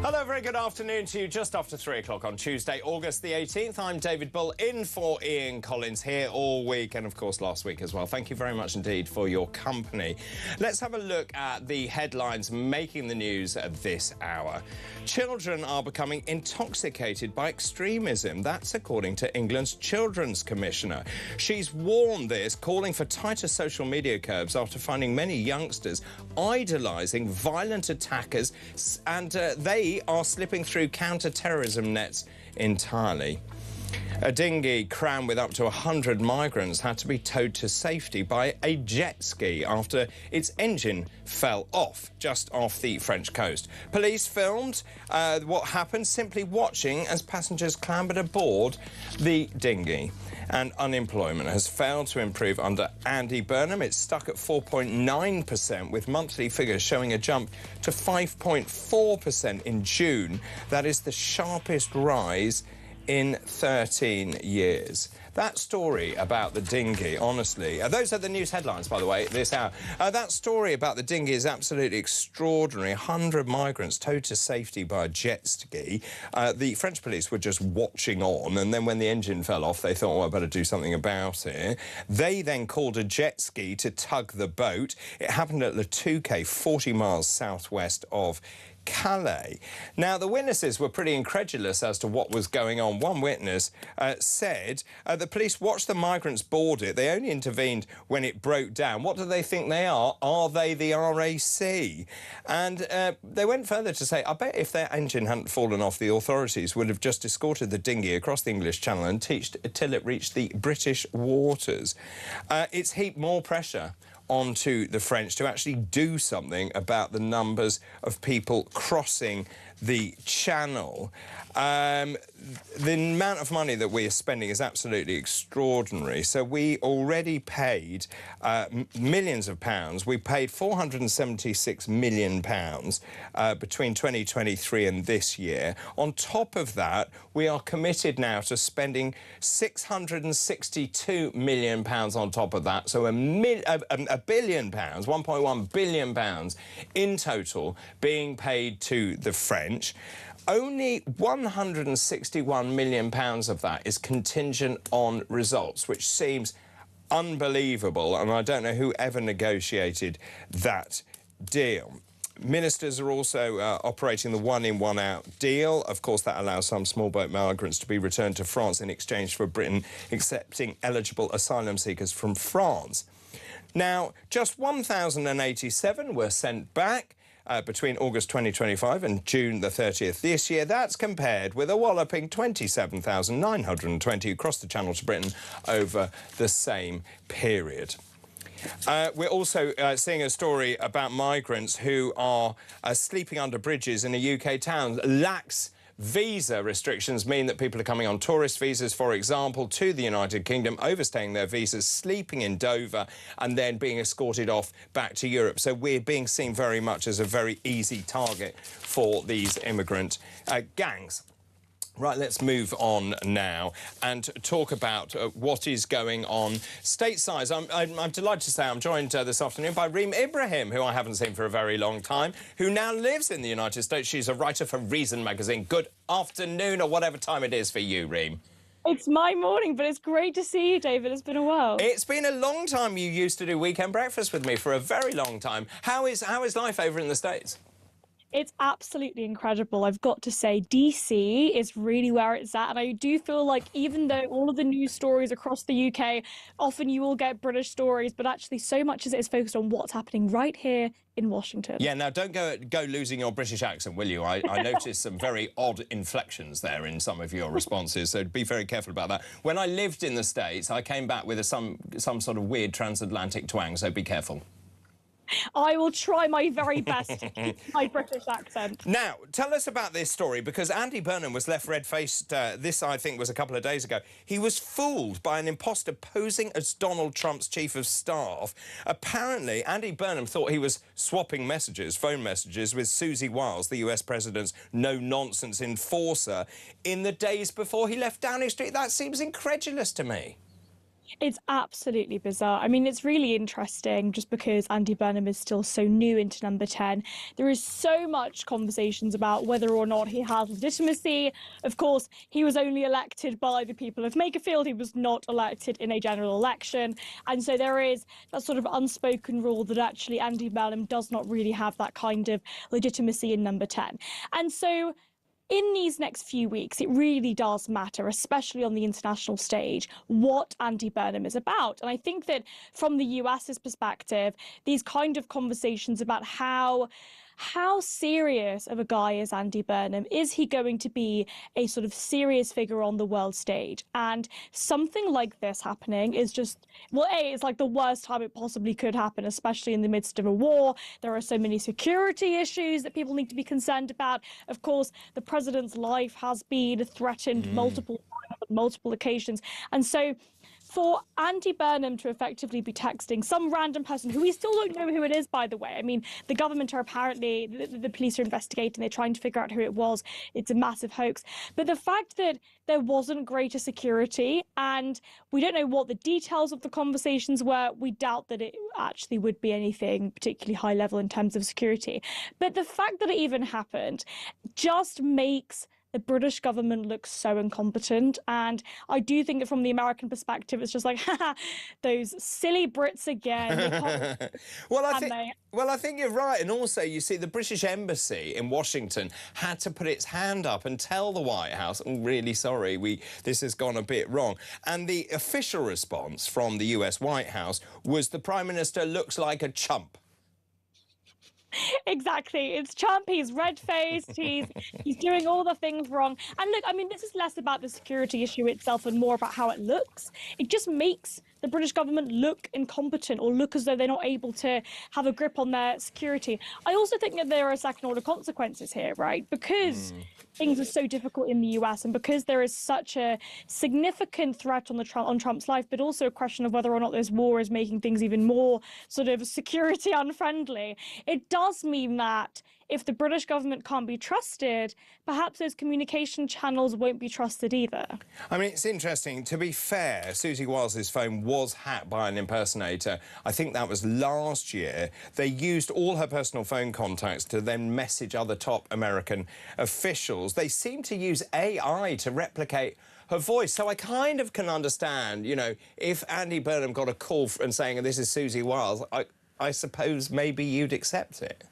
[SPEAKER 2] Hello, very good afternoon to you. Just after 3 o'clock on Tuesday, August the 18th. I'm David Bull, in for Ian Collins, here all week and, of course, last week as well. Thank you very much indeed for your company. Let's have a look at the headlines making the news at this hour. Children are becoming intoxicated by extremism. That's according to England's Children's Commissioner. She's warned this, calling for tighter social media curbs after finding many youngsters idolising violent attackers, and they are slipping through counter-terrorism nets entirely. A dinghy crammed with up to 100 migrants had to be towed to safety by a jet ski after its engine fell off just off the French coast. Police filmed what happened, simply watching as passengers clambered aboard the dinghy. And unemployment has failed to improve under Andy Burnham. It's stuck at 4.9%, with monthly figures showing a jump to 5.4% in June. That is the sharpest rise in 13 years. That story about the dinghy, honestly, those are the news headlines, by the way, this hour. That story about the dinghy is absolutely extraordinary. 100 migrants towed to safety by a jet ski. The French police were just watching on, and then when the engine fell off, they thought, oh, I better do something about it. They then called a jet ski to tug the boat. It happened at Le Touquet, 40 miles southwest of Calais. Now, the witnesses were pretty incredulous as to what was going on. One witness said the police watched the migrants board it. They only intervened when it broke down. What do they think they are? Are they the RAC? And they went further to say, I bet if their engine hadn't fallen off, the authorities would have just escorted the dinghy across the English Channel and till it reached the British waters. It's heaped more pressure onto the French to actually do something about the numbers of people crossing the channel. The amount of money that we are spending is absolutely extraordinary. So we already paid millions of pounds. We paid £476 million between 2023 and this year. On top of that, we are committed now to spending £662 million on top of that. So a billion pounds, £1.1 billion in total being paid to the French. Only £161 million of that is contingent on results, which seems unbelievable, and I don't know who ever negotiated that deal. Ministers are also operating the one-in, one-out deal. Of course, that allows some small boat migrants to be returned to France in exchange for Britain accepting eligible asylum seekers from France. Now, just 1,087 were sent back between August 2025 and June the 30th this year. That's compared with a walloping 27,920 who crossed the Channel to Britain over the same period. We're also seeing a story about migrants who are sleeping under bridges in a UK town. Lax visa restrictions mean that people are coming on tourist visas, for example, to the United Kingdom, overstaying their visas, sleeping in Dover, and then being escorted off back to Europe. So we're being seen very much as a very easy target for these immigrant gangs. Right, let's move on now and talk about what is going on stateside. I'm delighted to say I'm joined this afternoon by Reem Ibrahim, who I haven't seen for a very long time, who now lives in the United States. She's a writer for Reason magazine. Good afternoon, or whatever time it is for you, Reem.
[SPEAKER 18] It's my morning, but it's great to see you, David. It's been a while.
[SPEAKER 2] It's been a long time. You used to do Weekend Breakfast with me for a very long time. How is life over in the States?
[SPEAKER 18] It's absolutely incredible. I've got to say, DC is really where it's at. And I do feel like even though all of the news stories across the UK, often you will get British stories, but actually so much as it is focused on what's happening right here in Washington. Yeah, now don't go losing your British accent, will you? I noticed some very odd inflections there in some of your responses, so be very careful about that. When I lived in the States, I came back with some sort of weird transatlantic twang, so be careful. I will try my very best to keep my British accent.
[SPEAKER 2] Now, tell us about this story, because Andy Burnham was left red-faced, this, I think, was a couple of days ago. He was fooled by an imposter posing as Donald Trump's chief of staff. Apparently, Andy Burnham thought he was swapping messages, phone messages, with Susie Wiles, the US president's no-nonsense enforcer, in the days before he left Downing Street. That seems incredulous to me.
[SPEAKER 18] It's absolutely bizarre. I mean, it's really interesting just because Andy Burnham is still so new into Number 10. There is so much conversations about whether or not he has legitimacy. Of course, he was only elected by the people of Makerfield. He was not elected in a general election. And so there is that sort of unspoken rule that actually Andy Burnham does not really have that kind of legitimacy in Number 10. And so in these next few weeks, it really does matter, especially on the international stage, what Andy Burnham is about. And I think that from the US's perspective, these kind of conversations about how serious of a guy is Andy Burnham? Is he going to be a sort of serious figure on the world stage? And something like this happening is just, well, it's like the worst time it possibly could happen, especially in the midst of a war. There are so many security issues that people need to be concerned about. Of course, the president's life has been threatened multiple times on multiple occasions. And so for Andy Burnham to effectively be texting some random person who we still don't know who it is, by the way. I mean, the government are apparently, the police are investigating, they're trying to figure out who it was. It's a massive hoax. But the fact that there wasn't greater security and we don't know what the details of the conversations were, we doubt that it actually would be anything particularly high level in terms of security. But the fact that it even happened just makes the British government looks so incompetent. And I do think that from the American perspective, it's just like, haha, those silly Brits again. They can't
[SPEAKER 2] Well, I think you're right. And also, you see, the British Embassy in Washington had to put its hand up and tell the White House, oh, really sorry, this has gone a bit wrong. And the official response from the US White House was the Prime Minister looks like a chump.
[SPEAKER 18] Exactly. It's Trump. He's red-faced. He's doing all the things wrong. And look, I mean, this is less about the security issue itself and more about how it looks. It just makes the British government look incompetent or look as though they're not able to have a grip on their security. I also think that there are second-order consequences here, right? Because things are so difficult in the US and because there is such a significant threat on Trump's life, but also a question of whether or not this war is making things even more sort of security unfriendly, it does mean that if the British government can't be trusted, perhaps those communication channels won't be trusted either.
[SPEAKER 2] I mean, it's interesting. To be fair, Susie Wiles' phone was hacked by an impersonator. I think that was last year. They used all her personal phone contacts to then message other top American officials. They seem to use AI to replicate her voice. So I kind of can understand, you know, if Andy Burnham got a call and saying, this is Susie Wiles, I suppose maybe you'd accept it.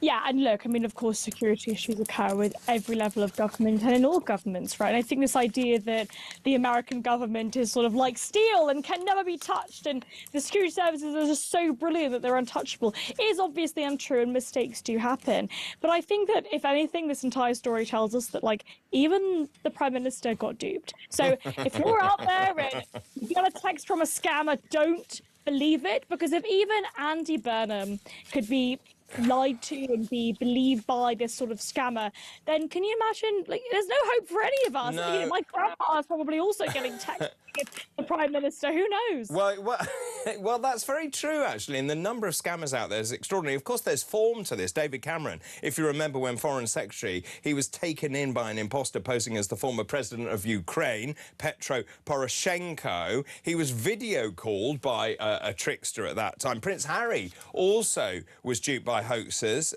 [SPEAKER 18] Yeah, and look, I mean, of course, security issues occur with every level of government and in all governments, right? And I think this idea that the American government is sort of like steel and can never be touched and the security services are just so brilliant that they're untouchable is obviously untrue and mistakes do happen. But I think that, if anything, this entire story tells us that, like, even the Prime Minister got duped. So if you're out there and you get a text from a scammer, don't believe it, because if even Andy Burnham could be lied to and be believed by this sort of scammer, then can you imagine, like, there's no hope for any of us.
[SPEAKER 2] No.
[SPEAKER 18] You know, my grandpa is probably also getting texted the Prime Minister, who knows?
[SPEAKER 2] Well, that's very true, actually, and the number of scammers out there is extraordinary. Of course, there's form to this. David Cameron, if you remember when Foreign Secretary, he was taken in by an imposter posing as the former president of Ukraine, Petro Poroshenko. He was video called by a trickster at that time. Prince Harry also was duped by hoaxers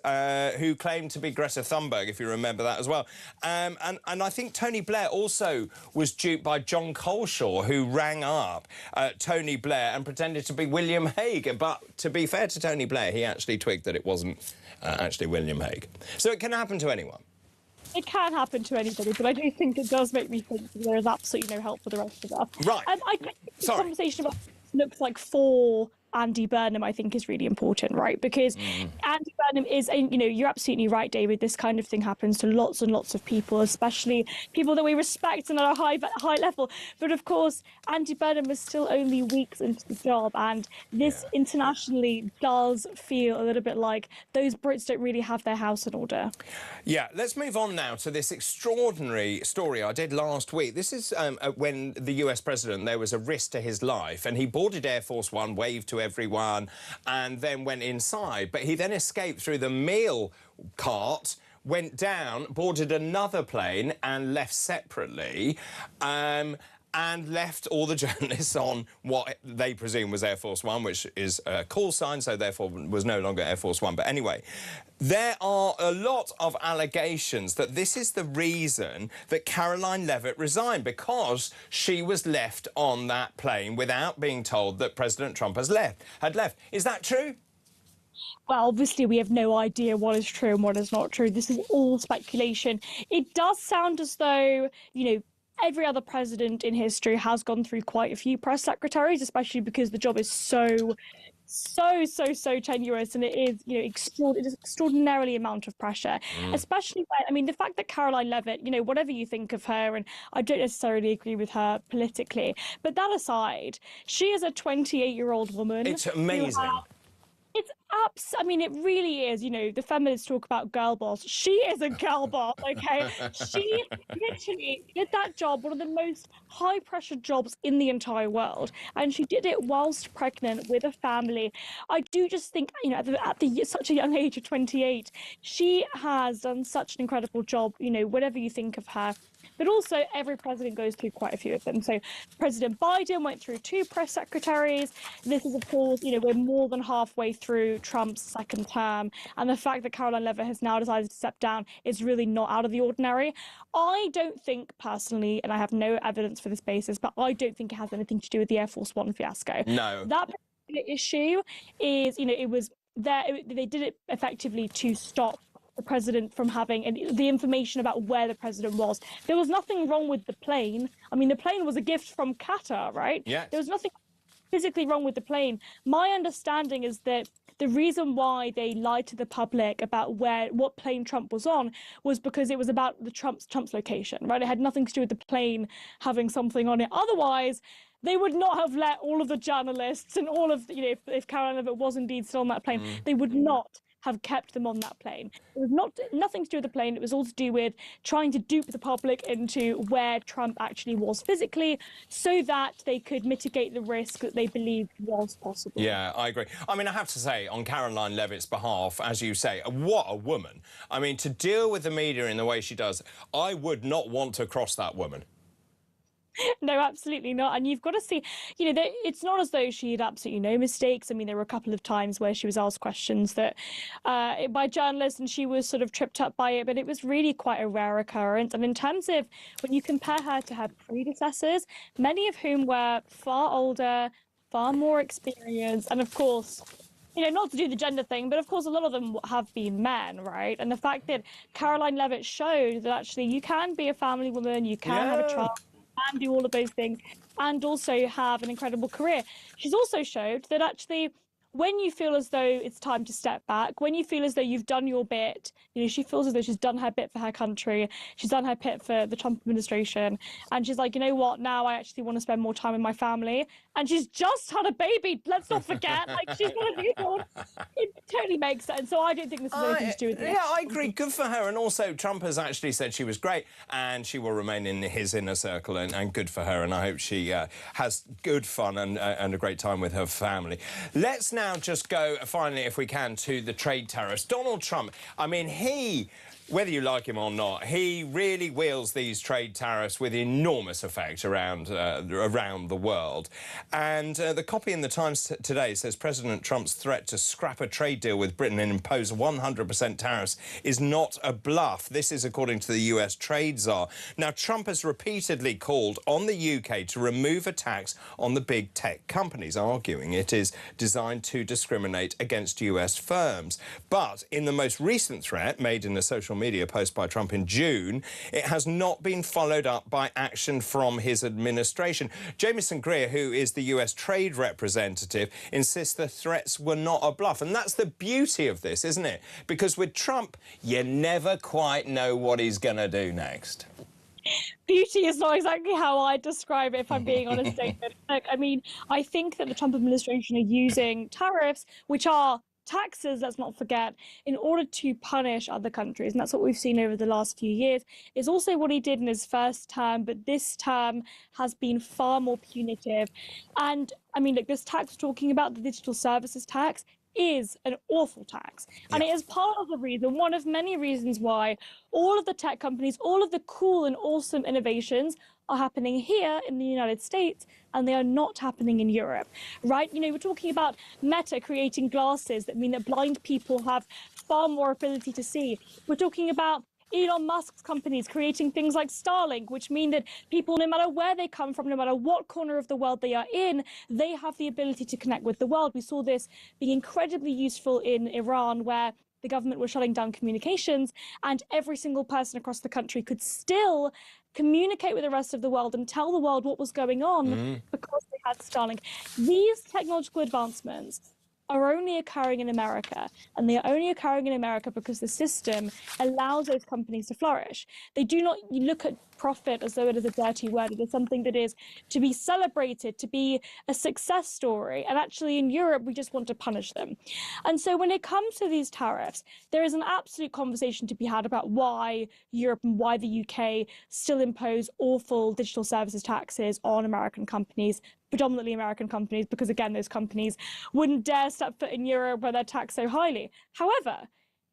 [SPEAKER 2] who claimed to be Greta Thunberg, if you remember that as well. And I think Tony Blair also was duped by John Coleshaw, who rang up Tony Blair and pretended to be William Hague. But to be fair to Tony Blair, he actually twigged that it wasn't actually William Hague. So it can happen to anyone.
[SPEAKER 18] It can happen to anybody, but I do think it does make me think that there is absolutely no help for the rest of us.
[SPEAKER 2] Right.
[SPEAKER 18] I think the conversation about looks like 4 Andy Burnham, I think, is really important, right? Because Andy Burnham is, you know, you're absolutely right, David. This kind of thing happens to lots and lots of people, especially people that we respect and at a high level. But of course, Andy Burnham is still only weeks into the job, and this internationally does feel a little bit like those Brits don't really have their house in order.
[SPEAKER 2] Yeah, let's move on now to this extraordinary story I did last week. This is when the US president, there was a risk to his life, and he boarded Air Force One, waved to everyone, and then went inside. But he then escaped through the meal cart, went down, boarded another plane, and left separately. And left all the journalists on what they presume was Air Force One, which is a call sign, so therefore was no longer Air Force One. But anyway, there are a lot of allegations that this is the reason that Caroline Levitt resigned, because she was left on that plane without being told that President Trump had left. Is that true?
[SPEAKER 18] Well, obviously, we have no idea what is true and what is not true. This is all speculation. It does sound as though, you know, every other president in history has gone through quite a few press secretaries, especially because the job is so tenuous, and it is, you know, it is extraordinarily amount of pressure, especially when, I mean, the fact that Caroline Levitt, you know, whatever you think of her, and I don't necessarily agree with her politically, but that aside, she is a 28-year-old woman.
[SPEAKER 2] It's amazing.
[SPEAKER 18] I mean, it really is. You know, the feminists talk about girl boss. She is a girl boss, okay? She literally did that job, one of the most high-pressure jobs in the entire world, and she did it whilst pregnant with a family. I do just think, you know, at such a young age of 28, she has done such an incredible job, you know, whatever you think of her. But also, every president goes through quite a few of them. So President Biden went through 2 press secretaries. This is, of course, you know, we're more than halfway through Trump's second term. And the fact that Caroline Levitt has now decided to step down is really not out of the ordinary. I don't think, personally, and I have no evidence for this basis, but I don't think it has anything to do with the Air Force One fiasco.
[SPEAKER 2] No.
[SPEAKER 18] That particular issue is, you know, it was there. They did it effectively to stop the president from having the information about where the president was. There was nothing wrong with the plane. I mean, the plane was a gift from Qatar, right?
[SPEAKER 2] Yes.
[SPEAKER 18] There was nothing physically wrong with the plane. My understanding is that the reason why they lied to the public about what plane Trump was on was because it was about the Trump's location, right? It had nothing to do with the plane having something on it. Otherwise, they would not have let all of the journalists and all of, you know, if Caroline Levitt was indeed still on that plane, they would not have kept them on that plane. It was nothing to do with the plane. It was all to do with trying to dupe the public into where Trump actually was physically, so that they could mitigate the risk that they believed was possible.
[SPEAKER 2] Yeah, I agree. I mean, I have to say, on Caroline Levitt's behalf, as you say, what a woman. I mean, to deal with the media in the way she does, I would not want to cross that woman.
[SPEAKER 18] No, absolutely not. And you've got to see, you know, it's not as though she had absolutely no mistakes. I mean, there were a couple of times where she was asked questions that by journalists, and she was sort of tripped up by it, but it was really quite a rare occurrence. And in terms of when you compare her to her predecessors, many of whom were far older, far more experienced, and of course, you know, not to do the gender thing, but of course a lot of them have been men, right? And the fact that Caroline Levitt showed that actually you can be a family woman, you can have a child, and do all of those things, and also have an incredible career. She's also showed that actually, when you feel as though it's time to step back, when you feel as though you've done your bit, you know, she feels as though she's done her bit for her country, she's done her bit for the Trump administration, and she's like, you know what, now I actually want to spend more time with my family. And she's just had a baby, let's not forget, like, she's got a newborn. It totally makes sense. So I don't think this has anything to do with it.
[SPEAKER 2] Yeah, I agree. Good for her. And also, Trump has actually said she was great, and she will remain in his inner circle, and good for her. And I hope she has good fun and a great time with her family. Let's now just go, finally, if we can, to the trade tariffs. Donald Trump, I mean, whether you like him or not, he really wields these trade tariffs with enormous effect around the world. And the copy in the Times today says President Trump's threat to scrap a trade deal with Britain and impose 100% tariffs is not a bluff. This is according to the US trade czar. Now, Trump has repeatedly called on the UK to remove a tax on the big tech companies, arguing it is designed to discriminate against US firms. But in the most recent threat made in a social social media, a post by Trump in June, it has not been followed up by action from his administration. Jamieson Greer, who is the US trade representative, insists the threats were not a bluff. And that's the beauty of this, isn't it? Because with Trump, you never quite know what he's going to do next.
[SPEAKER 18] Beauty is not exactly how I describe it, if I'm being honest, David. Look, I mean, I think that the Trump administration are using tariffs, which are taxes, let's not forget, in order to punish other countries. And that's what we've seen over the last few years. It's also what he did in his first term, but this term has been far more punitive. And I mean, look, this tax we're talking about, the digital services tax, is an awful tax. And it is part of the reason, one of many reasons why all of the tech companies, all of the cool and awesome innovations are happening here in the United States, and they are not happening in Europe, right? You know, we're talking about Meta creating glasses that mean that blind people have far more ability to see. We're talking about Elon Musk's companies creating things like Starlink, which mean that people, no matter where they come from, no matter what corner of the world they are in, they have the ability to connect with the world. We saw this being incredibly useful in Iran, where the government was shutting down communications, and every single person across the country could still communicate with the rest of the world and tell the world what was going on because they had Starlink. These technological advancements are only occurring in America, and they are only occurring in America because the system allows those companies to flourish. They do not look at profit as though it is a dirty word. It is something that is to be celebrated, to be a success story. And actually in Europe, we just want to punish them. And so when it comes to these tariffs, there is an absolute conversation to be had about why Europe and why the UK still impose awful digital services taxes on American companies, predominantly American companies, because again, those companies wouldn't dare step foot in Europe where they're taxed so highly. However,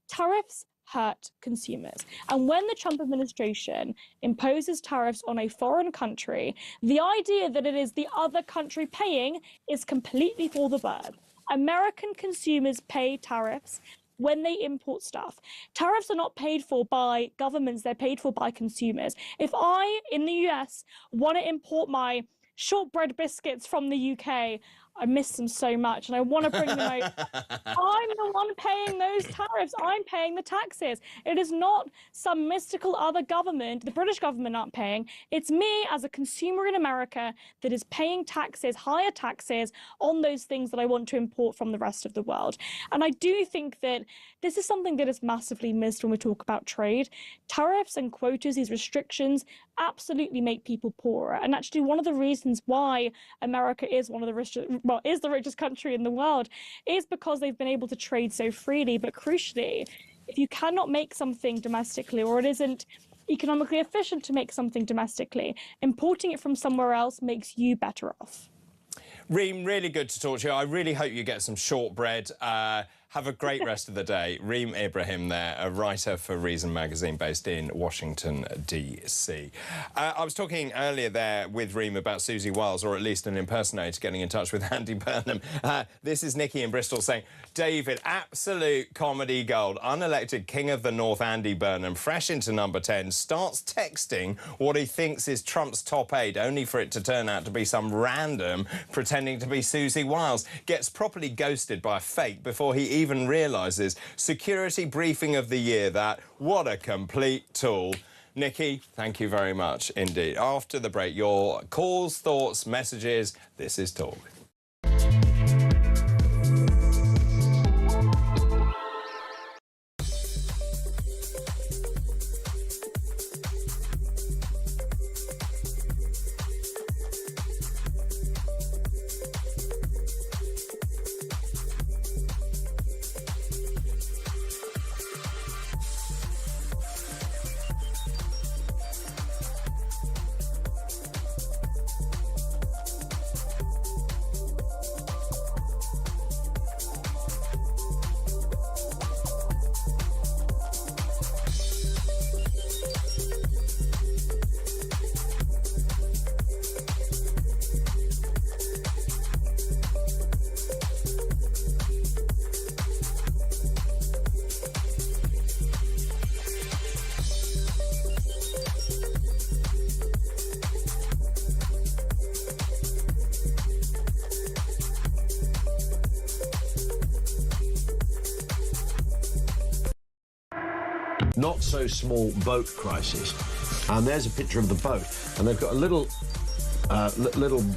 [SPEAKER 18] tariffs hurt consumers. And when the Trump administration imposes tariffs on a foreign country, the idea that it is the other country paying is completely for the bird. American consumers pay tariffs when they import stuff. Tariffs are not paid for by governments, they're paid for by consumers. If I, in the US, want to import my shortbread biscuits from the UK, I miss them so much and I want to bring them over. I'm the one paying those tariffs. I'm paying the taxes. It is not some mystical other government, the British government aren't paying. It's me as a consumer in America that is paying taxes, higher taxes on those things that I want to import from the rest of the world. And I do think that this is something that is massively missed when we talk about trade. Tariffs and quotas, these restrictions, absolutely make people poorer. And actually one of the reasons why America is one of the is the richest country in the world is because they've been able to trade so freely. But crucially, if you cannot make something domestically, or it isn't economically efficient to make something domestically, importing it from somewhere else makes you better off.
[SPEAKER 2] Reem, really good to talk to you. I really hope you get some shortbread. Have a great rest of the day. Reem Ibrahim there, a writer for Reason magazine based in Washington, D.C. I was talking earlier there with Reem about Susie Wiles, or at least an impersonator getting in touch with Andy Burnham. This is Nikki in Bristol saying, David, absolute comedy gold. Unelected King of the North, Andy Burnham, fresh into number 10, starts texting what he thinks is Trump's top aide, only for it to turn out to be some random pretending to be Susie Wiles. Gets properly ghosted by a fake before he even realises. Security briefing of the year, that. What a complete tool. Nikki, thank you very much indeed. After the break, your calls, thoughts, messages. This is Talk.
[SPEAKER 4] not so small boat crisis. And there's a picture of the boat, and they've got a little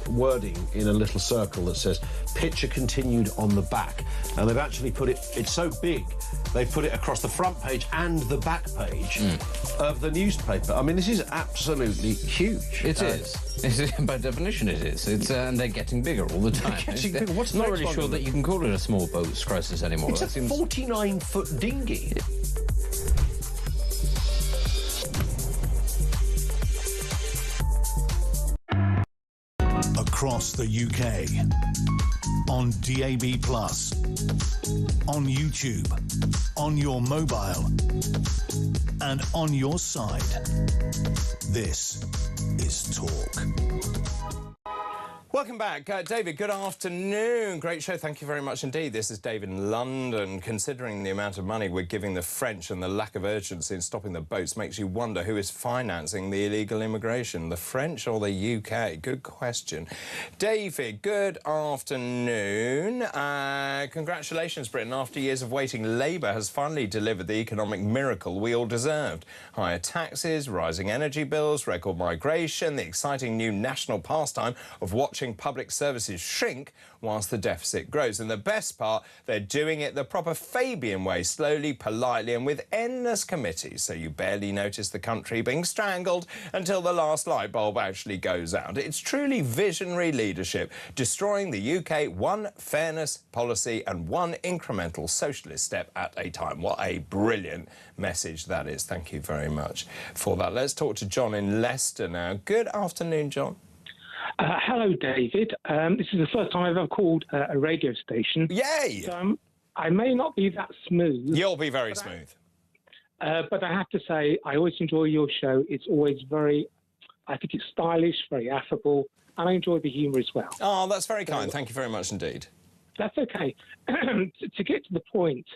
[SPEAKER 4] wording in a little circle that says picture continued on the back, and they've actually put it, it's so big they've put it across the front page and the back page of the newspaper. I mean, this is absolutely huge.
[SPEAKER 5] It is. By definition it is. It's and they're getting bigger all the time.
[SPEAKER 4] What's
[SPEAKER 5] not really sure that you can call it a small boats crisis anymore.
[SPEAKER 4] It's a 49-foot dinghy.
[SPEAKER 1] Across the UK, on DAB+, on YouTube, on your mobile, and on your side. This is Talk.
[SPEAKER 2] Welcome back. David, good afternoon. Great show. Thank you very much indeed. This is Dave in London. Considering the amount of money we're giving the French and the lack of urgency in stopping the boats makes you wonder who is financing the illegal immigration, the French or the UK? Good question. David, good afternoon. Congratulations, Britain. After years of waiting, Labour has finally delivered the economic miracle we all deserved. Higher taxes, rising energy bills, record migration, the exciting new national pastime of watching public services shrink whilst the deficit grows. And the best part, they're doing it the proper Fabian way, slowly, politely, and with endless committees, so you barely notice the country being strangled until the last light bulb actually goes out. It's truly visionary leadership, destroying the UK one fairness policy and one incremental socialist step at a time. What a brilliant message that is. Thank you very much for that. Let's talk to John in Leicester now. Good afternoon, John.
[SPEAKER 19] Hello, David. This is the first time I've ever called a radio station.
[SPEAKER 2] Yay!
[SPEAKER 19] So, I may not be that smooth.
[SPEAKER 2] You'll be very smooth.
[SPEAKER 19] But I have to say, I always enjoy your show. It's always I think it's stylish, very affable, and I enjoy the humour as well.
[SPEAKER 2] Oh, that's very kind. Thank you very much indeed.
[SPEAKER 19] That's okay. To get to the point,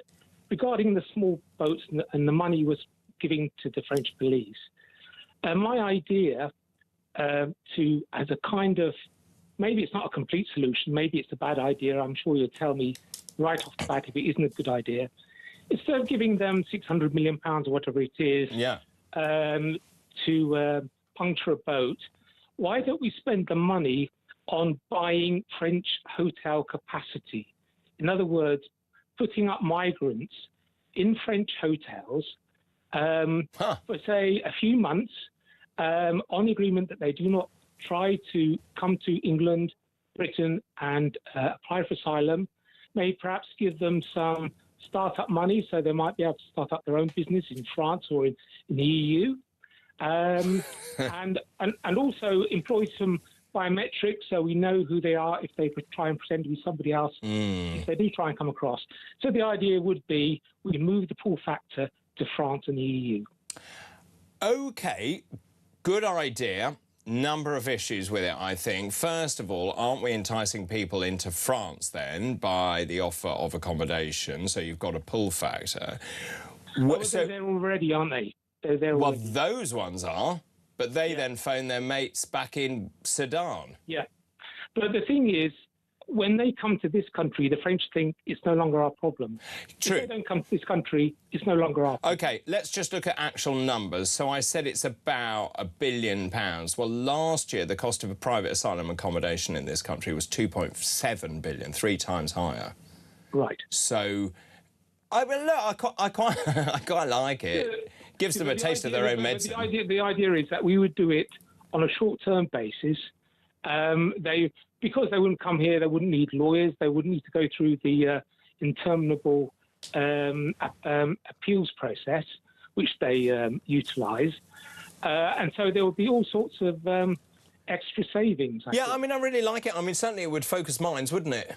[SPEAKER 19] regarding the small boats and the money was giving to the French police, my idea as a kind of, maybe it's not a complete solution, maybe it's a bad idea, I'm sure you'll tell me right off the bat if it isn't a good idea. Instead of giving them £600 million or whatever it is to puncture a boat, why don't we spend the money on buying French hotel capacity? In other words, putting up migrants in French hotels for, say, a few months, on the agreement that they do not try to come to England, Britain, and apply for asylum, may perhaps give them some start-up money so they might be able to start up their own business in France or in the EU, and also employ some biometrics so we know who they are if they try and pretend to be somebody else, if they do try and come across. So the idea would be we move the pull factor to France and the EU.
[SPEAKER 2] OK. Good idea. Number of issues with it, I think. First of all, aren't we enticing people into France then by the offer of accommodation? So you've got a pull factor.
[SPEAKER 19] They're there already, aren't they? They're there already.
[SPEAKER 2] Well, those ones are, but they then phone their mates back in Sudan.
[SPEAKER 19] Yeah. But the thing is, when they come to this country, the French think it's no longer our problem.
[SPEAKER 2] True.
[SPEAKER 19] If they don't come to this country, it's no longer our problem.
[SPEAKER 2] OK, let's just look at actual numbers. So I said it's about £1 billion. Well, last year, the cost of a private asylum accommodation in this country was £2.7 billion, 3 times higher.
[SPEAKER 19] Right.
[SPEAKER 2] So, I mean, look, I quite like it. Gives them a taste of their own medicine.
[SPEAKER 19] The idea is that we would do it on a short-term basis. Because they wouldn't come here, they wouldn't need lawyers, they wouldn't need to go through the interminable appeals process, which they utilise. And so there would be all sorts of extra savings.
[SPEAKER 2] I mean, I really like it. I mean, certainly it would focus minds, wouldn't it?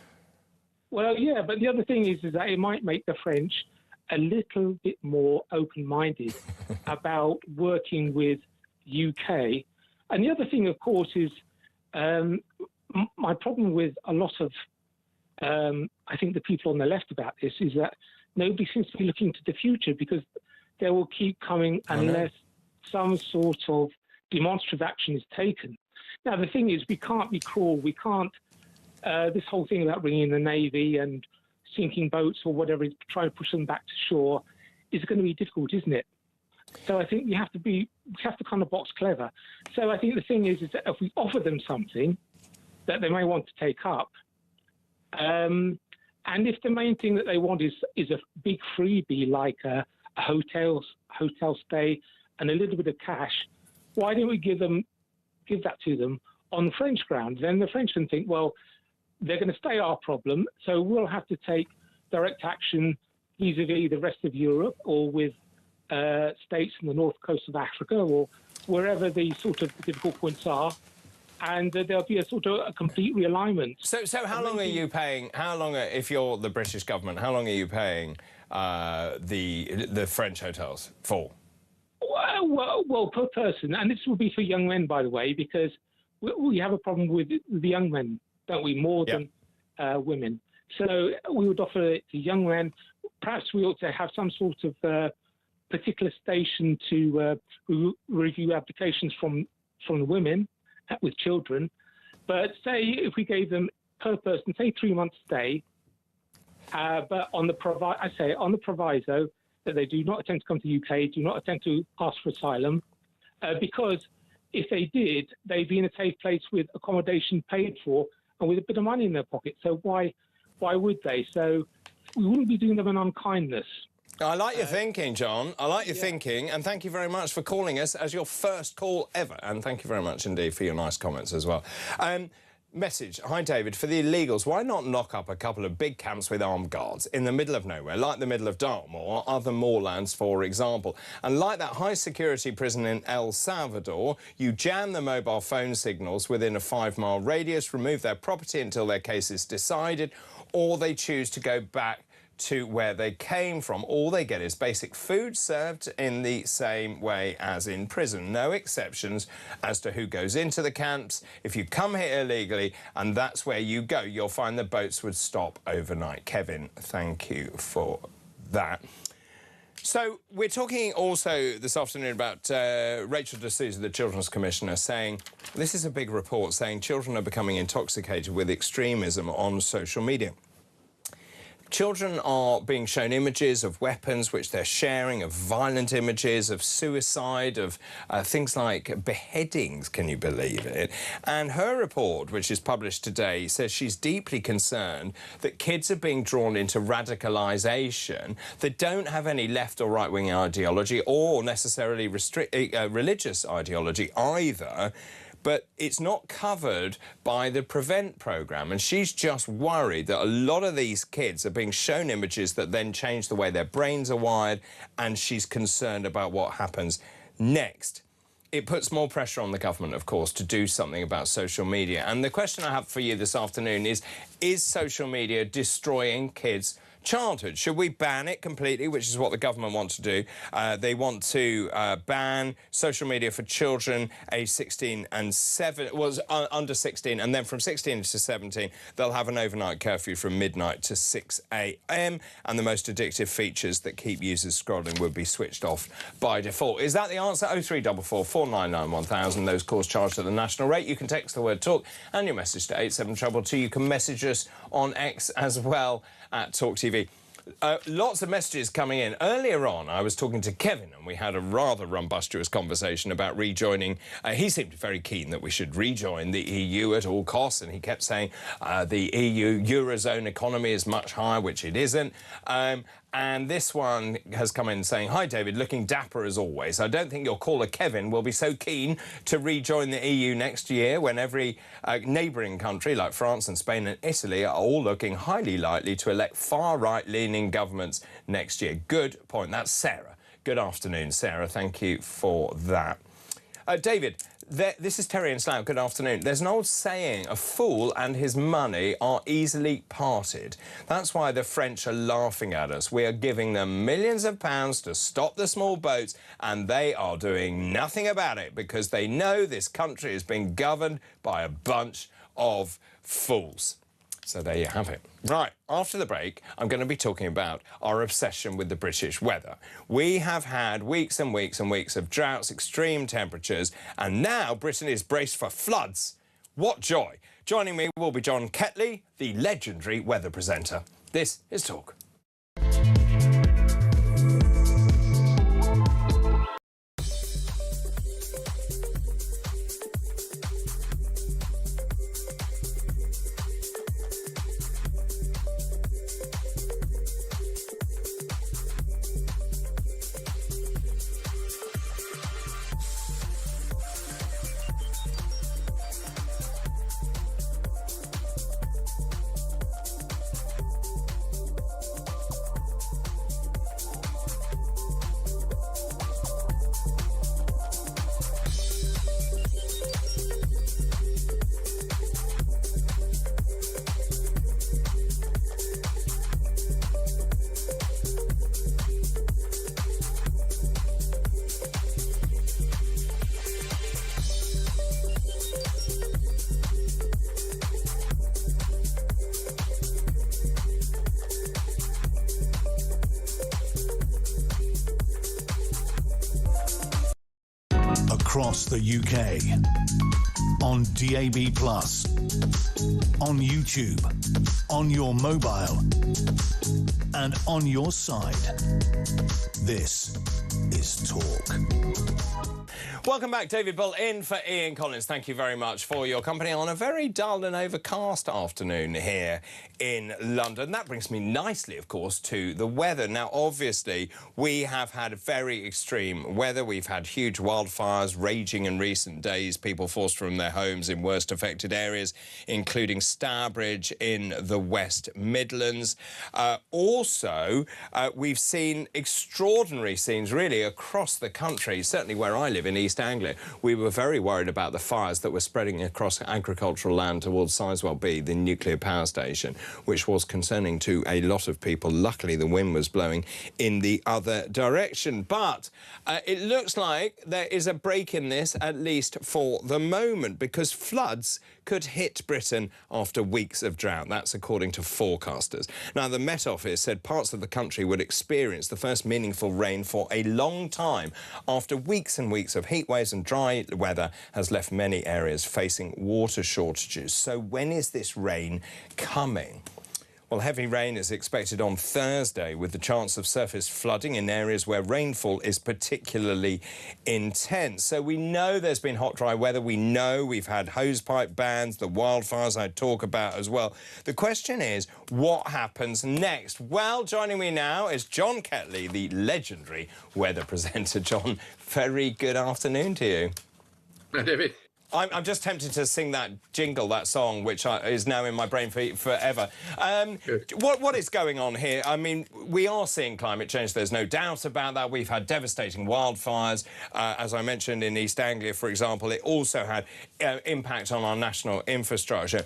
[SPEAKER 19] Well, yeah, but the other thing is that it might make the French a little bit more open-minded about working with UK. And the other thing, of course, is my problem with a lot of, I think, the people on the left about this is that nobody seems to be looking to the future because they will keep coming unless some sort of demonstrative action is taken. Now, the thing is, we can't be cruel. We can't, this whole thing about bringing in the Navy and sinking boats or whatever, trying to push them back to shore is going to be difficult, isn't it? So I think we have to kind of box clever. So I think the thing is that if we offer them something that they may want to take up, and if the main thing that they want is a big freebie like a hotel stay and a little bit of cash, why don't we give that to them on French ground? Then the French can think, well, they're going to stay our problem, so we'll have to take direct action vis-a-vis the rest of Europe or with states in the north coast of Africa or wherever the sort of difficult points are, and there'll be a sort of a complete realignment.
[SPEAKER 2] So how long are you paying? How long, if you're the British government, how long are you paying the French hotels for?
[SPEAKER 19] Well, per person, and this will be for young men, by the way, because we have a problem with the young men, don't we, more than women. So we would offer it to young men. Perhaps we ought to have some sort of particular station to review applications from the women with children. But say if we gave them per person, say 3 months stay, but on the proviso that they do not attempt to come to the UK, do not attempt to ask for asylum, because if they did, they'd be in a safe place with accommodation paid for and with a bit of money in their pocket. So why would they? So we wouldn't be doing them an unkindness.
[SPEAKER 2] I like your thinking, John. I like your thinking, and thank you very much for calling us as your first call ever. And thank you very much indeed for your nice comments as well. Message. Hi, David. For the illegals, why not knock up a couple of big camps with armed guards in the middle of nowhere, like the middle of Dartmoor or other moorlands, for example? And like that high-security prison in El Salvador, you jam the mobile phone signals within a 5-mile radius, remove their property until their case is decided, or they choose to go back to where they came from. All they get is basic food served in the same way as in prison. No exceptions as to who goes into the camps. If you come here illegally and that's where you go, you'll find the boats would stop overnight. Kevin, thank you for that. So we're talking also this afternoon about Rachel D'Souza, the Children's Commissioner, saying, this is a big report, saying children are becoming intoxicated with extremism on social media. Children are being shown images of weapons which they're sharing, of violent images, of suicide, of things like beheadings, can you believe it? And her report, which is published today, says she's deeply concerned that kids are being drawn into radicalisation that don't have any left or right-wing ideology or necessarily religious ideology either. But it's not covered by the PREVENT programme, and she's just worried that a lot of these kids are being shown images that then change the way their brains are wired, and she's concerned about what happens next. It puts more pressure on the government, of course, to do something about social media. And the question I have for you this afternoon is social media destroying kids' childhood? Should we ban it completely, which is what the government wants to do? They want to ban social media for children aged 16 and under 16, and then from 16 to 17, they'll have an overnight curfew from midnight to 6 a.m, and the most addictive features that keep users scrolling would be switched off by default. Is that the answer? 0344 499 1000. Those calls charged at the national rate. You can text the word talk and your message to 87222. You can message us on X as well at talkTV. Lots of messages coming in. Earlier on, I was talking to Kevin and we had a rather rumbustious conversation about rejoining. He seemed very keen that we should rejoin the EU at all costs, and he kept saying the EU Eurozone economy is much higher, which it isn't. And this one has come in saying, hi, David, looking dapper as always. I don't think your caller, Kevin, will be so keen to rejoin the EU next year when every neighbouring country like France and Spain and Italy are all looking highly likely to elect far-right-leaning governments next year. Good point. That's Sarah. Good afternoon, Sarah. Thank you for that. David, this is Terry in Slough. Good afternoon. There's an old saying, a fool and his money are easily parted. That's why the French are laughing at us. We are giving them millions of pounds to stop the small boats, and they are doing nothing about it because they know this country is being governed by a bunch of fools. So there you have it. Right, after the break, I'm going to be talking about our obsession with the British weather. We have had weeks and weeks and weeks of droughts, extreme temperatures, and now Britain is braced for floods. What joy. Joining me will be John Ketley, the legendary weather presenter. This is Talk.
[SPEAKER 1] across the UK. On DAB+, on YouTube, on your mobile, and on your side. This is Talk.
[SPEAKER 2] Welcome back, David Bull in for Ian Collins. Thank you very much for your company on a very dull and overcast afternoon here in London. That brings me nicely, of course, to the weather. Now, obviously, we have had very extreme weather. We've had huge wildfires raging in recent days, people forced from their homes in worst affected areas, including Stourbridge in the West Midlands. Also, we've seen extraordinary scenes, really, across the country, certainly where I live in East Anglia. We were very worried about the fires that were spreading across agricultural land towards Sizewell B, the nuclear power station, which was concerning to a lot of people. Luckily, the wind was blowing in the other direction. But it looks like there is a break in this, at least for the moment, because floods could hit Britain after weeks of drought. That's according to forecasters. Now, the Met Office said parts of the country would experience the first meaningful rain for a long time after weeks and weeks of heat waves, and dry weather has left many areas facing water shortages. So when is this rain coming? Well, heavy rain is expected on Thursday, with the chance of surface flooding in areas where rainfall is particularly intense. So we know there's been hot, dry weather. We know we've had hosepipe bans, the wildfires I talk about as well. The question is, what happens next? Well, joining me now is John Ketley, the legendary weather presenter. John, very good afternoon to you.
[SPEAKER 20] Hi, David.
[SPEAKER 2] I'm just tempted to sing that jingle, that song, which is now in my brain forever. What is going on here? I mean, we are seeing climate change. There's no doubt about that. We've had devastating wildfires. As I mentioned, in East Anglia, for example, it also had impact on our national infrastructure.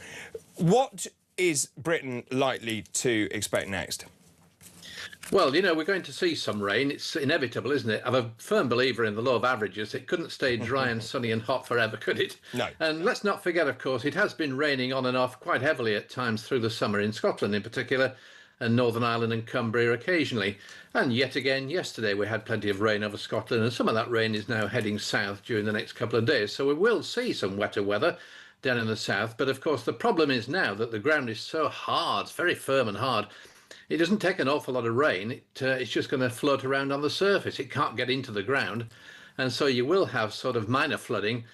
[SPEAKER 2] What is Britain likely to expect next?
[SPEAKER 20] Well, you know, we're going to see some rain. It's inevitable, isn't it? I'm a firm believer in the law of averages. It couldn't stay dry and sunny and hot forever, could it?
[SPEAKER 2] No.
[SPEAKER 20] And let's not forget, of course, it has been raining on and off quite heavily at times through the summer, in Scotland in particular, and Northern Ireland and Cumbria occasionally. And yet again, yesterday we had plenty of rain over Scotland, and some of that rain is now heading south during the next couple of days. So we will see some wetter weather down in the south. But of course, the problem is now that the ground is so hard, it's very firm and hard. It doesn't take an awful lot of rain. It's just going to float around on the surface. It can't get into the ground. And so you will have sort of minor flooding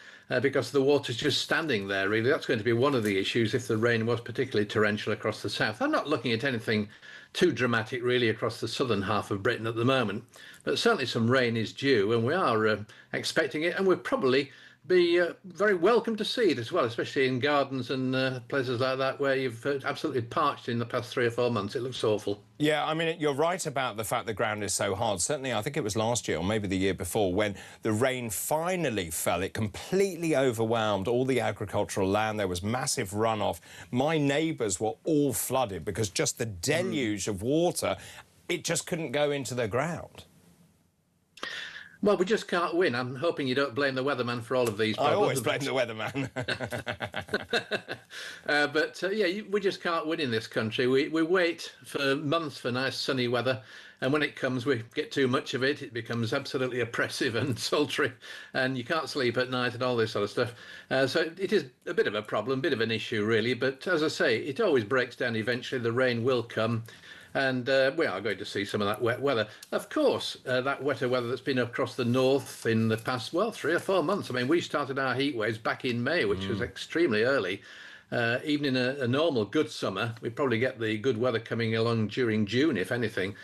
[SPEAKER 20] because the water's just standing there, really. That's going to be one of the issues if the rain was particularly torrential across the south. I'm not looking at anything too dramatic, really, across the southern half of Britain at the moment. But certainly some rain is due, and we are expecting it, and we'll probably be very welcome to see it as well, especially in gardens and places like that where you've absolutely parched in the past 3 or 4 months. It looks awful.
[SPEAKER 2] Yeah, I mean, you're right about the fact the ground is so hard. Certainly, I think it was last year or maybe the year before when the rain finally fell. It completely overwhelmed all the agricultural land. There was massive runoff. My neighbours were all flooded because just the deluge of water, it just couldn't go into the ground.
[SPEAKER 20] Well, we just can't win. I'm hoping you don't blame the weatherman for all of these problems.
[SPEAKER 2] I always blame the weatherman.
[SPEAKER 20] Yeah, we just can't win in this country. We wait for months for nice sunny weather, and when it comes, we get too much of it. It becomes absolutely oppressive and sultry, and you can't sleep at night and all this sort of stuff. So it is a bit of a problem, bit of an issue, really. But as I say, it always breaks down eventually. The rain will come. And we are going to see some of that wet weather. Of course, that wetter weather that's been across the north in the past, well, 3 or 4 months. I mean, we started our heat waves back in May, which was extremely early. Even in a normal good summer, we probably get the good weather coming along during June, if anything.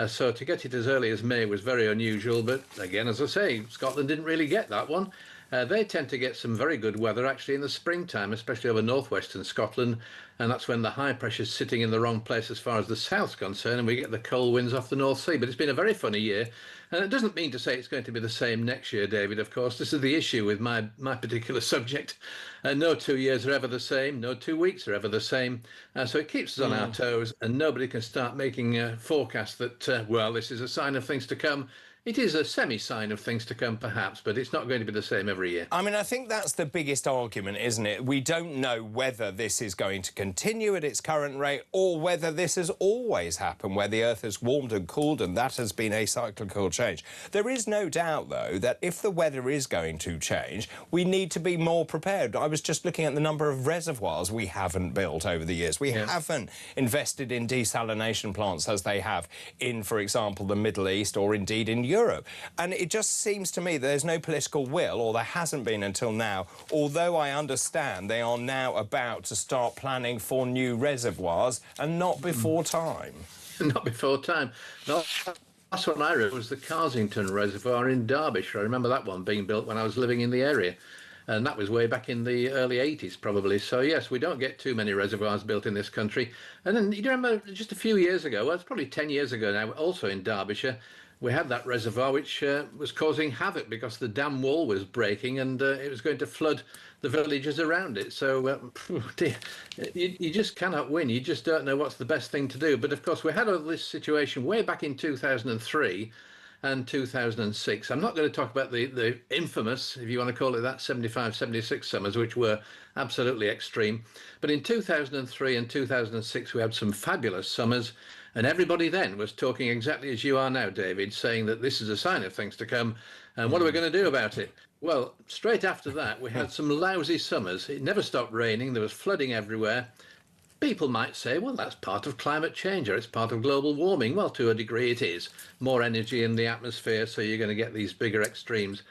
[SPEAKER 20] So to get it as early as May was very unusual. But again, as I say, Scotland didn't really get that one. They tend to get some very good weather actually in the springtime, especially over northwestern Scotland, and that's when the high pressure's sitting in the wrong place as far as the south's concerned, and we get the cold winds off the North Sea. But it's been a very funny year, and it doesn't mean to say it's going to be the same next year, David, of course. This is the issue with my particular subject. No 2 years are ever the same, no 2 weeks are ever the same, so it keeps us on our toes, and nobody can start making a forecast that, well, this is a sign of things to come. it is a semi-sign of things to come, perhaps, but it's not going to be the same every year.
[SPEAKER 2] I mean, I think that's the biggest argument, isn't it? We don't know whether this is going to continue at its current rate or whether this has always happened, where the Earth has warmed and cooled and that has been a cyclical change. There is no doubt, though, that if the weather is going to change, we need to be more prepared. I was just looking at the number of reservoirs we haven't built over the years. We haven't invested in desalination plants as they have in, for example, the Middle East or indeed in Europe. And it just seems to me there's no political will, or there hasn't been until now, although I understand they are now about to start planning for new reservoirs, and not before time.
[SPEAKER 20] Not before time. No, last one I read was the Carsington Reservoir in Derbyshire. I remember that one being built when I was living in the area. And that was way back in the early 80s, probably. So, yes, we don't get too many reservoirs built in this country. And then, you remember, just a few years ago, well, it's probably 10 years ago now, also in Derbyshire, we had that reservoir which was causing havoc because the dam wall was breaking and it was going to flood the villages around it. So, you just cannot win. You just don't know what's the best thing to do. But, of course, we had all this situation way back in 2003 and 2006. I'm not going to talk about the infamous, if you want to call it that, 75, 76 summers, which were absolutely extreme. But in 2003 and 2006, we had some fabulous summers. And everybody then was talking exactly as you are now, David, saying that this is a sign of things to come. And what are we going to do about it? Well, straight after that, we had some lousy summers. It never stopped raining. There was flooding everywhere. People might say, well, that's part of climate change or it's part of global warming. Well, to a degree it is. More energy in the atmosphere, so you're going to get these bigger extremes.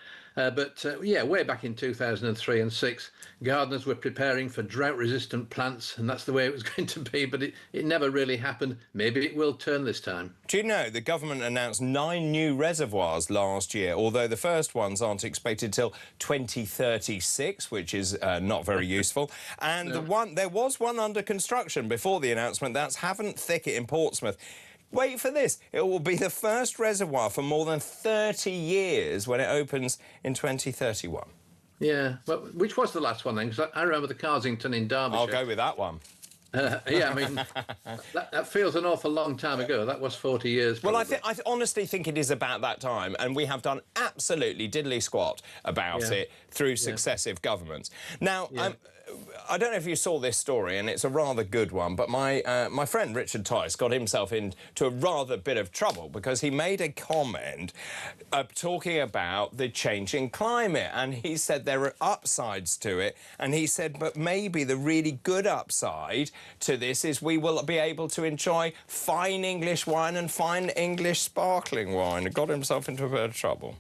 [SPEAKER 20] Yeah, way back in 2003 and 6, gardeners were preparing for drought-resistant plants, and that's the way it was going to be, but it never really happened. Maybe it will turn this time.
[SPEAKER 2] Do you know the government announced 9 new reservoirs last year, although the first ones aren't expected till 2036, which is not very useful. And there was one under construction before the announcement. That's Havant Thicket in Portsmouth. Wait for this. It will be the first reservoir for more than 30 years when it opens in 2031.
[SPEAKER 20] Yeah, well, which was the last one then? Because I remember the Carsington in Derbyshire.
[SPEAKER 2] I'll go with that one.
[SPEAKER 20] Yeah, I mean, that feels an awful long time ago. That was 40 years. Probably.
[SPEAKER 2] Well, I honestly think it is about that time, and we have done absolutely diddly squat about it through successive governments. Now, I don't know if you saw this story, and it's a rather good one, but my friend Richard Tice got himself into a rather bit of trouble because he made a comment talking about the changing climate, and he said there are upsides to it, and he said, but maybe the really good upside to this is we will be able to enjoy fine English wine and fine English sparkling wine. He got himself into a bit of trouble.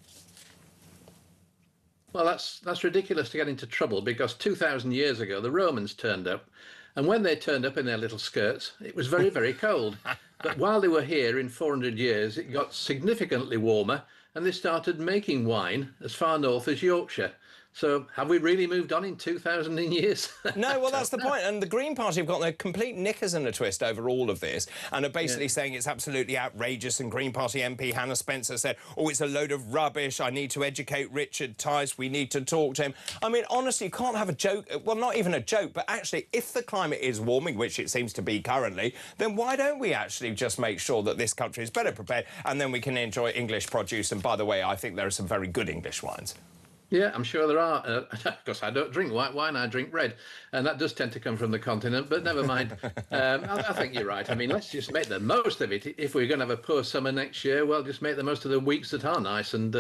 [SPEAKER 20] Well, that's ridiculous to get into trouble because 2,000 years ago, the Romans turned up. And when they turned up in their little skirts, it was very, very cold. But while they were here in 400 years, it got significantly warmer and they started making wine as far north as Yorkshire. So have we really moved on in 2,000 years?
[SPEAKER 2] No, well, that's the point. And the Green Party have got their complete knickers in a twist over all of this and are basically saying it's absolutely outrageous. And Green Party MP Hannah Spencer said, oh, it's a load of rubbish. I need to educate Richard Tice. We need to talk to him. I mean, honestly, you can't have a joke. Well, not even a joke, but actually, if the climate is warming, which it seems to be currently, then why don't we actually just make sure that this country is better prepared and then we can enjoy English produce? And by the way, I think there are some very good English wines.
[SPEAKER 20] Yeah, I'm sure there are. Of course, I don't drink white wine, I drink red. And that does tend to come from the continent, but never mind. I think you're right. I mean, let's just make the most of it. If we're going to have a poor summer next year, well, just make the most of the weeks that are nice. And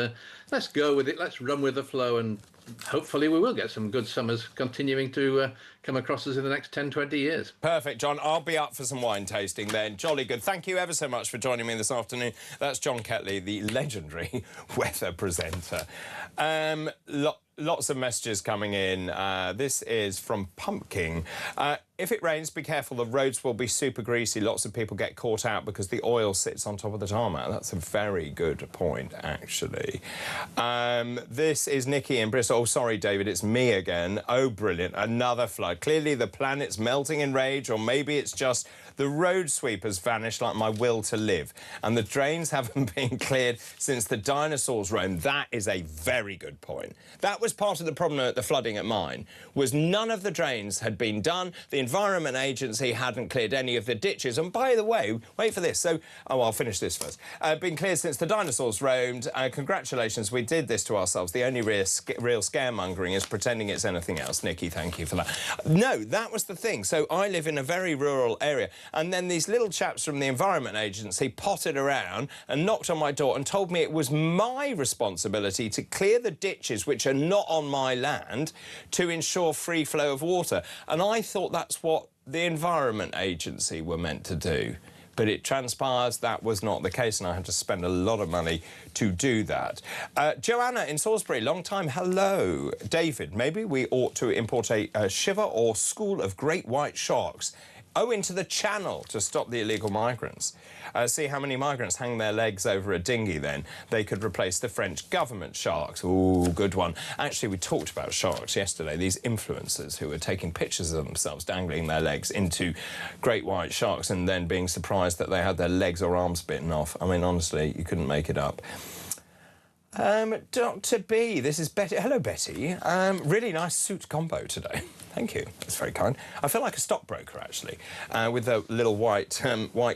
[SPEAKER 20] let's go with it. Let's run with the flow. And hopefully we will get some good summers continuing to come across us in the next 10, 20 years.
[SPEAKER 2] Perfect, John. I'll be up for some wine tasting then. Jolly good. Thank you ever so much for joining me this afternoon. That's John Ketley, the legendary weather presenter. Lots of messages coming in. This is from Pumpkin. If it rains, be careful. The roads will be super greasy. Lots of people get caught out because the oil sits on top of the tarmac. That's a very good point, actually. This is Nikki in Bristol. Oh, sorry, David, it's me again. Oh, brilliant. Another flood. Clearly the planet's melting in rage, or maybe it's just the road sweepers vanished like my will to live. And the drains haven't been cleared since the dinosaurs roamed. That is a very good point. That was part of the problem at the flooding at mine, was none of the drains had been done. The Environment Agency hadn't cleared any of the ditches. And by the way, wait for this. So, oh, I'll finish this first. Been cleared since the dinosaurs roamed. Congratulations, we did this to ourselves. The only real scaremongering is pretending it's anything else. Nikki, thank you for that. No, that was the thing. So I live in a very rural area, and then these little chaps from the Environment Agency potted around and knocked on my door and told me it was my responsibility to clear the ditches which are not on my land to ensure free flow of water. And I thought that's what the Environment Agency were meant to do. But it transpires that was not the case, and I had to spend a lot of money to do that. Joanna in Salisbury, long time, hello. David, maybe we ought to import a shiver or school of great white sharks into the channel to stop the illegal migrants. See how many migrants hang their legs over a dinghy then. They could replace the French government sharks. Ooh, good one. Actually, we talked about sharks yesterday, these influencers who were taking pictures of themselves dangling their legs into great white sharks and then being surprised that they had their legs or arms bitten off. I mean, honestly, you couldn't make it up. Dr. B, this is Betty. Hello, Betty. Really nice suit combo today. Thank you. That's very kind. I feel like a stockbroker, actually, with the little white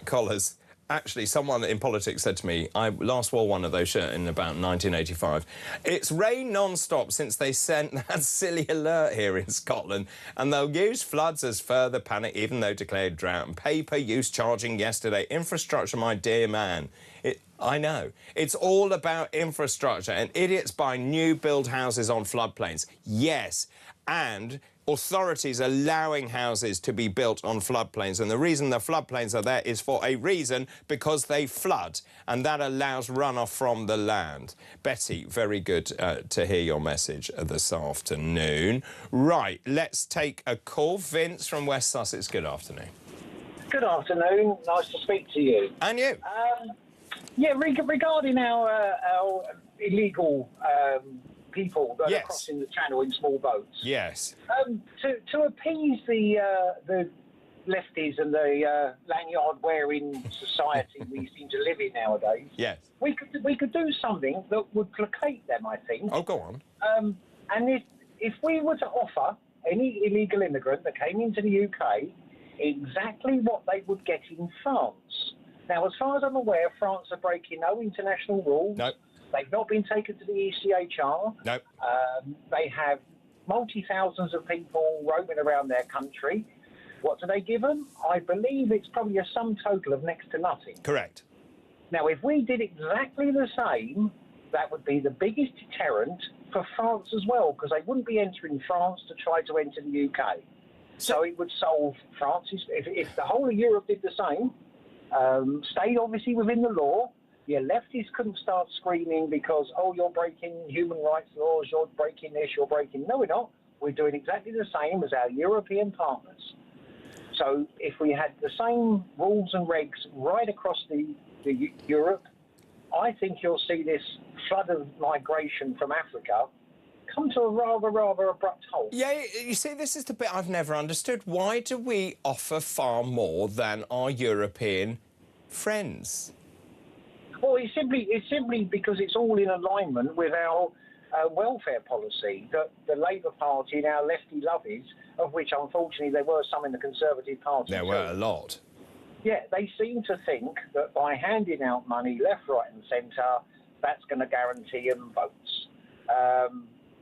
[SPEAKER 2] collars. Actually, someone in politics said to me, I last wore one of those shirts in about 1985. It's rained non-stop since they sent that silly alert here in Scotland, and they'll use floods as further panic, even though declared drought. And pay-per-use charging yesterday. Infrastructure, my dear man. I know. It's all about infrastructure, and idiots buy new build houses on floodplains. Yes, and authorities allowing houses to be built on floodplains. And the reason the floodplains are there is for a reason, because they flood, and that allows runoff from the land. Betty, very good to hear your message this afternoon. Right, let's take a call. Vince from West Sussex, good afternoon.
[SPEAKER 21] Good afternoon. Nice to speak to you.
[SPEAKER 2] And you.
[SPEAKER 21] Yeah, regarding our illegal people that are crossing the channel in small boats.
[SPEAKER 2] Yes.
[SPEAKER 21] To appease the lefties and the lanyard-wearing society we seem to live in nowadays.
[SPEAKER 2] Yes.
[SPEAKER 21] We could do something that would placate them, I think.
[SPEAKER 2] Oh, go on.
[SPEAKER 21] And if we were to offer any illegal immigrant that came into the UK exactly what they would get in France. Now, as far as I'm aware, France are breaking no international rules.
[SPEAKER 2] Nope.
[SPEAKER 21] They've not been taken to the ECHR.
[SPEAKER 2] Nope.
[SPEAKER 21] They have multi-thousands of people roaming around their country. What do they give them? I believe it's probably a sum total of next to nothing.
[SPEAKER 2] Correct.
[SPEAKER 21] Now, if we did exactly the same, that would be the biggest deterrent for France as well, because they wouldn't be entering France to try to enter the UK. So it would solve France's... If the whole of Europe did the same, stayed obviously within the law, your lefties couldn't start screaming because, oh, you're breaking human rights laws, you're breaking this, you're breaking... No, we're not. We're doing exactly the same as our European partners. So if we had the same rules and regs right across the Europe, I think you'll see this flood of migration from Africa come to a rather abrupt halt.
[SPEAKER 2] Yeah, you see, this is the bit I've never understood. Why do we offer far more than our European friends?
[SPEAKER 21] Well, it's simply because it's all in alignment with our welfare policy that the Labour Party and our lefty lovies, of which unfortunately there were some in the Conservative Party.
[SPEAKER 2] There were a lot.
[SPEAKER 21] Yeah, they seem to think that by handing out money left, right and centre, that's going to guarantee them votes.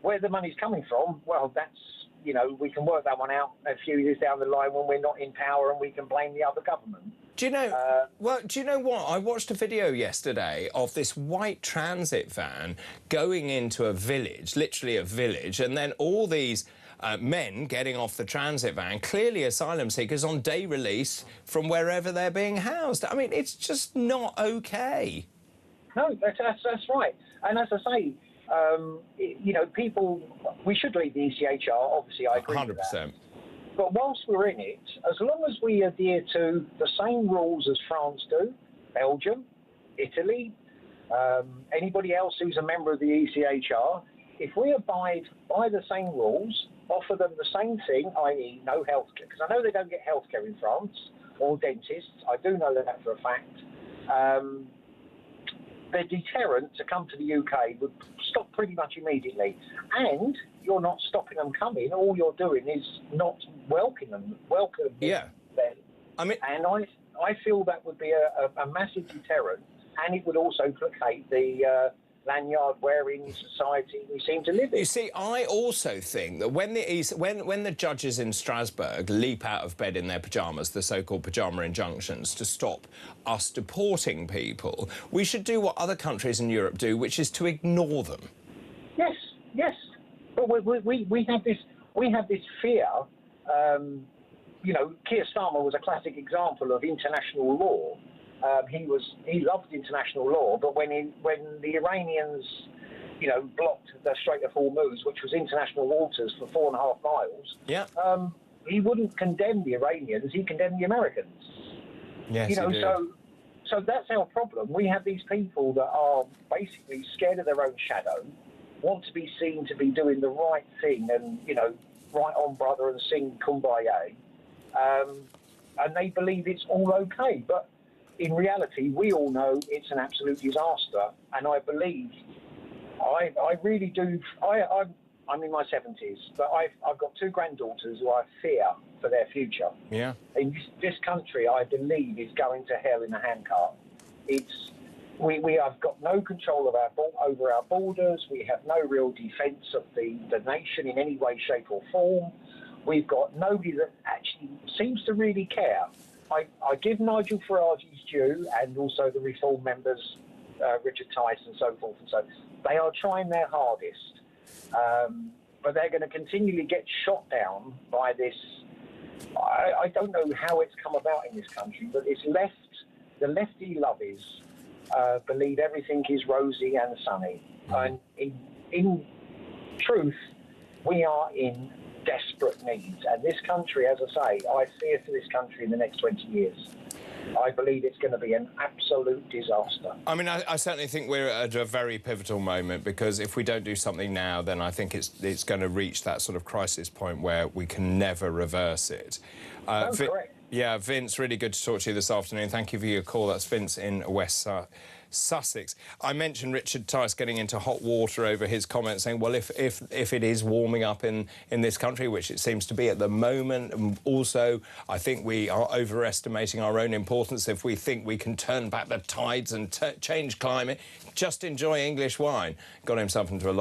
[SPEAKER 21] Where the money's coming from, well, that's, you know, we can work that one out a few years down the line when we're not in power and we can blame the other government.
[SPEAKER 2] Do you know, well, do you know what? I watched a video yesterday of this white transit van going into a village, literally a village, and then all these men getting off the transit van, clearly asylum seekers on day release from wherever they're being housed. I mean, it's just not OK.
[SPEAKER 21] No, that's right. And as I say, you know, people, we should leave the ECHR, obviously, I agree 100%. With that. But whilst we're in it, as long as we adhere to the same rules as France do, Belgium, Italy, anybody else who's a member of the ECHR, if we abide by the same rules, offer them the same thing, i.e. no healthcare, because I know they don't get healthcare in France, or dentists, I do know that for a fact. the deterrent to come to the UK would stop pretty much immediately. And you're not stopping them coming. All you're doing is not welcoming them.
[SPEAKER 2] Yeah.
[SPEAKER 21] Them.
[SPEAKER 2] I mean,
[SPEAKER 21] and I feel that would be a massive deterrent, and it would also placate the lanyard-wearing society we seem to live in.
[SPEAKER 2] You see, I also think that when the judges in Strasbourg leap out of bed in their pyjamas, the so-called pyjama injunctions, to stop us deporting people, we should do what other countries in Europe do, which is to ignore them.
[SPEAKER 21] Yes, yes. But we have this fear. You know, Keir Starmer was a classic example of international law. He loved international law, but when the Iranians, you know, blocked the Strait of Hormuz, which was international waters for 4.5 miles,
[SPEAKER 2] yeah,
[SPEAKER 21] he wouldn't condemn the Iranians; he condemned the Americans.
[SPEAKER 2] Yes,
[SPEAKER 21] you know, so that's our problem. We have these people that are basically scared of their own shadow, want to be seen to be doing the right thing, and you know, right on, brother, and sing Kumbaya, and they believe it's all okay, but in reality, we all know it's an absolute disaster, and I believe, I really do. I'm in my 70s, but I've got 2 granddaughters who I fear for their future.
[SPEAKER 2] Yeah.
[SPEAKER 21] In this country, I believe, is going to hell in a handcart. We have got no control of over our borders. We have no real defence of the nation in any way, shape, or form. We've got nobody that actually seems to really care. I give Nigel Farage his due, and also the Reform members, Richard Tice and so forth and so. They are trying their hardest, but they're going to continually get shot down by this. I don't know how it's come about in this country, but it's the lefty lovies believe everything is rosy and sunny. And in truth, we are in desperate needs. And this country, as I say, I fear for this country in the next 20 years. I believe it's going to be an absolute disaster.
[SPEAKER 2] I mean, I certainly think we're at a very pivotal moment, because if we don't do something now, then I think it's going to reach that sort of crisis point where we can never reverse it.
[SPEAKER 21] Correct.
[SPEAKER 2] Yeah, Vince, really good to talk to you this afternoon. Thank you for your call. That's Vince in West Sussex. I mentioned Richard Tice getting into hot water over his comments, saying, well, if it is warming up in this country, which it seems to be at the moment, and also I think we are overestimating our own importance if we think we can turn back the tides and change climate, just enjoy English wine. Got himself into a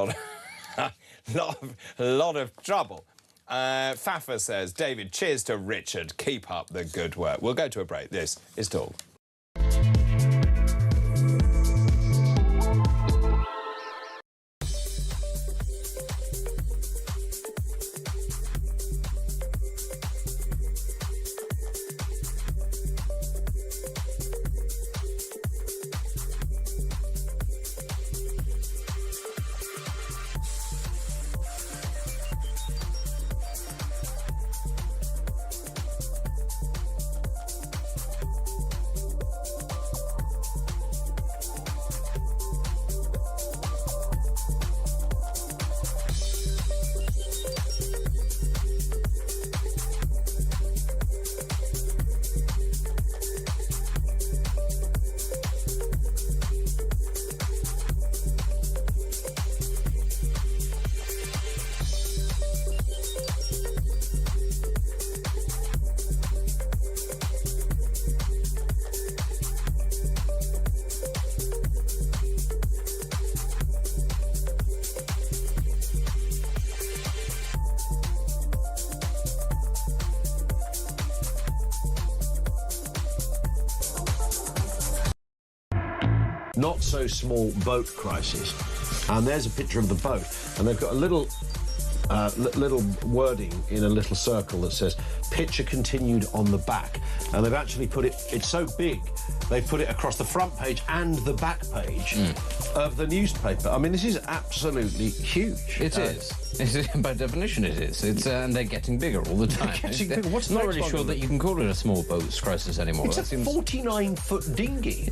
[SPEAKER 2] lot of trouble. Fafa says, David, cheers to Richard. Keep up the good work. We'll go to a break. This is Talk.
[SPEAKER 4] Not so small boat crisis. And there's a picture of the boat, and they've got a little wording in a little circle that says picture continued on the back, and they've actually put it's so big they've put it across the front page and the back page of the newspaper. I mean, this is absolutely huge.
[SPEAKER 5] It is. By definition it is. And they're getting bigger all the time.
[SPEAKER 4] Getting bigger. What's the
[SPEAKER 5] not
[SPEAKER 4] next
[SPEAKER 5] really
[SPEAKER 4] one
[SPEAKER 5] sure that you can call it a small boats crisis anymore.
[SPEAKER 4] It's a 49-foot dinghy.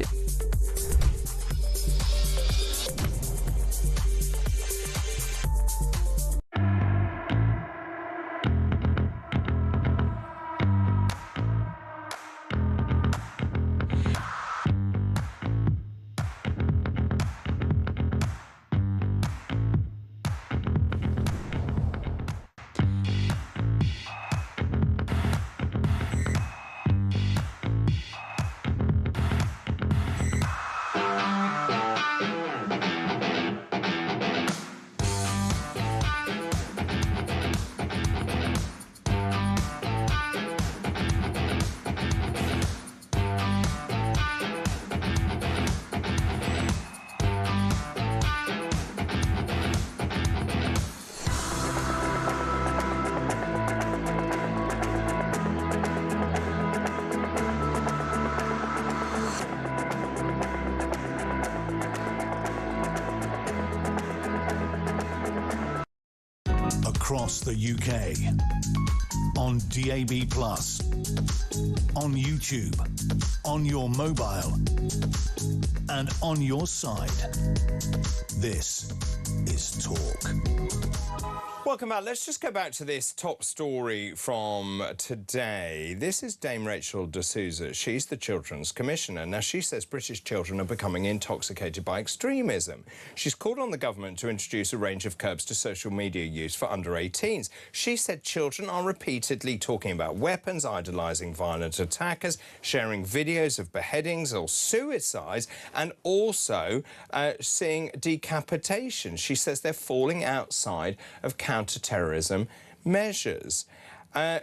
[SPEAKER 1] across the UK. On DAB+, on YouTube, on your mobile, and on your side. This is Talk.
[SPEAKER 2] Welcome back. Let's just go back to this top story from today. This is Dame Rachel D'Souza. She's the Children's Commissioner. Now, she says British children are becoming intoxicated by extremism. She's called on the government to introduce a range of curbs to social media use for under 18s. She said children are repeatedly talking about weapons, idolising violent attackers, sharing videos of beheadings or suicides, and also seeing decapitation. She says they're falling outside of counter-terrorism measures.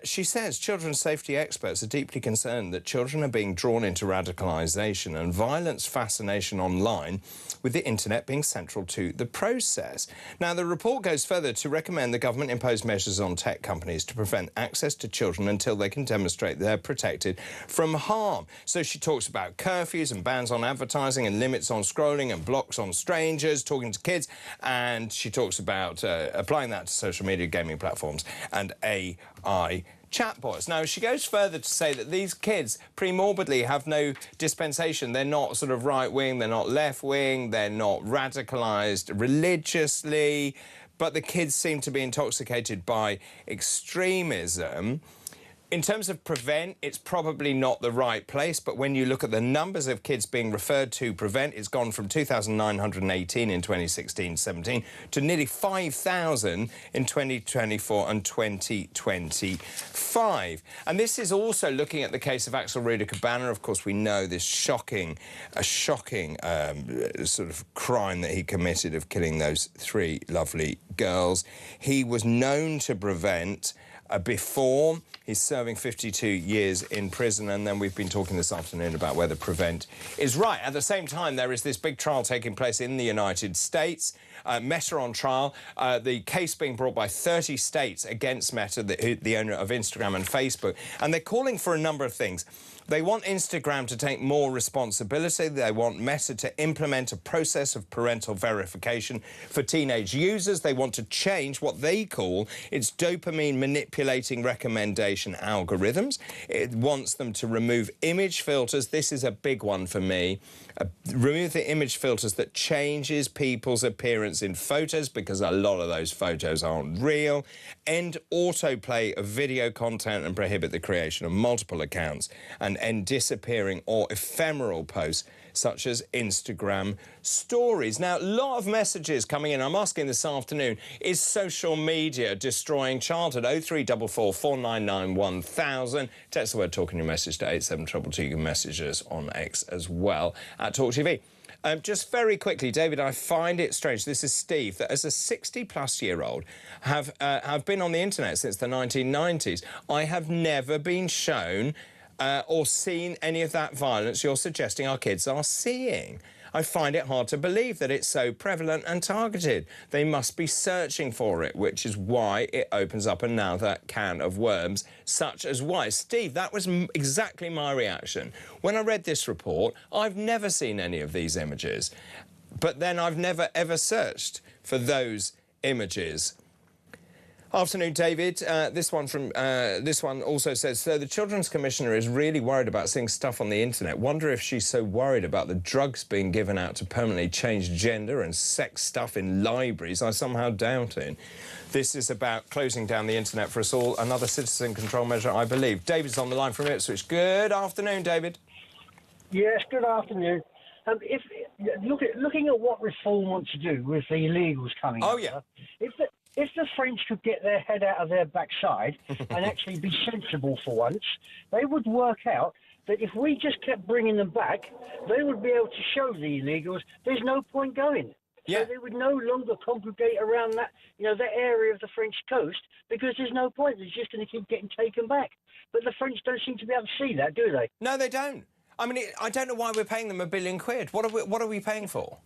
[SPEAKER 2] She says children's safety experts are deeply concerned that children are being drawn into radicalisation and violence fascination online, with the internet being central to the process. Now, the report goes further to recommend the government impose measures on tech companies to prevent access to children until they can demonstrate they're protected from harm. So she talks about curfews and bans on advertising and limits on scrolling and blocks on strangers, talking to kids, and she talks about applying that to social media gaming platforms and AI chatbots. Now, she goes further to say that these kids pre-morbidly have no dispensation. They're not sort of right-wing, they're not left-wing, they're not radicalised religiously, but the kids seem to be intoxicated by extremism. In terms of prevent, it's probably not the right place, but when you look at the numbers of kids being referred to prevent, it's gone from 2,918 in 2016-17 to nearly 5,000 in 2024 and 2025. And this is also looking at the case of Axel Rudiker-Banner. Of course, we know this shocking sort of crime that he committed of killing those 3 lovely girls. He was known to prevent before. He's serving 52 years in prison, and then we've been talking this afternoon about whether prevent is right. At the same time, there is this big trial taking place in the United States. Meta on trial, the case being brought by 30 states against Meta, the owner of Instagram and Facebook, and they're calling for a number of things. They want Instagram to take more responsibility. They want Meta to implement a process of parental verification for teenage users. They want to change what they call its dopamine manipulating recommendation algorithms. It wants them to remove image filters. This is a big one for me. Remove the image filters that changes people's appearance in photos, because a lot of those photos aren't real. End autoplay of video content and prohibit the creation of multiple accounts, and end disappearing or ephemeral posts such as Instagram stories. Now, a lot of messages coming in. I'm asking this afternoon, is social media destroying childhood? 0344 499 1000. Text the word talk in your message to 87222. You can message us on X as well at talkTV. Just very quickly, David, I find it strange. This is Steve, that as a 60-plus-year-old, have been on the internet since the 1990s. I have never been shown or seen any of that violence you're suggesting our kids are seeing. I find it hard to believe that it's so prevalent and targeted. They must be searching for it, which is why it opens up another can of worms, such as why. Steve, that was exactly my reaction. When I read this report, I've never seen any of these images, but then I've never, ever searched for those images. Afternoon, David. This one also says, so the Children's Commissioner is really worried about seeing stuff on the internet. Wonder if she's so worried about the drugs being given out to permanently change gender and sex stuff in libraries. I somehow doubt it. This is about closing down the internet for us all. Another citizen control measure, I believe. David's on the line from Ipswich. Good afternoon, David.
[SPEAKER 21] Yes, good afternoon. Looking at what Reform wants to do with the illegals coming over, if the French could get their head out of their backside and actually be sensible for once, they would work out that if we just kept bringing them back, they would be able to show the illegals there's no point going. Yeah. So they would no longer congregate around that, that area of the French coast, because there's no point. They're just going to keep getting taken back. But the French don't seem to be able to see that, do they?
[SPEAKER 2] No, they don't. I mean, I don't know why we're paying them £1 billion. What are we paying for?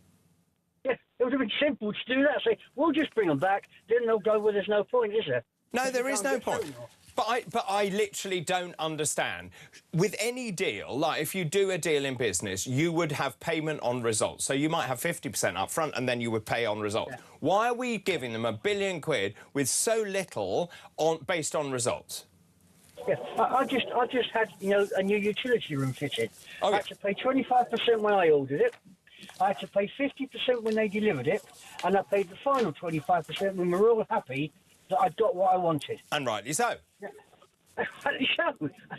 [SPEAKER 21] Yeah, it would have been simple to do that. Say, we'll just bring them back, then they'll go where there's no point, is there?
[SPEAKER 2] No, there is no point. But I literally don't understand. With any deal, like if you do a deal in business, you would have payment on results. So you might have 50% up front and then you would pay on results. Yeah. Why are we giving them £1 billion with so little based on results?
[SPEAKER 21] Yeah, I just had, you know, a new utility room fitted.
[SPEAKER 2] Oh, yeah.
[SPEAKER 21] I had to pay 25% when I ordered it. I had to pay 50% when they delivered it, and I paid the final 25% when we were all happy that I got what I wanted.
[SPEAKER 2] And rightly so.
[SPEAKER 21] Yeah.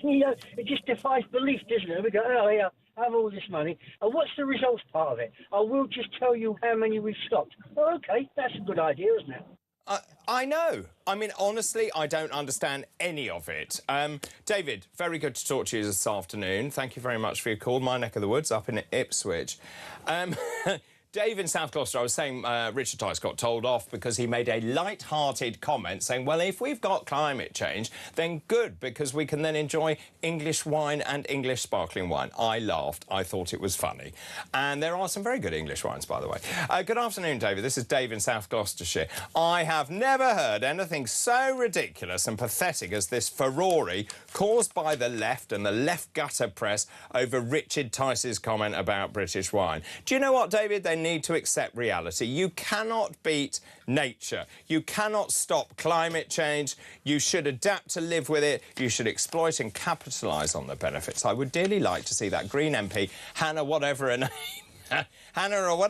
[SPEAKER 21] You know, it just defies belief, doesn't it? We go, oh yeah, I have all this money. And what's the results part of it? I will just tell you how many we've stocked. Oh, okay, that's a good idea, isn't it?
[SPEAKER 2] I know. I mean, honestly, I don't understand any of it. David, very good to talk to you this afternoon. Thank you very much for your call. My neck of the woods, up in Ipswich. Dave in South Gloucester, I was saying Richard Tice got told off because he made a light-hearted comment saying, well, if we've got climate change, then good, because we can then enjoy English wine and English sparkling wine. I laughed. I thought it was funny. And there are some very good English wines, by the way. Good afternoon, David. This is Dave in South Gloucestershire. I have never heard anything so ridiculous and pathetic as this furore caused by the left and the left gutter press over Richard Tice's comment about British wine. Do you know what, David? They need to accept reality. You cannot beat nature. You cannot stop climate change. You should adapt to live with it. You should exploit and capitalise on the benefits. I would dearly like to see that Green MP, Hannah whatever her name, Hannah or whatever